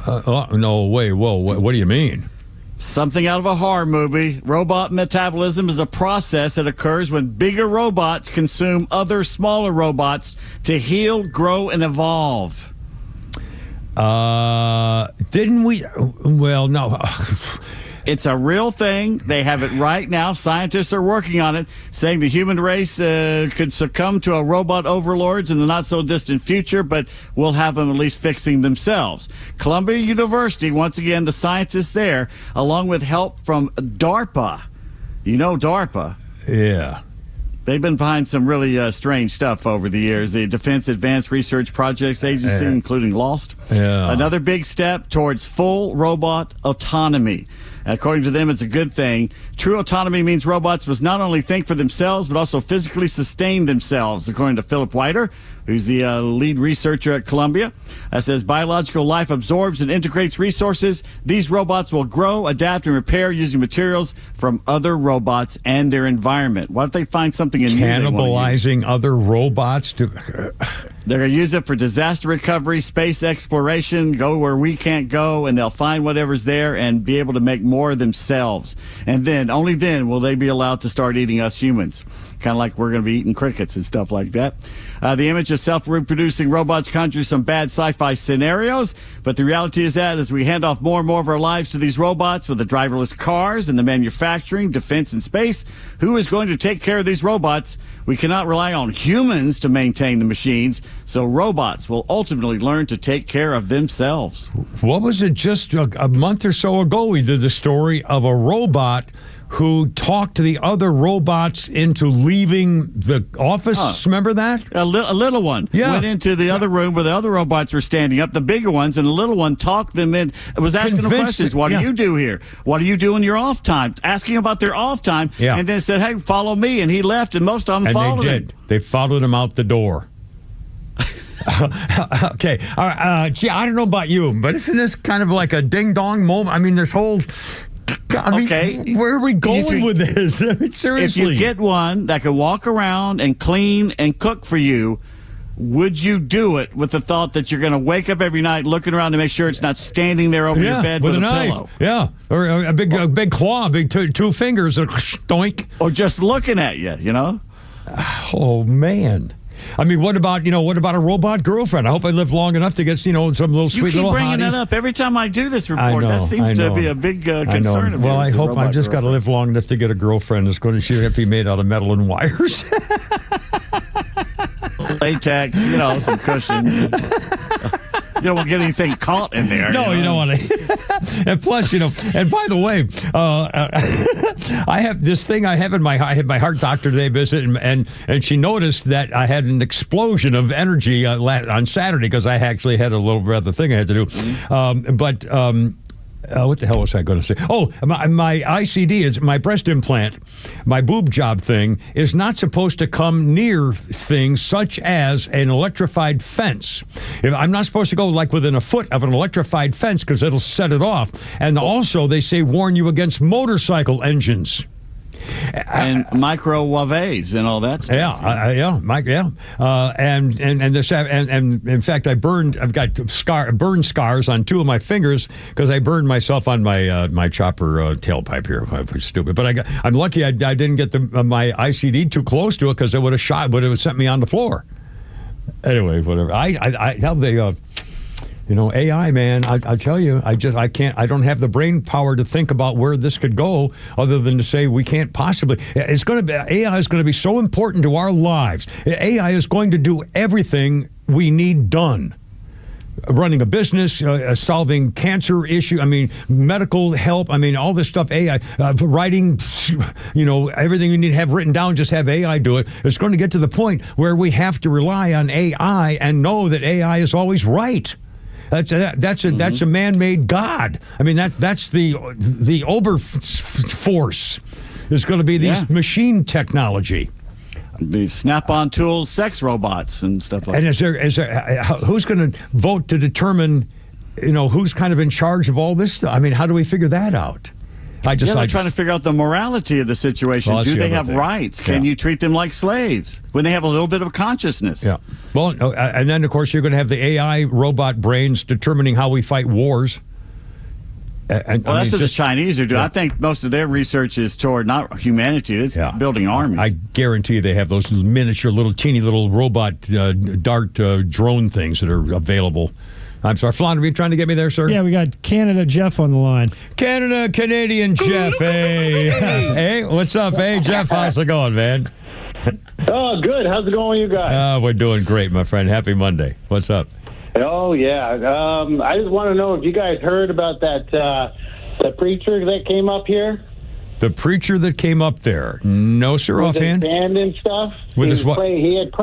No, wait, whoa. What do you mean? Something out of a horror movie. Robot metabolism is a process that occurs when bigger robots consume other smaller robots to heal, grow, and evolve. Didn't we? Well, no. It's a real thing. They have it right now. Scientists are working on it, saying the human race could succumb to a robot overlords in the not-so-distant future, but we'll have them at least fixing themselves. Columbia University, once again, the scientists there, along with help from DARPA. You know DARPA. Yeah. They've been behind some really strange stuff over the years. The Defense Advanced Research Projects Agency, including LOST. Yeah. Another big step towards full robot autonomy. According to them, it's a good thing. True autonomy means robots must not only think for themselves, but also physically sustain themselves, according to Philip Whiter, who's the lead researcher at Columbia. Says biological life absorbs and integrates resources. These robots will grow, adapt, and repair using materials from other robots and their environment. What if they find something in cannibalizing other robots? They're going to use it for disaster recovery, space exploration, go where we can't go, and they'll find whatever's there and be able to make more themselves. And then, only then, will they be allowed to start eating us humans. Kind of like we're going to be eating crickets and stuff like that. The image of self-reproducing robots conjures some bad sci-fi scenarios, but the reality is that as we hand off more and more of our lives to these robots with the driverless cars and the manufacturing, defense, and space, who is going to take care of these robots? We cannot rely on humans to maintain the machines, so robots will ultimately learn to take care of themselves. What was it, just a month or so ago, we did the story of a robot who talked to the other robots into leaving the office. Remember that? A little one went into the other room where the other robots were standing up, the bigger ones, and the little one talked them in. It was asking them questions. What do you do here? What do you do in your off time? Asking about their off time. Yeah. And then said, hey, follow me. And he left, and most of them followed him. They followed him out the door. Okay. All right. Gee, I don't know about you, but isn't this kind of like a ding-dong moment? I mean, this whole... where are we going with this? I mean, seriously. If you get one that can walk around and clean and cook for you, would you do it with the thought that you're going to wake up every night looking around to make sure it's not standing there over your bed with a knife. pillow? Yeah, or a big claw, two fingers, a stoink. Or just looking at you, you know? Oh, man. I mean, what about a robot girlfriend? I hope I live long enough to get, some little sweet little hottie. You keep bringing that up every time I do this report. That seems to be a big concern of yours. Well, I hope I've just got to live long enough to get a girlfriend that's going to have to be made out of metal and wires. Latex, some cushion. You don't want to get anything caught in there. No, you don't want to. And plus, and by the way, I have this thing I had my heart doctor today visit, and she noticed that I had an explosion of energy on Saturday because I actually had a little rather thing I had to do. What the hell was I going to say? Oh, my ICD is my breast implant, my boob job thing is not supposed to come near things such as an electrified fence. I'm not supposed to go like within a foot of an electrified fence because it'll set it off. And also, they say warn you against motorcycle engines. And microwaves and all that stuff. And in fact, I've got burn scars on two of my fingers because I burned myself on my chopper tailpipe here. I was stupid, but I'm lucky I didn't get my ICD too close to it because it would have sent me on the floor. Anyway, whatever. How they. AI, man, I tell you, I don't have the brain power to think about where this could go other than to say we can't possibly. AI is going to be so important to our lives. AI is going to do everything we need done. Running a business, solving cancer issue, medical help, all this stuff, AI, writing, everything you need to have written down, just have AI do it. It's going to get to the point where we have to rely on AI and know that AI is always right. That's a man-made God. That's the Ober force is going to be these machine technology. The Snap-on tools, sex robots and stuff like that. And is there who's going to vote to determine, who's kind of in charge of all this stuff? How do we figure that out? They're trying to figure out the morality of the situation. Do they have rights? Can you treat them like slaves when they have a little bit of consciousness? Yeah. Well, and then, of course, you're going to have the AI robot brains determining how we fight wars. That's what the Chinese are doing. Yeah. I think most of their research is toward not humanity. It's building armies. I guarantee you they have those miniature, teeny little robot dart drone things that are available. I'm sorry, Flan, are you trying to get me there, sir? Yeah, we got Canada Jeff on the line. Canadian Jeff, hey. Hey, what's up? Hey, Jeff, how's it going, man? Oh, good. How's it going with you guys? We're doing great, my friend. Happy Monday. What's up? Oh, yeah. I just want to know if you guys heard about that, the preacher that came up here? The preacher that came up there? No, sir, with offhand? His band and stuff? With his what? He had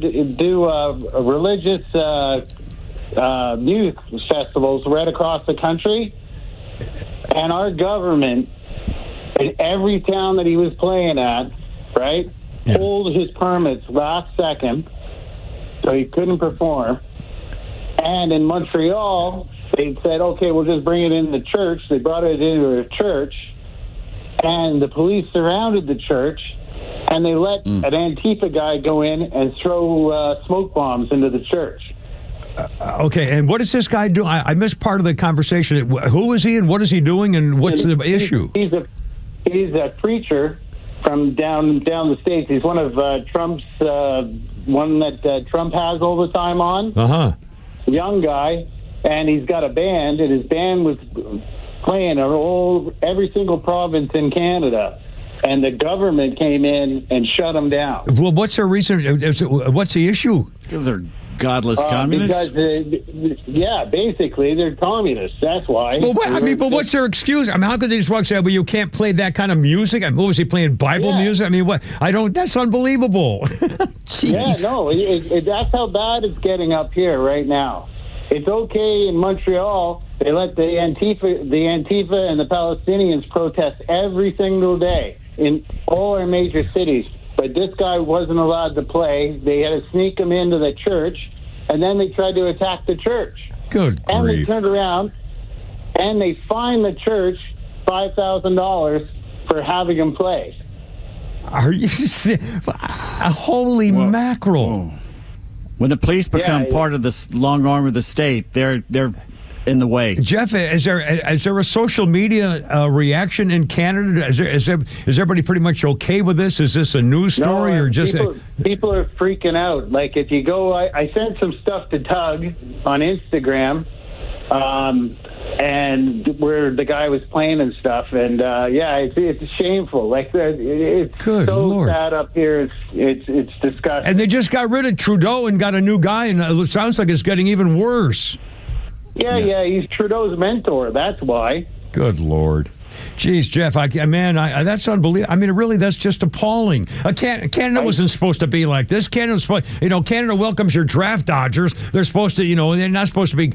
to do religious music festivals right across the country, and our government in every town that he was playing at, right, pulled his permits last second, so he couldn't perform. And in Montreal, they said, okay, we'll just bring it in the church. They brought it into a church, and the police surrounded the church, and they let an Antifa guy go in and throw smoke bombs into the church. Okay, and what does this guy do? I missed part of the conversation. Who is he, and what is he doing, and what's the issue? He's a preacher from down the States. He's one of Trump's, one that Trump has all the time on. Uh-huh. Young guy, and he's got a band, and his band was playing every single province in Canada. And the government came in and shut him down. Well, what's their reason? What's the issue? Because they're godless communists? Because, basically, they're communists. That's why. Well, but what's their excuse? how could they just walk and say, well, you can't play that kind of music? What was he playing, Bible music? That's unbelievable. Yeah, no, that's how bad it's getting up here right now. It's okay in Montreal. They let the Antifa and the Palestinians protest every single day in all our major cities. But this guy wasn't allowed to play. They had to sneak him into the church, and then they tried to attack the church. Good grief. And they turned around, and they fined the church $5,000 for having him play. Are you holy mackerel? Whoa. When the police become part of this long arm of the state, they're in the way. Jeff, is there a social media reaction in Canada? Is everybody pretty much okay with this? Is this a news story or just people are freaking out? Like if you go, I sent some stuff to Tug on Instagram, and where the guy was playing and stuff, and it's shameful. Like it's Good so Lord. sad up here. It's disgusting. And they just got rid of Trudeau and got a new guy, and it sounds like it's getting even worse. Yeah, he's Trudeau's mentor. That's why. Good Lord. Jeez, Jeff, that's unbelievable. I mean, really, that's just appalling. Canada wasn't supposed to be like this. Canada welcomes your draft dodgers. They're supposed to, they're not supposed to be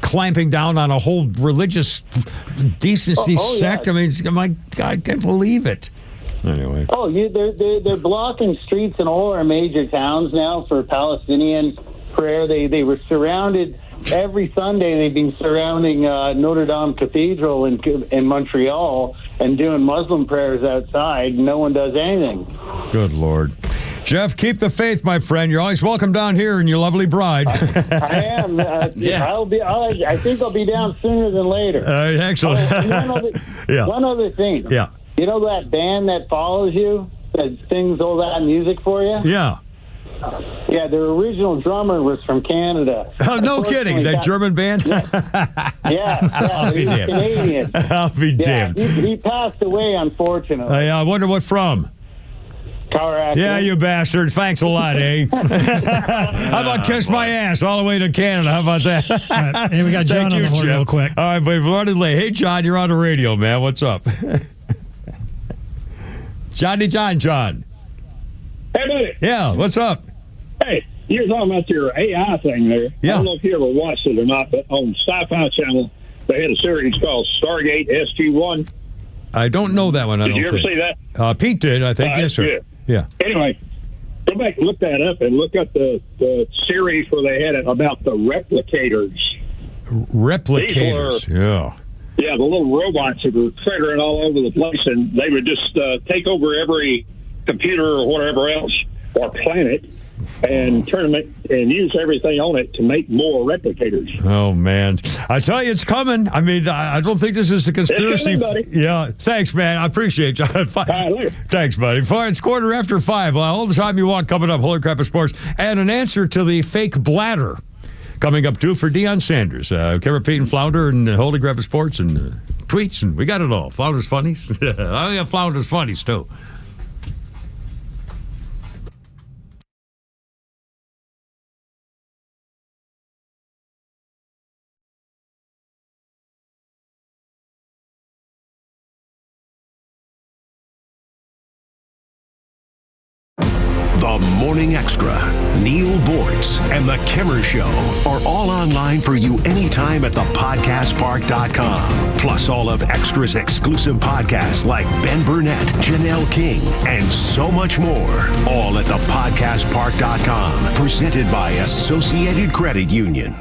clamping down on a whole religious decency sect. Yeah. I mean, my God, I can't believe it. Anyway. They're blocking streets in all our major towns now for Palestinian prayer. They were surrounded. Every Sunday, they've been surrounding Notre Dame Cathedral in Montreal and doing Muslim prayers outside. No one does anything. Good Lord. Jeff, keep the faith, my friend. You're always welcome down here and your lovely bride. I am. I think I'll be down sooner than later. Excellent. One other thing. Yeah. You know that band that follows you, that sings all that music for you? Yeah. Yeah, their original drummer was from Canada. Oh, no kidding. That German band? Yeah. He's Canadian. I'll be damned. He passed away, unfortunately. I wonder what from. Car accident. Yeah, you bastard. Thanks a lot, eh? How about kiss my ass all the way to Canada? How about that? All right, and we got John on the horn real quick. All right, but we're running late. Hey, John, you're on the radio, man. What's up? John. Hey, buddy. Yeah, what's up? Hey, you're talking about your AI thing there. Yeah. I don't know if you ever watched it or not, but on Sci-Fi Channel, they had a series called Stargate SG-1. I don't know that one. Did you ever see that? Pete did, I think. Yes, sir. Yeah. Anyway, go back and look that up and look up the series where they had it about the replicators. Replicators, yeah. Yeah, the little robots that were crittering all over the place, and they would just take over every computer or whatever else, or planet, and turn them and use everything on it to make more replicators. Oh, man. I tell you, it's coming. I mean, I don't think this is a conspiracy. It's coming, buddy. Yeah. Thanks, man. I appreciate you. Thanks, buddy. It's 5:15. All the time you want coming up, Holy Crap of Sports, and an answer to the fake bladder coming up, too, for Deion Sanders. Kevin Pete and Flounder and Holy Crap of Sports and tweets, and we got it all. Flounder's funnies. I got Flounder's funnies, too. The Morning Extra, Neil Bortz, and The Kimmer Show are all online for you anytime at thepodcastpark.com. Plus all of Extra's exclusive podcasts like Ben Burnett, Janelle King, and so much more. All at thepodcastpark.com. Presented by Associated Credit Union.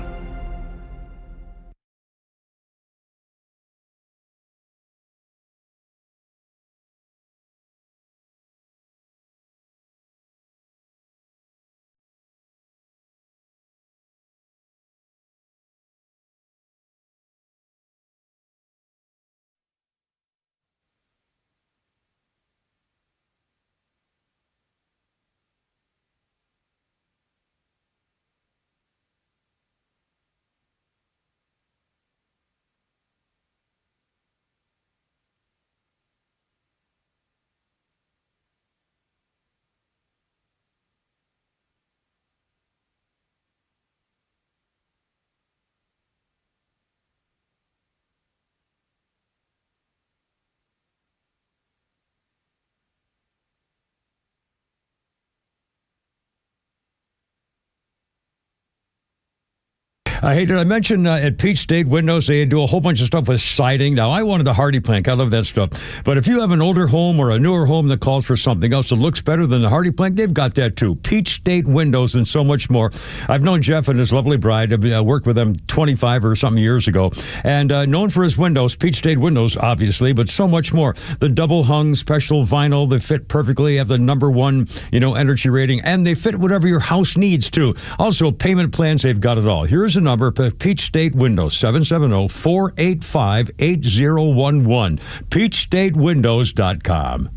Hey, did I mention at Peach State Windows, they do a whole bunch of stuff with siding. Now, I wanted the Hardy Plank. I love that stuff. But if you have an older home or a newer home that calls for something else that looks better than the Hardy Plank, they've got that too. Peach State Windows and so much more. I've known Jeff and his lovely bride. I worked with them 25 or something years ago. And known for his windows, Peach State Windows, obviously, but so much more. The double hung special vinyl, they fit perfectly, have the #1, energy rating, and they fit whatever your house needs too. Also, payment plans, they've got it all. Here's a number, Peach State Windows, 770-485-8011. PeachStateWindows.com.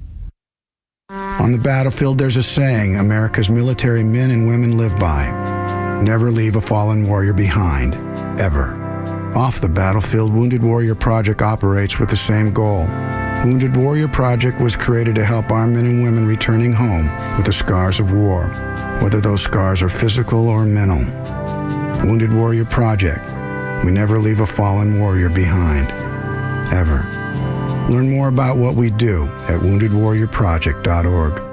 On the battlefield, there's a saying America's military men and women live by. Never leave a fallen warrior behind, ever. Off the battlefield, Wounded Warrior Project operates with the same goal. Wounded Warrior Project was created to help our men and women returning home with the scars of war, whether those scars are physical or mental. Wounded Warrior Project. We never leave a fallen warrior behind. Ever. Learn more about what we do at woundedwarriorproject.org.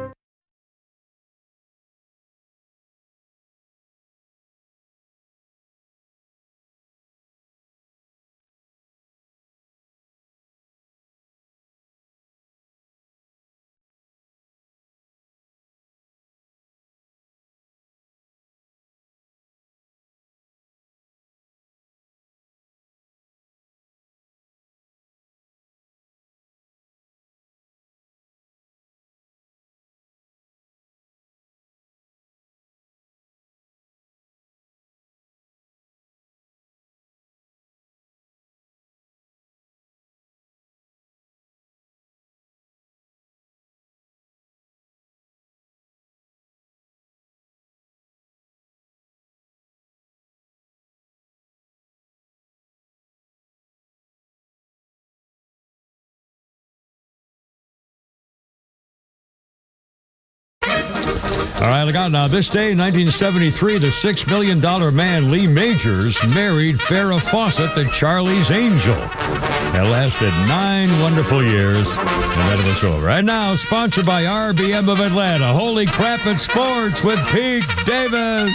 All right, look out now. This day, 1973, the $6 million man Lee Majors married Farrah Fawcett, the Charlie's Angel. That lasted 9 wonderful years, and then it was over. Right now, sponsored by RBM of Atlanta. Holy crap at sports with Pete Davis.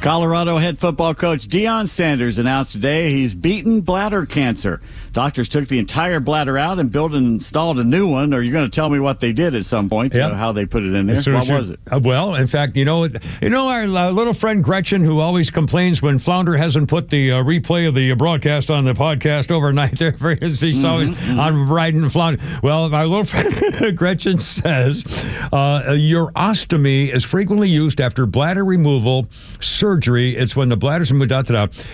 Colorado head football coach Deion Sanders announced today he's beaten bladder cancer. Doctors took the entire bladder out and built and installed a new one. Are you going to tell me what they did at some point? Yep. How they put it in there? What was it? Well, in fact, our little friend Gretchen, who always complains when Flounder hasn't put the replay of the broadcast on the podcast overnight. There, she's always on riding Flounder. Well, my little friend Gretchen says urostomy is frequently used after bladder removal surgery. It's when the bladder's removed.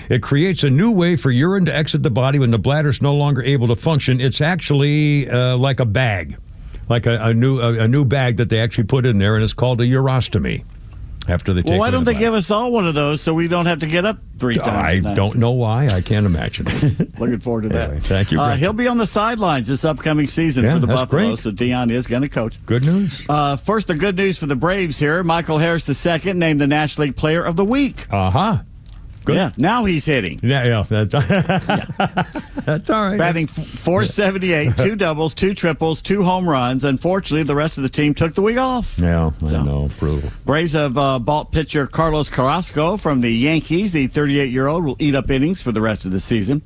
It creates a new way for urine to exit the body when the bladder's no longer able to function. It's actually like a bag, like a new bag that they actually put in there, and it's called a urostomy. After they take. Well, why don't they give us all one of those so we don't have to get up 3 times? I don't know why. I can't imagine. Looking forward to that. Anyway, thank you. He'll be on the sidelines this upcoming season for the Buffalo, great. so Deion is going to coach. Good news. First, the good news for the Braves here. Michael Harris II named the National League Player of the Week. Good. Yeah, now he's hitting. Yeah, that's all right. Batting .478, 2 doubles, 2 triples, 2 home runs. Unfortunately, the rest of the team took the week off. Yeah, I know. Brutal. Braves have bought pitcher Carlos Carrasco from the Yankees. The 38-year-old will eat up innings for the rest of the season.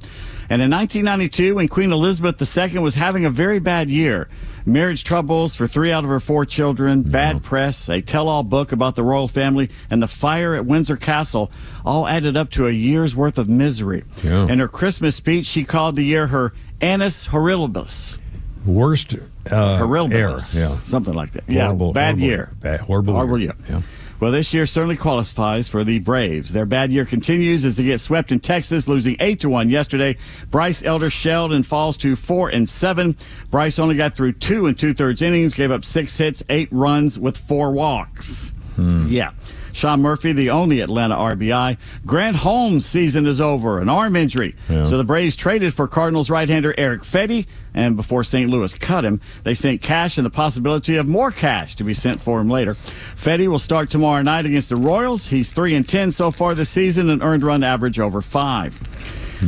And in 1992, when Queen Elizabeth II was having a very bad year, marriage troubles for 3 out of her 4 children, bad press, a tell-all book about the royal family, and the fire at Windsor Castle all added up to a year's worth of misery. Yeah. In her Christmas speech, she called the year her Annus Horribilis. Worst Horribilis. Yeah. Something like that. Horrible, bad year. Horrible year. Yeah. Well, this year certainly qualifies for the Braves. Their bad year continues as they get swept in Texas, losing 8-1 yesterday. Bryce Elder shelled and falls to 4-7. Bryce only got through 2 2/3 innings, gave up 6 hits, 8 runs with 4 walks. Yeah. Sean Murphy, the only Atlanta RBI. Grant Holmes' season is over, an arm injury. Yeah. So the Braves traded for Cardinals right-hander Eric Fetty, and before St. Louis cut him, they sent cash and the possibility of more cash to be sent for him later. Fetty will start tomorrow night against the Royals. He's 3-10 so far this season, and earned run average over 5.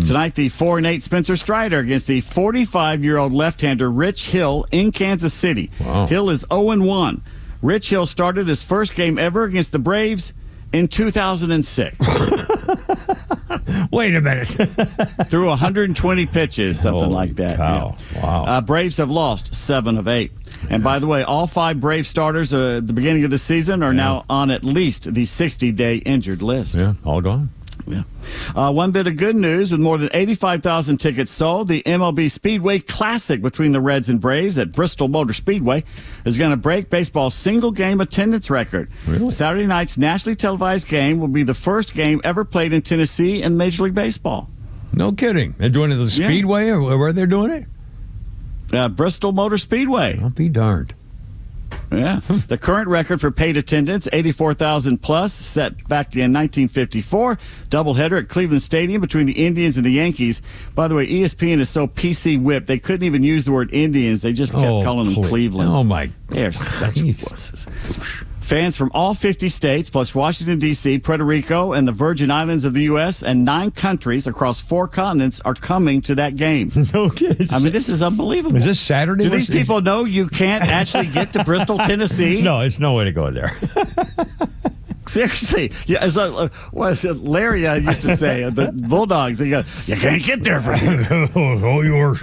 Tonight, the 4-8 Spencer Strider against the 45-year-old left-hander Rich Hill in Kansas City. Wow. Hill is 0-1. Rich Hill started his first game ever against the Braves in 2006. Wait a minute. Threw 120 pitches, something like that. Cow. Yeah. Wow. Braves have lost 7 of 8. And by the way, all 5 Brave starters at the beginning of the season are now on at least the 60-day injured list. Yeah, all gone. Yeah. One bit of good news, with more than 85,000 tickets sold, the MLB Speedway Classic between the Reds and Braves at Bristol Motor Speedway is going to break baseball's single-game attendance record. Really? Saturday night's nationally televised game will be the first game ever played in Tennessee in Major League Baseball. No kidding. They're doing it at the Speedway, or where they're doing it? Bristol Motor Speedway. I'll be darned. Yeah. The current record for paid attendance, 84,000 plus, set back in 1954. Doubleheader at Cleveland Stadium between the Indians and the Yankees. By the way, ESPN is so PC whipped, they couldn't even use the word Indians. They just kept calling them Cleveland. Oh, my. They're such wusses. Fans from all 50 states, plus Washington, D.C., Puerto Rico, and the Virgin Islands of the U.S., and 9 countries across 4 continents are coming to that game. No kidding. I mean, this is unbelievable. Is this Saturday? Do these people know you can't actually get to Bristol, Tennessee? No, it's no way to go there. Seriously. Yeah, as Larry used to say, the Bulldogs, you can't get there from here. Oh, yours.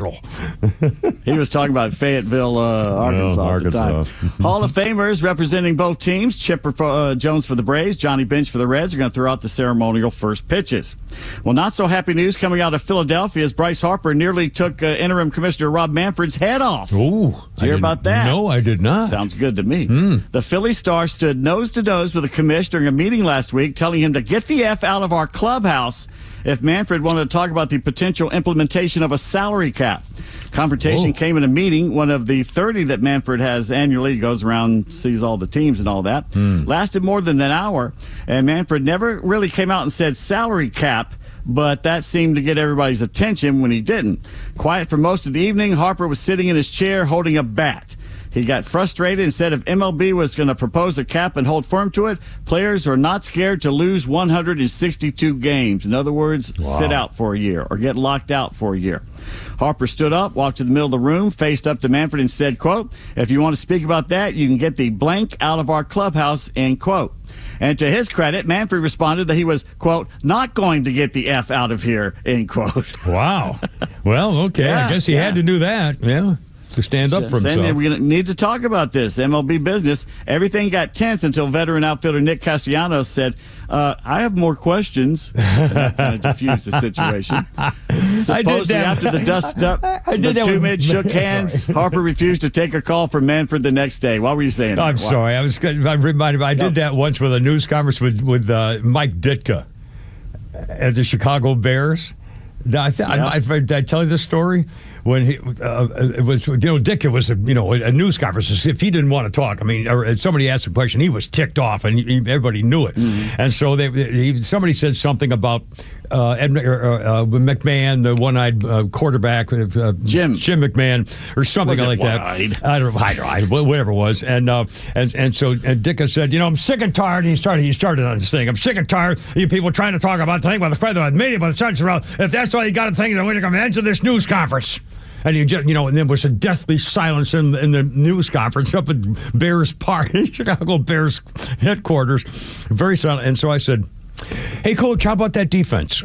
He was talking about Fayetteville, Arkansas at the time. Hall of Famers representing both teams, Chipper Jones for the Braves, Johnny Bench for the Reds, are going to throw out the ceremonial first pitches. Well, not so happy news coming out of Philadelphia as Bryce Harper nearly took interim commissioner Rob Manfred's head off. Ooh. Did you hear about that? No, I did not. Sounds good to me. The Philly star stood nose to nose with the commissioner during a meeting last week, telling him to get the F out of our clubhouse if Manfred wanted to talk about the potential implementation of a salary cap. Confrontation came in a meeting, one of the 30 that Manfred has annually. He goes around, sees all the teams and all that. Lasted more than an hour, and Manfred never really came out and said salary cap, but that seemed to get everybody's attention when he didn't. Quiet for most of the evening, Harper was sitting in his chair holding a bat. He got frustrated and said if MLB was going to propose a cap and hold firm to it, players are not scared to lose 162 games. In other words, sit out for a year or get locked out for a year. Harper stood up, walked to the middle of the room, faced up to Manfred and said, quote, if you want to speak about that, you can get the blank out of our clubhouse, end quote. And to his credit, Manfred responded that he was, quote, not going to get the F out of here, end quote. Wow. Well, okay. I guess he had to do that. Yeah. To stand up for himself. We're going to need to talk about this MLB business. Everything got tense until veteran outfielder Nick Castellanos said, I have more questions. And that kind of diffused the situation. Supposedly after the dust up, the two men shook hands. Harper refused to take a call from Manfred the next day. What were you saying? I'm sorry. I'm reminded. I did that once with a news conference with Mike Ditka at the Chicago Bears. Did I tell you this story? When it was, Dick, it was a news conference. If he didn't want to talk, or somebody asked a question, he was ticked off, and everybody knew it. And so somebody said something about McMahon, the one-eyed quarterback, Jim McMahon, or something like that. I don't know, whatever it was. And so Dick said, I'm sick and tired. And he started on this thing. I'm sick and tired of you people trying to talk about the thing about the president, about the media, about the such around. If that's all you got to think, then we're going to answer this news conference. And and there was a deathly silence in the news conference up at Bears Park, Chicago Bears headquarters. Very silent. And so I said, hey, Coach, how about that defense?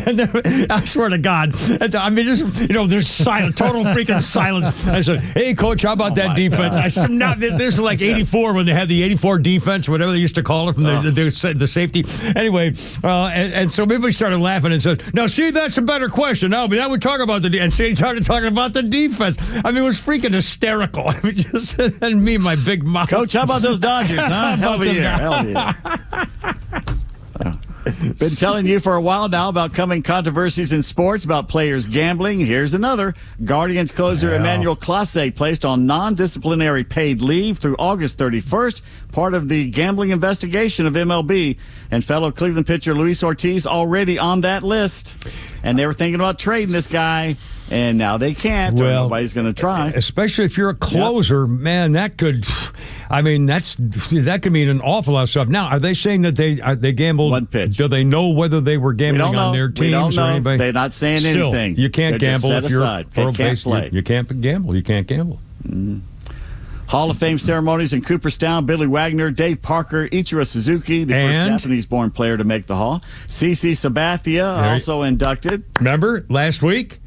and I swear to God, there's silence, total freaking silence. I said, hey, Coach, how about that defense? I said, no, this is like 84 when they had the 84 defense, whatever they used to call it from the safety. Anyway, and so everybody started laughing and said, now, see, that's a better question. Now, but that would talk about and he started talking about the defense. It was freaking hysterical. And me, my big mouth. Coach, how about those Dodgers, huh? Hell yeah. Been telling you for a while now about coming controversies in sports about players gambling. Here's another. Guardians closer Emmanuel Clase placed on non-disciplinary paid leave through August 31st, part of the gambling investigation of MLB. And fellow Cleveland pitcher Luis Ortiz already on that list. And they were thinking about trading this guy. And now they can't. Well, nobody's going to try. Especially if you're a closer, man, that could, that could mean an awful lot of stuff. Now, are they saying that they gambled? One pitch. Do they know whether they were gambling on their teams? We don't know. Or anybody? They're not saying anything. You can't gamble if you're pro base. You can't gamble. You can't gamble. Hall of Fame ceremonies in Cooperstown. Billy Wagner, Dave Parker, Ichiro Suzuki, the first Japanese-born player to make the Hall. CC Sabathia, also inducted. Remember last week?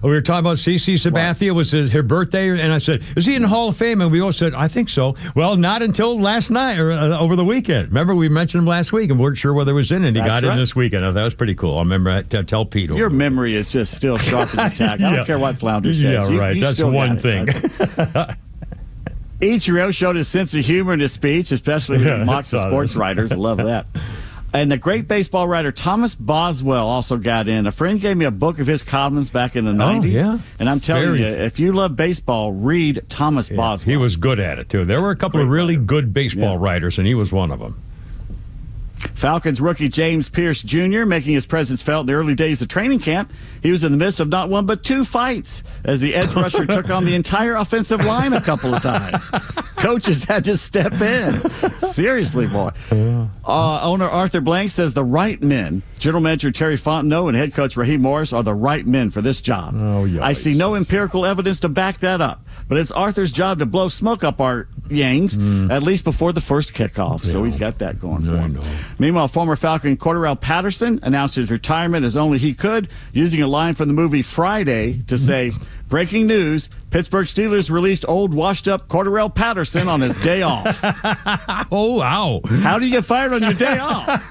We were talking about CC Sabathia. Was her birthday? And I said, is he in the Hall of Fame? And we all said, I think so. Well, not until last night or over the weekend. Remember, we mentioned him last week and weren't sure whether he was in it. He got in this weekend. That was pretty cool. I remember tell Pete. Your memory is just still sharp as a tack. I don't care what Flounder says. Yeah, right. That's one thing. Ichiro showed his sense of humor in his speech, especially when he mocked the sports writers. I love that. And the great baseball writer Thomas Boswell also got in. A friend gave me a book of his columns back in the 90s. Yeah. And I'm telling you, if you love baseball, read Thomas Boswell. He was good at it, too. There were a couple of really good baseball writers, and he was one of them. Falcons rookie James Pierce Jr. making his presence felt in the early days of training camp. He was in the midst of not one but two fights as the edge rusher took on the entire offensive line a couple of times. Coaches had to step in. Seriously, boy. Owner Arthur Blank says the right men, General Manager Terry Fontenot and head coach Raheem Morris, are the right men for this job. I see no empirical evidence to back that up, but it's Arthur's job to blow smoke up our yangs, at least before the first kickoff. So he's got that going for him. Meanwhile, former Falcon Cordarrelle Patterson announced his retirement as only he could, using a line from the movie Friday to say, breaking news, Pittsburgh Steelers released old washed-up Cordarrelle Patterson on his day off. Oh, wow. How do you get fired on your day off?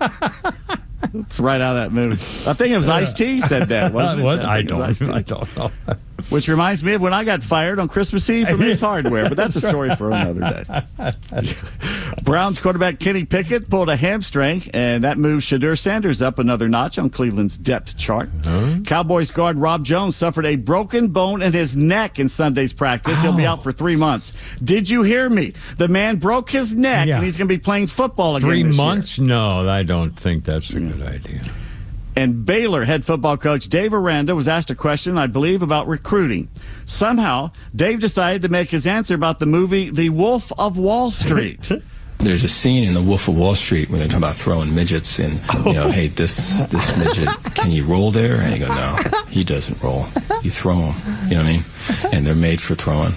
It's right out of that movie. I think it was Ice-T said that, wasn't it? I don't know. Which reminds me of when I got fired on Christmas Eve from Ace Hardware, but that's a story for another day. Browns quarterback Kenny Pickett pulled a hamstring, and that moves Shadur Sanders up another notch on Cleveland's depth chart. Cowboys guard Rob Jones suffered a broken bone in his neck in Sunday's practice. He'll be out for 3 months. Did you hear me? The man broke his neck, and he's going to be playing football again 3 this months? year. No, I don't think that's a good idea. And Baylor head football coach Dave Aranda was asked a question, I believe, about recruiting. Somehow, Dave decided to make his answer about the movie The Wolf of Wall Street. There's a scene in The Wolf of Wall Street where they're talking about throwing midgets and, hey, this midget, can you roll there? And you go, no, he doesn't roll. You throw him, you know what I mean? And they're made for throwing.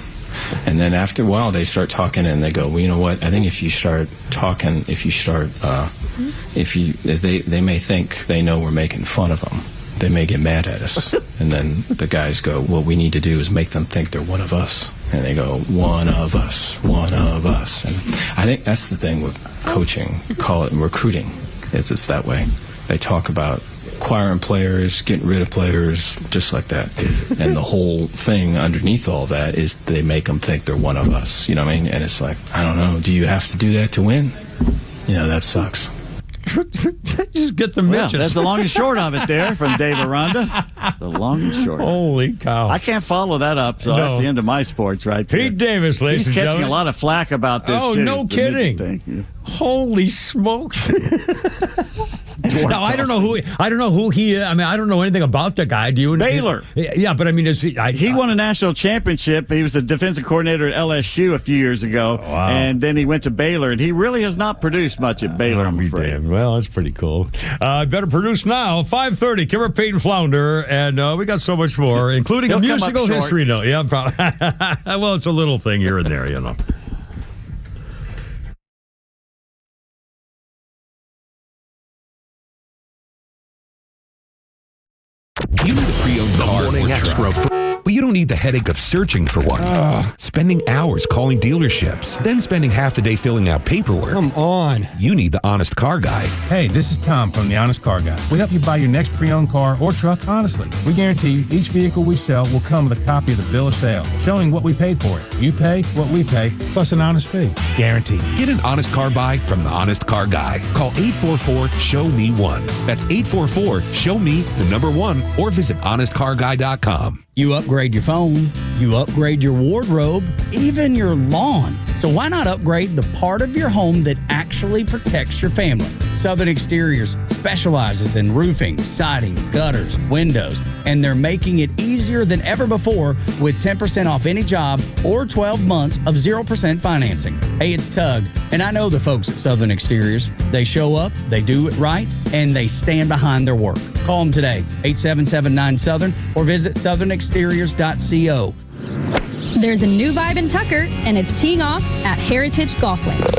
And then after a while, they start talking and they go, well, you know what? I think if you start talking, they may think they know we're making fun of them. They may get mad at us. And then the guys go, what we need to do is make them think they're one of us. And they go, one of us, one of us. And I think that's the thing with coaching, call it recruiting, is it's that way. They talk about acquiring players, getting rid of players, just like that. And the whole thing underneath all that is they make them think they're one of us. You know what I mean? And it's like, I don't know, do you have to do that to win? That sucks. Just get the midgets. Well, that's the long and short of it there from Dave Aranda. The long and short. Holy cow. I can't follow that up, so that's the end of my sports right there. Pete Davis, ladies and gentlemen. He's catching a lot of flack about this, too. Oh, no kidding. Holy smokes. Now, I don't know who he is. I mean, I don't know anything about the guy. Do you? Baylor. Yeah, but I mean, he won a national championship. He was the defensive coordinator at LSU a few years ago, and then he went to Baylor, and he really has not produced much at Baylor, I'm afraid. Damn. Well, that's pretty cool. Better produce now. 5:30, Kimmer, Peyton Flounder, and we got so much more, including a musical history note. Yeah, probably. Well, it's a little thing here and there, You need a pre-owned car or truck. But you don't need the headache of searching for one. Spending hours calling dealerships, then spending half the day filling out paperwork. Come on. You need the Honest Car Guy. Hey, this is Tom from the Honest Car Guy. We help you buy your next pre-owned car or truck honestly. We guarantee you each vehicle we sell will come with a copy of the bill of sale, showing what we paid for it. You pay what we pay, plus an honest fee. Guaranteed. Get an honest car buy from the Honest Car Guy. Call 844-SHOW-ME-1. That's 844-SHOW-ME-1, or visit honestcarguy.com. You upgrade your phone, you upgrade your wardrobe, even your lawn. So why not upgrade the part of your home that actually protects your family? Southern Exteriors specializes in roofing, siding, gutters, windows, and they're making it easier than ever before with 10% off any job or 12 months of 0% financing. Hey, it's Tug, and I know the folks at Southern Exteriors. They show up, they do it right, and they stand behind their work. Call them today, 8779-SOUTHERN, or visit southernexteriors.co. There's a new vibe in Tucker, and it's teeing off at Heritage Golf Links.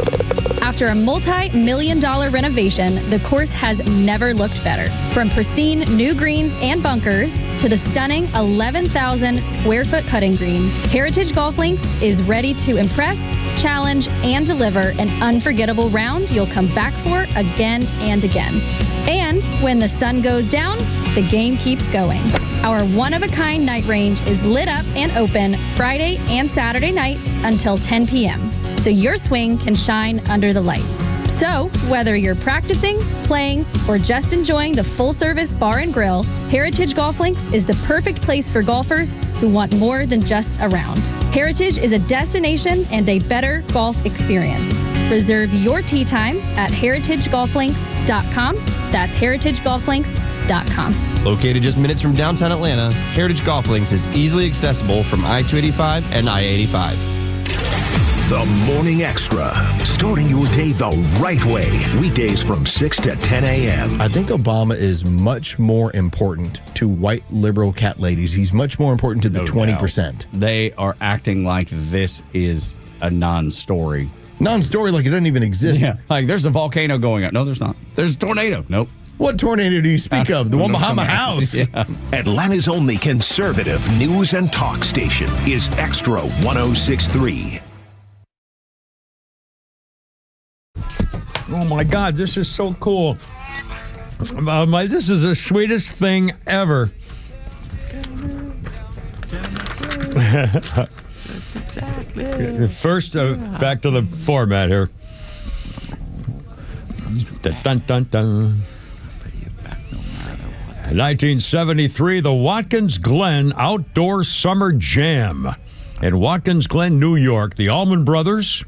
After a multi-million-dollar renovation, the course has never looked better. From pristine new greens and bunkers to the stunning 11,000 square foot putting green, Heritage Golf Links is ready to impress, challenge, and deliver an unforgettable round you'll come back for again and again. And when the sun goes down, the game keeps going. Our one-of-a-kind night range is lit up and open Friday and Saturday nights until 10 p.m. so your swing can shine under the lights. So, whether you're practicing, playing, or just enjoying the full-service bar and grill, Heritage Golf Links is the perfect place for golfers who want more than just a round. Heritage is a destination and a better golf experience. Reserve your tee time at heritagegolflinks.com. That's heritagegolflinks.com. Located just minutes from downtown Atlanta, Heritage Golf Links is easily accessible from I-285 and I-85. The Morning Extra, starting your day the right way. Weekdays from 6 to 10 a.m. I think Obama is much more important to white liberal cat ladies. He's much more important to the 20%. They are acting like this is a non-story. Non-story, like it doesn't even exist. Yeah, like there's a volcano going up. No, there's not. There's a tornado. Nope. What tornado do you speak of? The one behind my house. Yeah. Atlanta's only conservative news and talk station is Extra 106.3. Oh my God, this is so cool. This is the sweetest thing ever. Exactly. First, back to the format here. Dun, dun, dun. 1973, the Watkins Glen Outdoor Summer Jam. In Watkins Glen, New York, the Allman Brothers,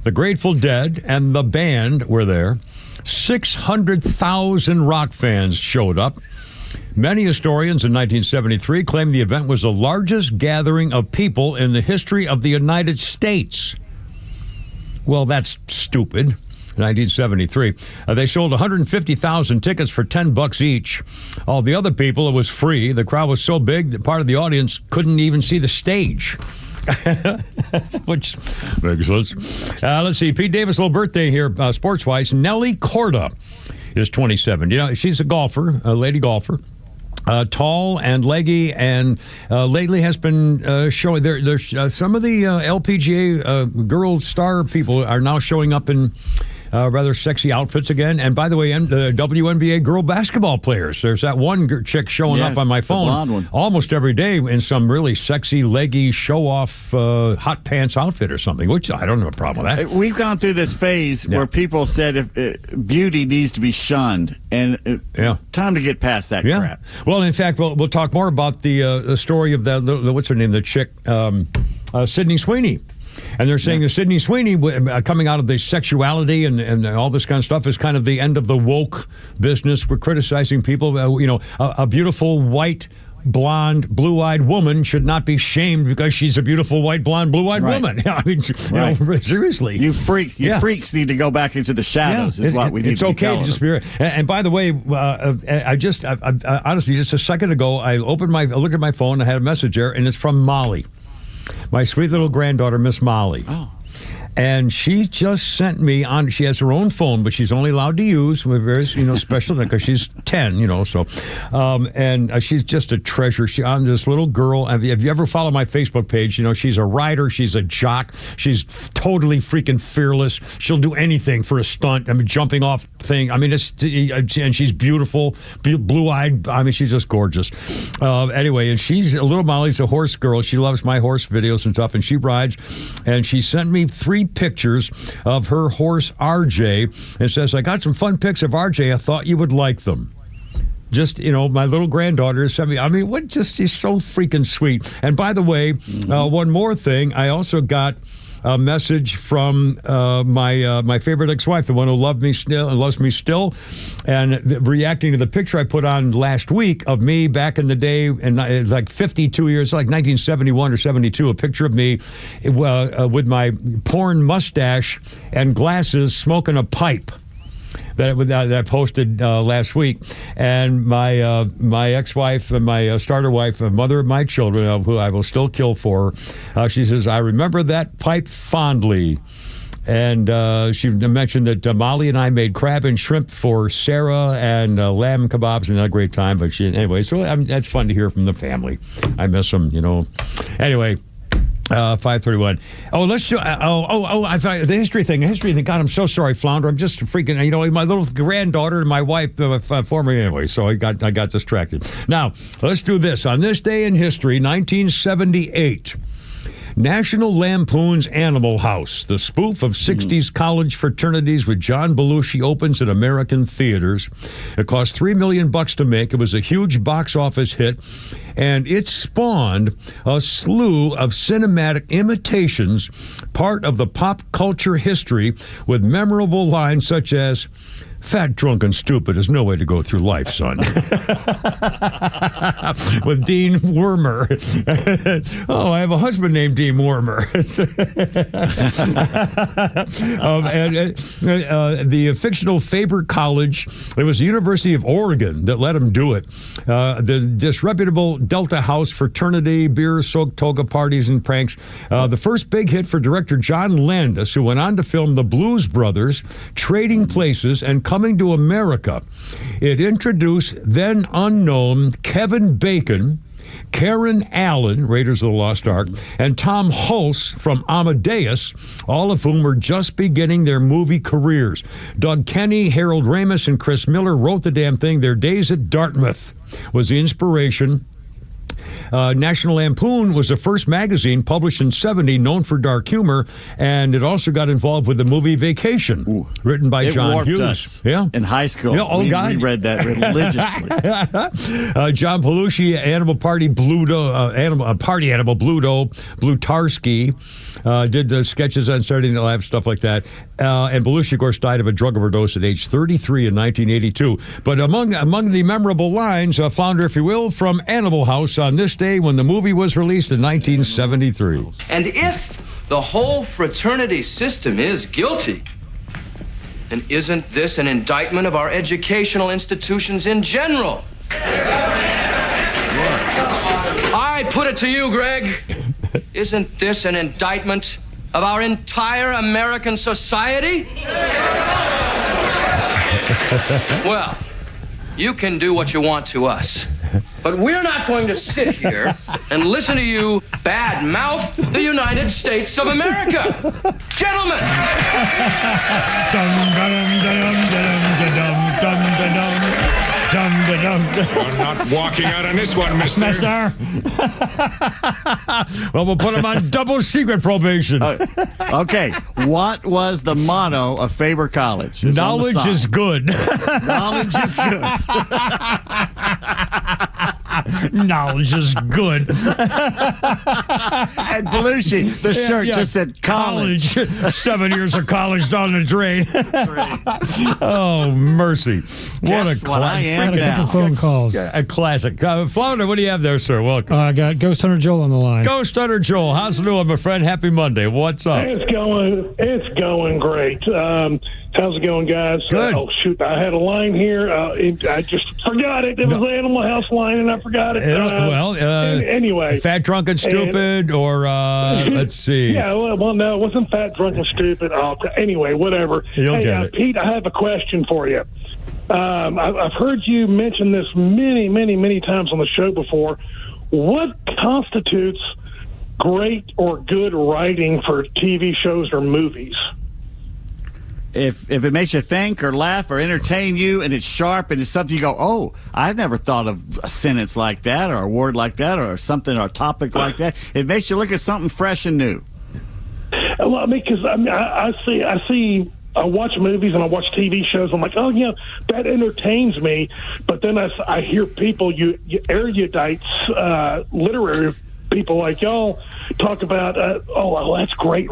the Grateful Dead, and the band were there. 600,000 rock fans showed up. Many historians in 1973 claimed the event was the largest gathering of people in the history of the United States. Well, that's stupid. 1973. They sold 150,000 tickets for $10 each. All the other people, it was free. The crowd was so big that part of the audience couldn't even see the stage. Which makes sense. Let's see. Pete Davis' little birthday here, sports-wise. Nelly Korda is 27. You know, she's a golfer, a lady golfer. Tall and leggy, and lately has been showing. There's some of the LPGA girl star people are now showing up in rather sexy outfits again. And by the way, WNBA girl basketball players. There's that one chick showing up on my phone almost every day in some really sexy, leggy, show-off hot pants outfit or something, which I don't have a problem with that. We've gone through this phase where people said if beauty needs to be shunned, and time to get past that crap. Well, in fact, we'll talk more about the story of the what's her name, the chick, Sydney Sweeney. And they're saying that Sydney Sweeney, coming out of the sexuality and all this kind of stuff, is kind of the end of the woke business. We're criticizing people. A beautiful white, blonde, blue-eyed woman should not be shamed because she's a beautiful white, blonde, blue-eyed woman. I mean, seriously, you freaks need to go back into the shadows. Is what we need. It's to be okay to just be. And by the way, I honestly, just a second ago, I looked at my phone, I had a message there, and it's from Molly. My sweet little granddaughter, Miss Molly. Oh. And she just sent me on, she has her own phone, but she's only allowed to use with very, special, because she's 10, and she's just a treasure. She's this little girl. Have you ever followed my Facebook page? She's a rider. She's a jock. She's totally freaking fearless. She'll do anything for a stunt. I mean, jumping off thing. I mean, and she's beautiful, blue-eyed. I mean, she's just gorgeous. Anyway, and little Molly's a horse girl. She loves my horse videos and stuff, and she rides. And she sent me 3 pictures of her horse RJ and says, I got some fun pics of RJ. I thought you would like them. Just, my little granddaughter sent me. I mean, she's so freaking sweet. And by the way, one more thing, I also got a message from my favorite ex-wife, the one who loves me still, and reacting to the picture I put on last week of me back in the day, and like 52 years, like 1971 or 72, a picture of me with my porn mustache and glasses smoking a pipe. That I posted last week, and my ex-wife and my starter wife, mother of my children, who I will still kill for, she says, I remember that pipe fondly. And she mentioned that Molly and I made crab and shrimp for Sarah and lamb kebabs, and had a great time. But anyway, so that's fun to hear from the family. I miss them, Anyway. 5:31. Oh, let's do. I thought the history thing. God, I'm so sorry, Flounder. I'm just freaking. My little granddaughter and my wife, former anyway. So I got distracted. Now let's do this. On this day in history, 1978, National Lampoon's Animal House, the spoof of 60s college fraternities with John Belushi, opens in American theaters. It cost $3 million to make. It was a huge box office hit, and it spawned a slew of cinematic imitations, part of the pop culture history, with memorable lines such as, "Fat, drunk, and stupid is no way to go through life, son." With Dean Wormer. Oh, I have a husband named Dean Wormer. The fictional Faber College, it was the University of Oregon that let him do it. The disreputable Delta House fraternity, beer-soaked toga parties and pranks. The first big hit for director John Landis, who went on to film The Blues Brothers, Trading Places, and Coming to America. It introduced then unknown Kevin Bacon, Karen Allen, Raiders of the Lost Ark, and Tom Hulse from Amadeus, all of whom were just beginning their movie careers. Doug Kenny, Harold Ramis, and Chris Miller wrote the damn thing. Their days at Dartmouth was the inspiration. National Lampoon was the first magazine published in '70 known for dark humor, and it also got involved with the movie Vacation, written by John Hughes. Us yeah, in high school. Yeah, we read that religiously. John Belushi, Animal Party Bluto, Party Animal Bluto, Blutarski, did the sketches on Saturday Night Live, stuff like that. And Belushi, of course, died of a drug overdose at age 33 in 1982. But among the memorable lines, a flounder, if you will, from Animal House on this day when the movie was released in 1973. And if the whole fraternity system is guilty, then isn't this an indictment of our educational institutions in general? I put it to you, Greg. Isn't this an indictment of our entire American society? Well, you can do what you want to us, but we're not going to sit here and listen to you bad-mouth the United States of America. Gentlemen! You're not walking out on this one, mister. Well, we'll put him on double secret probation. Okay, what was the motto of Faber College? Knowledge is good. Knowledge is good. Knowledge is good. And Belushi, the shirt just said college. 7 years of college down the drain. Oh, mercy. What a classic. Got a couple phone calls. A classic. Flounder, what do you have there, sir? Welcome. I got Ghost Hunter Joel on the line. Ghost Hunter Joel, how's it doing, my friend? Happy Monday. What's up? It's going great. How's it going, guys? Good. Oh, shoot. I had a line here. I just forgot it. It was the Animal House line, and I forgot it. Anyway. Fat, drunk, and stupid, or let's see. Yeah, well, no, it wasn't fat, drunk, and stupid. Anyway, whatever. You'll get it. Pete, I have a question for you. I've heard you mention this many, many, many times on the show before. What constitutes great or good writing for TV shows or movies? If it makes you think or laugh or entertain you, and it's sharp and it's something you go, oh, I've never thought of a sentence like that or a word like that or something or a topic like that. It makes you look at something fresh and new. Well, I mean, because I watch movies and I watch TV shows. I'm like, oh, yeah, that entertains me. But then I hear people, you erudites, literary people like y'all talk about, that's great.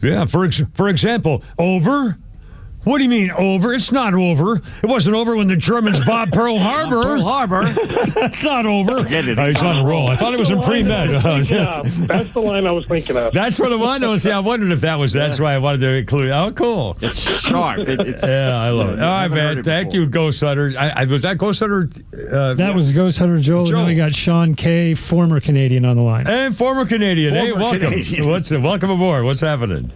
Yeah, for example, over. What do you mean, over? It's not over. It wasn't over when the Germans bombed Pearl Harbor. Pearl Harbor. It's not over. Forget it. He's on a roll. I thought it was in pre-med. Yeah, that's the line I was thinking of. That's what I wanted to see. I wondered if that was. That's why I wanted to include. Oh, cool. It's sharp. Yeah, I love it. All right, man. Thank you, Ghost Hunter. Was that Ghost Hunter? That was Ghost Hunter Joel. Now we got Sean K., former Canadian, on the line. Hey, former Canadian. Hey, welcome. Canadian. Welcome aboard. What's happening?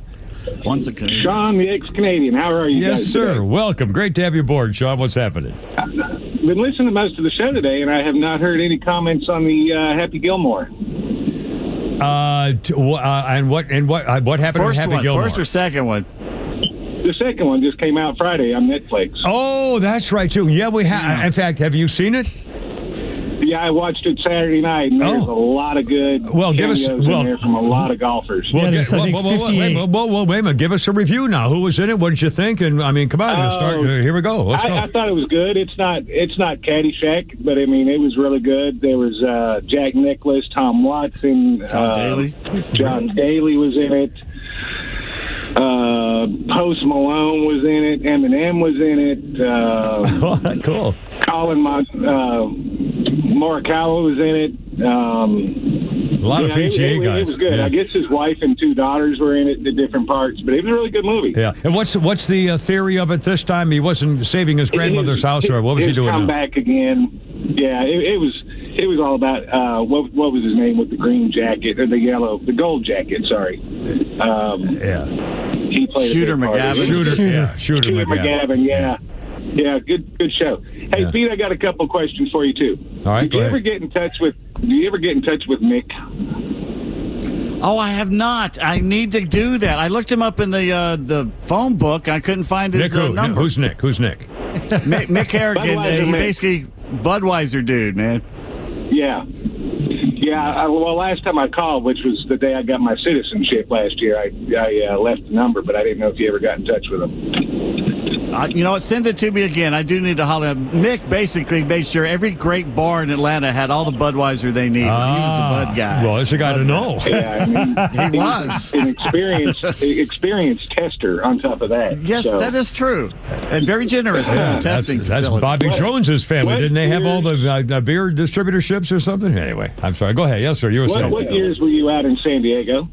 Once a Canadian. Sean, the ex-Canadian. How are you Yes, guys sir. today? Welcome. Great to have you aboard, Sean. What's happening? I've been listening to most of the show today, and I have not heard any comments on the Happy Gilmore. And what happened to Happy Gilmore? First or second one? The second one just came out Friday on Netflix. Oh, that's right, too. Yeah, we have. In fact, have you seen it? Yeah, I watched it Saturday night, and there's a lot of good cameos in there from a lot of golfers. Well, wait a minute. Give us a review now. Who was in it? What did you think? And I mean, come on, here we go. Let's go. I thought it was good. It's not Caddyshack, but I mean, it was really good. There was Jack Nicklaus, Tom Watson, John Daly was in it. Post Malone was in it. Eminem was in it. Cool. Colin Morikawa was in it. A lot of PGA guys. It was good. Yeah. I guess his wife and 2 daughters were in it, the different parts, but it was a really good movie. Yeah. And what's the theory of it this time? He wasn't saving his grandmother's house, or what was he doing? Come back again. Yeah, it was all about what was his name with the green jacket or the gold jacket? Sorry. He played Shooter McGavin. Shooter McGavin. Yeah. Yeah, good show. Hey, Pete, I got a couple questions for you too. All right. Do you ever get in touch with Mick? Oh, I have not. I need to do that. I looked him up in the phone book. I couldn't find his number. Who's Nick? Mick Harrigan. He basically Budweiser dude, man. Yeah. Yeah, well, last time I called, which was the day I got my citizenship last year, I left the number, but I didn't know if you ever got in touch with him. You know what? Send it to me again. I do need to holler. Mick basically made sure every great bar in Atlanta had all the Budweiser they need. He was the Bud guy. Well, that's a guy to know. Yeah, I mean, he was an experienced tester on top of that. Yes, that is true. And very generous with the testing That's facility. Bobby Jones's family. Didn't they have all the beer distributorships or something? Anyway, I'm sorry. Go ahead. Yes, sir. You were saying. What years were you out in San Diego?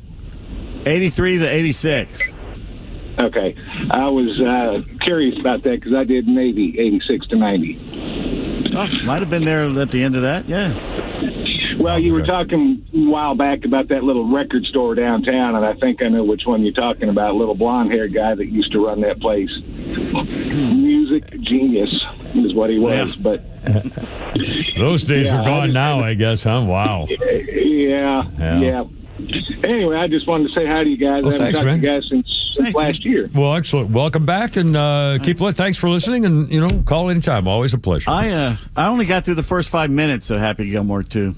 83 to 86. Okay. I was curious about that because I did Navy 86 to 90. Oh, might have been there at the end of that, yeah. Well, you were talking a while back about that little record store downtown, and I think I know which one you're talking about, little blonde-haired guy that used to run that place. Music genius is what he was, but... Those days are gone now, I guess, huh? Wow. Yeah. Anyway, I just wanted to say hi to you guys. Well, I haven't thanks, talked man. to you guys since last year. Well, excellent. Welcome back, and thanks for listening, and call anytime. Always a pleasure. I only got through the first 5 minutes of Happy Gilmore 2.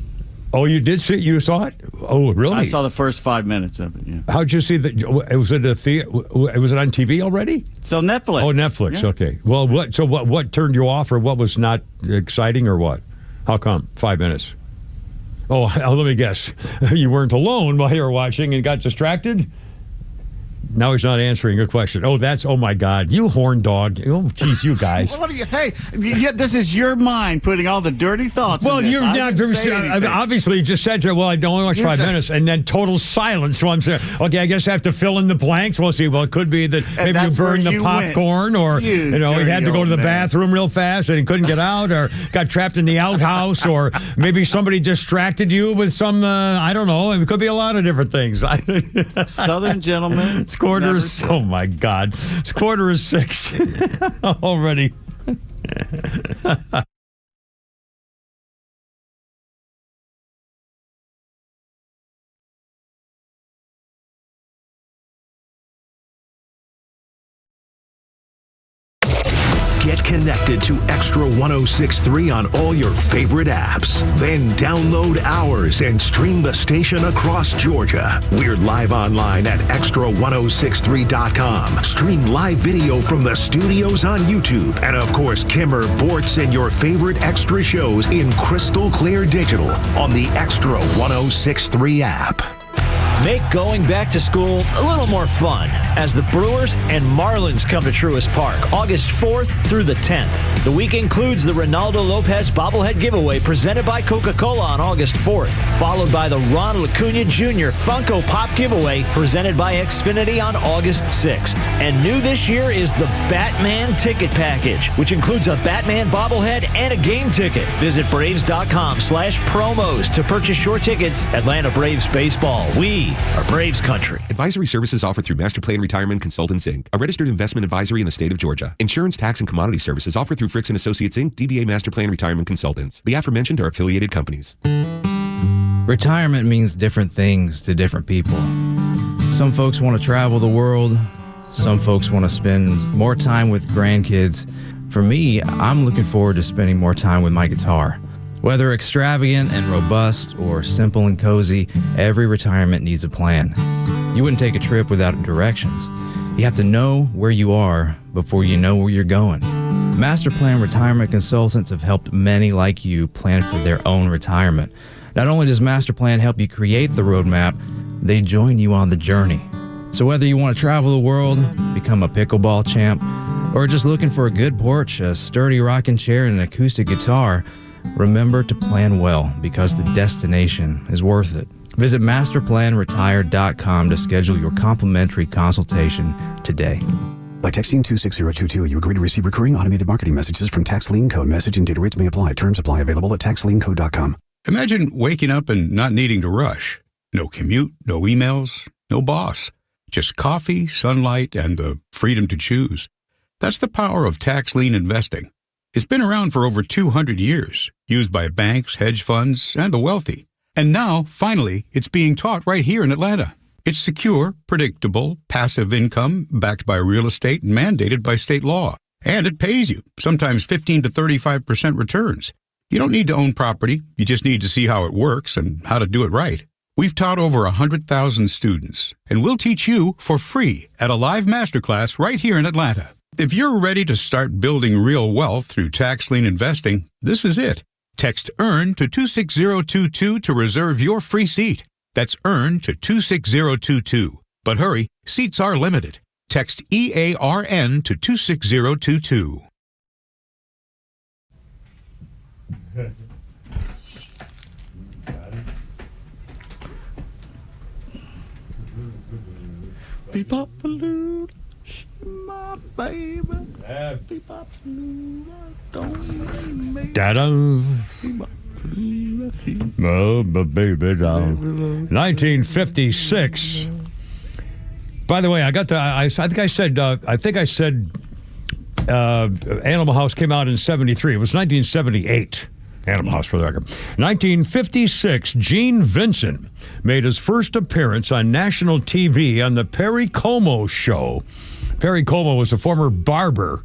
Oh, you did see it? You saw it? Oh, really? I saw the first 5 minutes of it, yeah. How'd you see that? Was it a theater? Was it on TV already? So Netflix. Oh, Netflix. Yeah. Okay. Well, what turned you off, or what was not exciting, or what? How come? 5 minutes. Oh, let me guess. You weren't alone while you were watching and got distracted? Now he's not answering your question. Oh, my God. You horn dog. Oh, geez, you guys. What are you? Hey, this is your mind putting all the dirty thoughts in this. You're not obviously you just said, well, I don't only watch 5 minutes, and then total silence. So I'm saying, okay, I guess I have to fill in the blanks. We'll see. Well, it could be that maybe you burned the popcorn, or he had to go to the bathroom real fast and he couldn't get out, or got trapped in the outhouse, or maybe somebody distracted you with some, I don't know. It could be a lot of different things. Southern gentleman. It's oh my God. It's 5:45 already. Get connected to Extra 1063 on all your favorite apps. Then download ours and stream the station across Georgia. We're live online at extra1063.com. Stream live video from the studios on YouTube. And of course, Kimmer, Bortz, and your favorite Extra shows in crystal clear digital on the Extra 1063 app. Make going back to school a little more fun as the Brewers and Marlins come to Truist Park August 4th through the 10th. The week includes the Ronaldo Lopez bobblehead giveaway presented by Coca-Cola on August 4th, followed by the Ronald Acuna Jr. Funko Pop giveaway presented by Xfinity on August 6th. And new this year is the Batman Ticket Package, which includes a Batman bobblehead and a game ticket. Visit Braves.com/promos to purchase your tickets. Atlanta Braves Baseball. We are Braves country. Advisory services offered through Master Plan Retirement Consultants, Inc., a registered investment advisory in the state of Georgia. Insurance, tax, and commodity services offered through Fricks & Associates, Inc., DBA Master Plan Retirement Consultants. The aforementioned are affiliated companies. Retirement means different things to different people. Some folks want to travel the world. Some folks want to spend more time with grandkids. For me, I'm looking forward to spending more time with my guitar. Whether extravagant and robust or simple and cozy, every retirement needs a plan. You wouldn't take a trip without directions. You have to know where you are before you know where you're going. Master Plan Retirement Consultants have helped many like you plan for their own retirement. Not only does Master Plan help you create the roadmap, they join you on the journey. So whether you want to travel the world, become a pickleball champ, or just looking for a good porch, a sturdy rocking chair, and an acoustic guitar, remember to plan well because the destination is worth it. Visit masterplanretire.com to schedule your complimentary consultation today. By texting 26022, you agree to receive recurring automated marketing messages from Tax Lien Code. Message and data rates may apply. Terms apply. Available at taxliencode.com. Imagine waking up and not needing to rush. No commute, no emails, no boss. Just coffee, sunlight, and the freedom to choose. That's the power of tax lien investing. It's been around for over 200 years, used by banks, hedge funds, and the wealthy. And now, finally, it's being taught right here in Atlanta. It's secure, predictable, passive income backed by real estate and mandated by state law. And it pays you, sometimes 15 to 35% returns. You don't need to own property. You just need to see how it works and how to do it right. We've taught over 100,000 students, and we'll teach you for free at a live masterclass right here in Atlanta. If you're ready to start building real wealth through tax lien investing, this is it. Text EARN to 26022 to reserve your free seat. That's EARN to 26022. But hurry, seats are limited. Text EARN to 26022. Be-bop-a-loo, she my baby. Be-bop-a-loo, don't make Da-da. Oh, baby down. 1956. By the way, I got the. I think I said. Animal House came out in '73. It was 1978. Animal House, for the record. 1956. Gene Vincent made his first appearance on national TV on the Perry Como Show. Perry Como was a former barber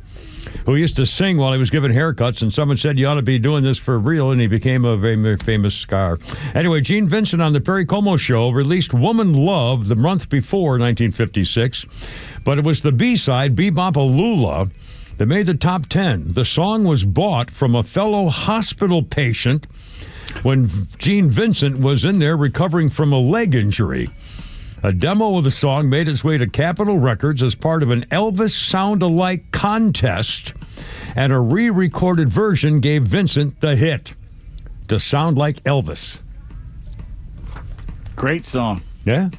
who used to sing while he was giving haircuts, and someone said, you ought to be doing this for real, and he became a very famous star. Anyway, Gene Vincent on the Perry Como Show released Woman Love the month before 1956, but it was the B-side, Bebop-A-Lula, that made the top 10. The song was bought from a fellow hospital patient when Gene Vincent was in there recovering from a leg injury. A demo of the song made its way to Capitol Records as part of an Elvis sound-alike contest, and a re-recorded version gave Vincent the hit to sound like Elvis. Great song. Yeah?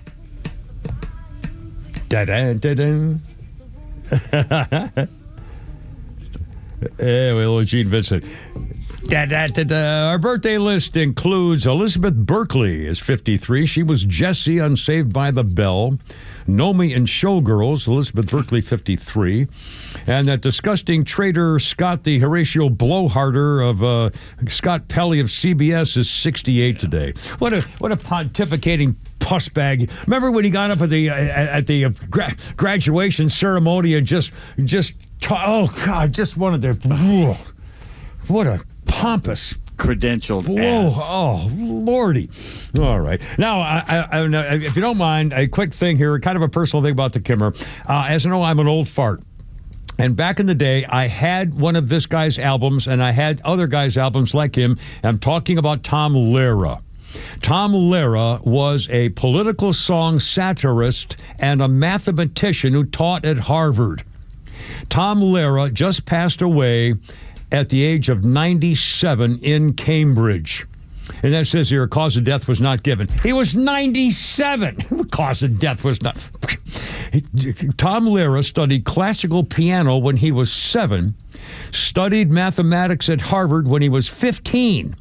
Da-da-da-da. Yeah, well, Gene Vincent. Our birthday list includes Elizabeth Berkley is 53. She was Jessie on Saved by the Bell. Nomi and Showgirls, Elizabeth Berkley, 53. And that disgusting traitor Scott the Horatio Blowharder of Scott Pelley of CBS is 68 today. What a pontificating puss bag. Remember when he got up at the graduation ceremony and just oh God, just wanted to. What a pompous credentialed ass. Oh, Lordy. All right. Now, I, if you don't mind, a quick thing here, kind of a personal thing about the Kimmer. As you know, I'm an old fart. And back in the day, I had one of this guy's albums, and I had other guys' albums like him. I'm talking about Tom Lehrer. Tom Lehrer was a political song satirist and a mathematician who taught at Harvard. Tom Lehrer just passed away at the age of 97 in Cambridge. And that says here, cause of death was not given. He was 97. Cause of death was not. Tom Lehrer studied classical piano when he was 7, studied mathematics at Harvard when he was 15.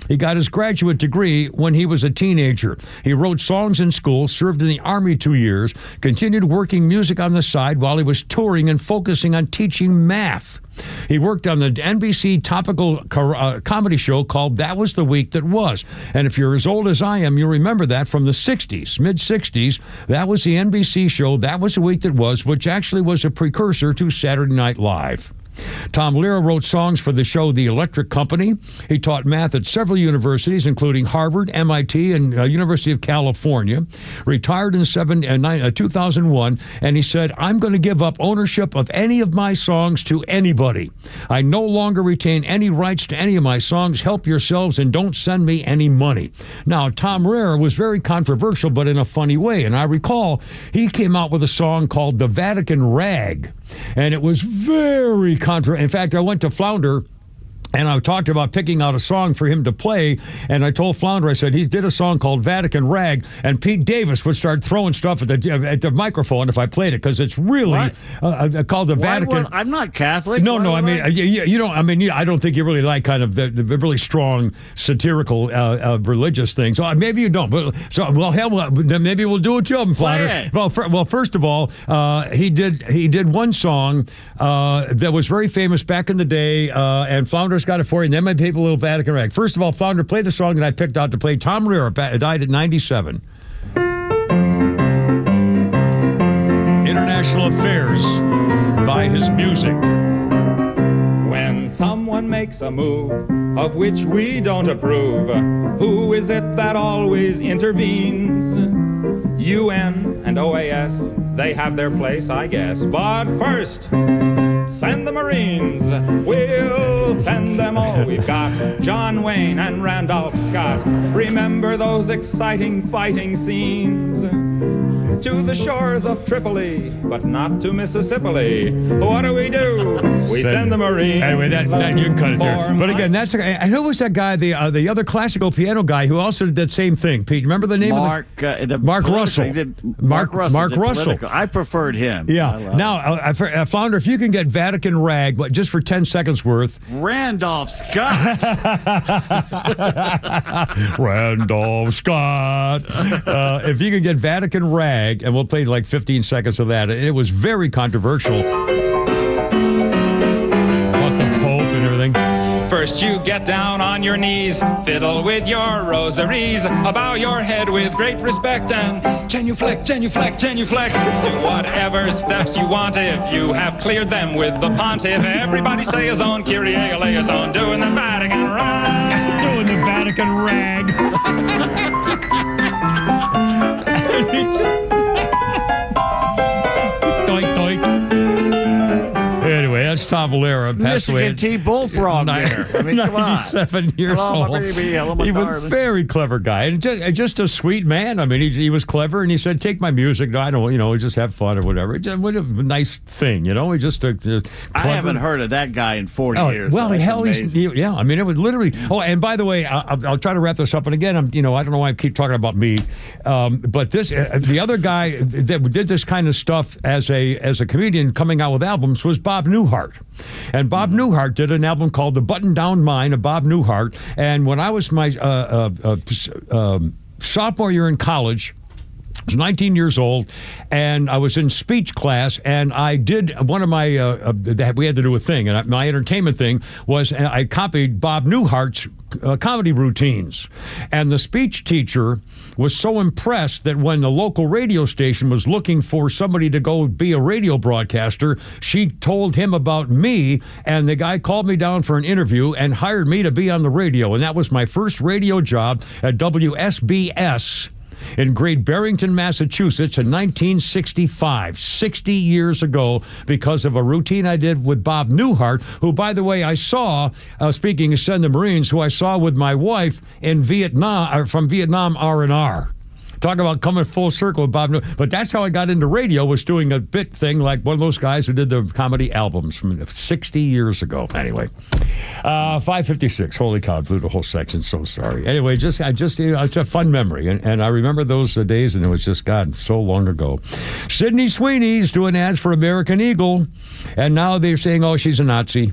He got his graduate degree when he was a teenager. He wrote songs in school, served in the Army 2 years, continued working music on the side while he was touring and focusing on teaching math. He worked on the NBC topical comedy show called That Was the Week That Was. And if you're as old as I am, you remember that from the 60s, mid-60s. That was the NBC show, That Was the Week That Was, which actually was a precursor to Saturday Night Live. Tom Lehrer wrote songs for the show The Electric Company. He taught math at several universities, including Harvard, MIT, and University of California. Retired in 2001, and he said, I'm going to give up ownership of any of my songs to anybody. I no longer retain any rights to any of my songs. Help yourselves and don't send me any money. Now, Tom Lehrer was very controversial, but in a funny way. And I recall he came out with a song called The Vatican Rag, and it was very controversial. In fact, I went to Flounder, and I talked about picking out a song for him to play, and I told Flounder, I said, he did a song called Vatican Rag, and Pete Davis would start throwing stuff at the microphone if I played it, because it's really called the Vatican. I'm not Catholic. No, I mean, you don't, I mean, I don't think you really like kind of the really strong satirical religious things. So maybe you don't, but then maybe we'll do it to him, Flounder. Well, first of all, he did one song that was very famous back in the day, and Flounder's got it for you, and then my people, little Vatican Rag. First of all, Flounder, play the song that I picked out to play. Tom Lehrer died at 97. International Affairs by his music. When someone makes a move of which we don't approve, who is it that always intervenes? UN and OAS, they have their place, I guess. But first, send the Marines. We'll send them all we've got. John Wayne and Randolph Scott. Remember those exciting fighting scenes? To the shores of Tripoli, but not to Mississippi. What do? We send the Marines. Anyway, that you can cut it there. But again, that's and who was that guy? The other classical piano guy who also did that same thing. Pete, remember the name Mark, of Mark Russell. Mark Russell. Russell. I preferred him. Yeah. Now, Flounder, if you can get Vatican Rag, but just for 10 seconds worth. Randolph Scott. Randolph Scott. If you can get Vatican Rag, and we'll play like 15 seconds of that. It was very controversial. About the Pope and everything. First you get down on your knees, fiddle with your rosaries, bow your head with great respect, and genuflect, genuflect, genuflect. Do whatever steps you want if you have cleared them with the pontiff. Everybody say his own, Kyrie eleison, doing the Vatican Rag. Doing the Vatican Rag. Doink, doink. Anyway, that's Tom Lehrer. Passed away Michigan T. Bullfrog there. I mean, come on. 97 years Hello, old. my baby. Hello, my He was darling. a very clever guy, and just a sweet man. I mean, he was clever, and he said, take my music. No, I don't, just have fun or whatever. What a nice thing, He just clever. I haven't heard of that guy in 40 years. Well, so hell, yeah. I mean, it was literally. Oh, and by the way, I'll try to wrap this up. And again, I don't know why I keep talking about me, but this the other guy that did this kind of stuff as a comedian coming out with albums was Bob Newhart. And Bob Newhart did an album called The Button Down Mind of Bob Newhart. And when I was my sophomore year in college, I was 19 years old, and I was in speech class, and I did one of my, we had to do a thing, and my entertainment thing was I copied Bob Newhart's comedy routines. And the speech teacher was so impressed that when the local radio station was looking for somebody to go be a radio broadcaster, she told him about me, and the guy called me down for an interview and hired me to be on the radio. And that was my first radio job at WSBS in Great Barrington, Massachusetts in 1965, 60 years ago, because of a routine I did with Bob Newhart, who, by the way, I saw, speaking of Send the Marines, who I saw with my wife in Vietnam, from Vietnam R&R. Talk about coming full circle with Bob Newhart. But that's how I got into radio, was doing a bit thing like one of those guys who did the comedy albums from 60 years ago. Anyway, 5:56. Holy cow, I blew the whole section. So sorry. Anyway, it's a fun memory. And I remember those days, and it was just, God, so long ago. Sydney Sweeney's doing ads for American Eagle. And now they're saying, oh, she's a Nazi.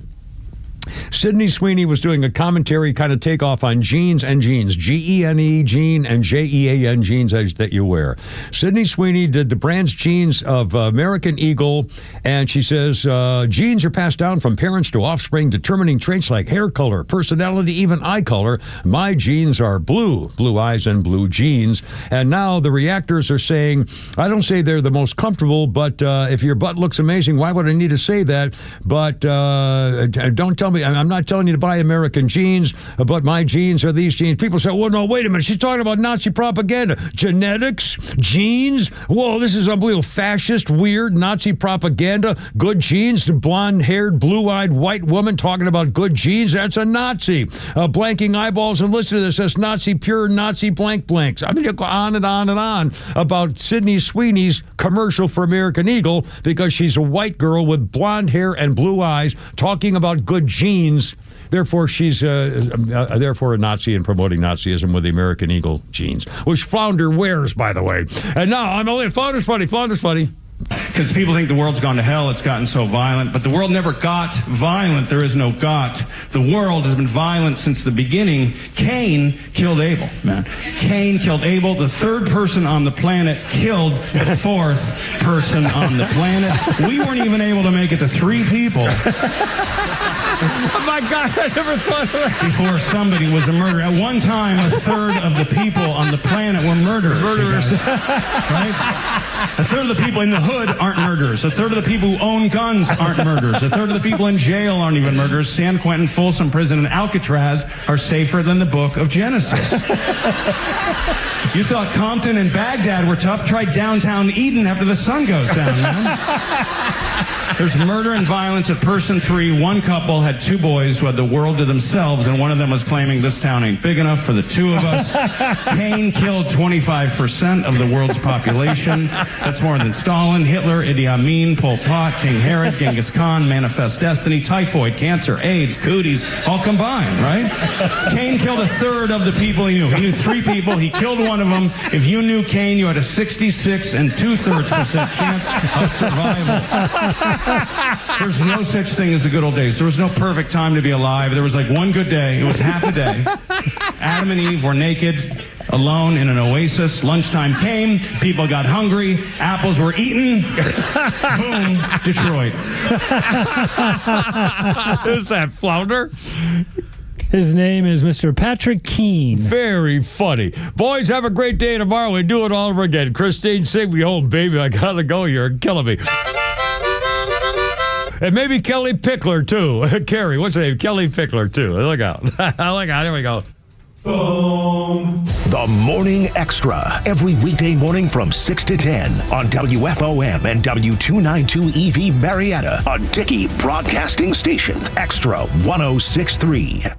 Sydney Sweeney was doing a commentary kind of takeoff on jeans and jeans, G-E-N-E, jean, and J-E-A-N, jeans that you wear. Sydney Sweeney did the brand's jeans of American Eagle, and she says, jeans are passed down from parents to offspring, determining traits like hair color, personality, even eye color. My jeans are blue eyes and blue jeans. And now the reactors are saying, I don't say they're the most comfortable, but if your butt looks amazing, why would I need to say that? But don't tell me, I'm not telling you to buy American jeans, but my jeans are these jeans. People say, well, no, wait a minute. She's talking about Nazi propaganda. Genetics, jeans. Whoa, this is unbelievable. Fascist, weird, Nazi propaganda. Good jeans, blonde-haired, blue-eyed white woman talking about good jeans. That's a Nazi. Blanking eyeballs, and listen to this. That's Nazi pure, Nazi blank blanks. I mean, you go on and on and on about Sydney Sweeney's commercial for American Eagle because she's a white girl with blonde hair and blue eyes talking about good jeans. Therefore, she's therefore a Nazi and promoting Nazism with the American Eagle jeans, which Flounder wears, by the way. And now I'm only Flounder's funny. Flounder's funny. Because people think the world's gone to hell, it's gotten so violent. But the world never got violent. There is no got. The world has been violent since the beginning. Cain killed Abel, man. Cain killed Abel. The third person on the planet killed the fourth person on the planet. We weren't even able to make it to 3 people. Oh my God, I never thought of that. Before somebody was a murderer. At one time, a third of the people on the planet were murderers. Right? A third of the people in the hood aren't murderers. A third of the people who own guns aren't murderers. A third of the people in jail aren't even murderers. San Quentin, Folsom Prison, and Alcatraz are safer than the book of Genesis. You thought Compton and Baghdad were tough? Try downtown Eden after the sun goes down, man. There's murder and violence at person 3. One couple had 2 boys who had the world to themselves, and one of them was claiming this town ain't big enough for the 2 of us. Cain killed 25% of the world's population. That's more than Stalin, Hitler, Idi Amin, Pol Pot, King Herod, Genghis Khan, Manifest Destiny, typhoid, cancer, AIDS, cooties, all combined, right? Cain killed a third of the people he knew. He knew 3 people. He killed one of them. If you knew Cain, you had a 66 2/3% chance of survival. There's no such thing as the good old days. There was no perfect time to be alive. There was like one good day. It was half a day. Adam and Eve were naked, alone in an oasis. Lunchtime came. People got hungry. Apples were eaten. Boom, Detroit. Who's that, Flounder? His name is Mr. Patrick Keene. Very funny. Boys, have a great day tomorrow. We do it all over again. Christine, sing me home, baby. I gotta go. You're killing me. And maybe Kelly Pickler, too. Carrie, what's her name? Kelly Pickler, too. Look out. Look out. Here we go. The Morning Extra. Every weekday morning from 6 to 10 on WFOM and W292 EV Marietta. A Dickey Broadcasting Station. Extra 106.3.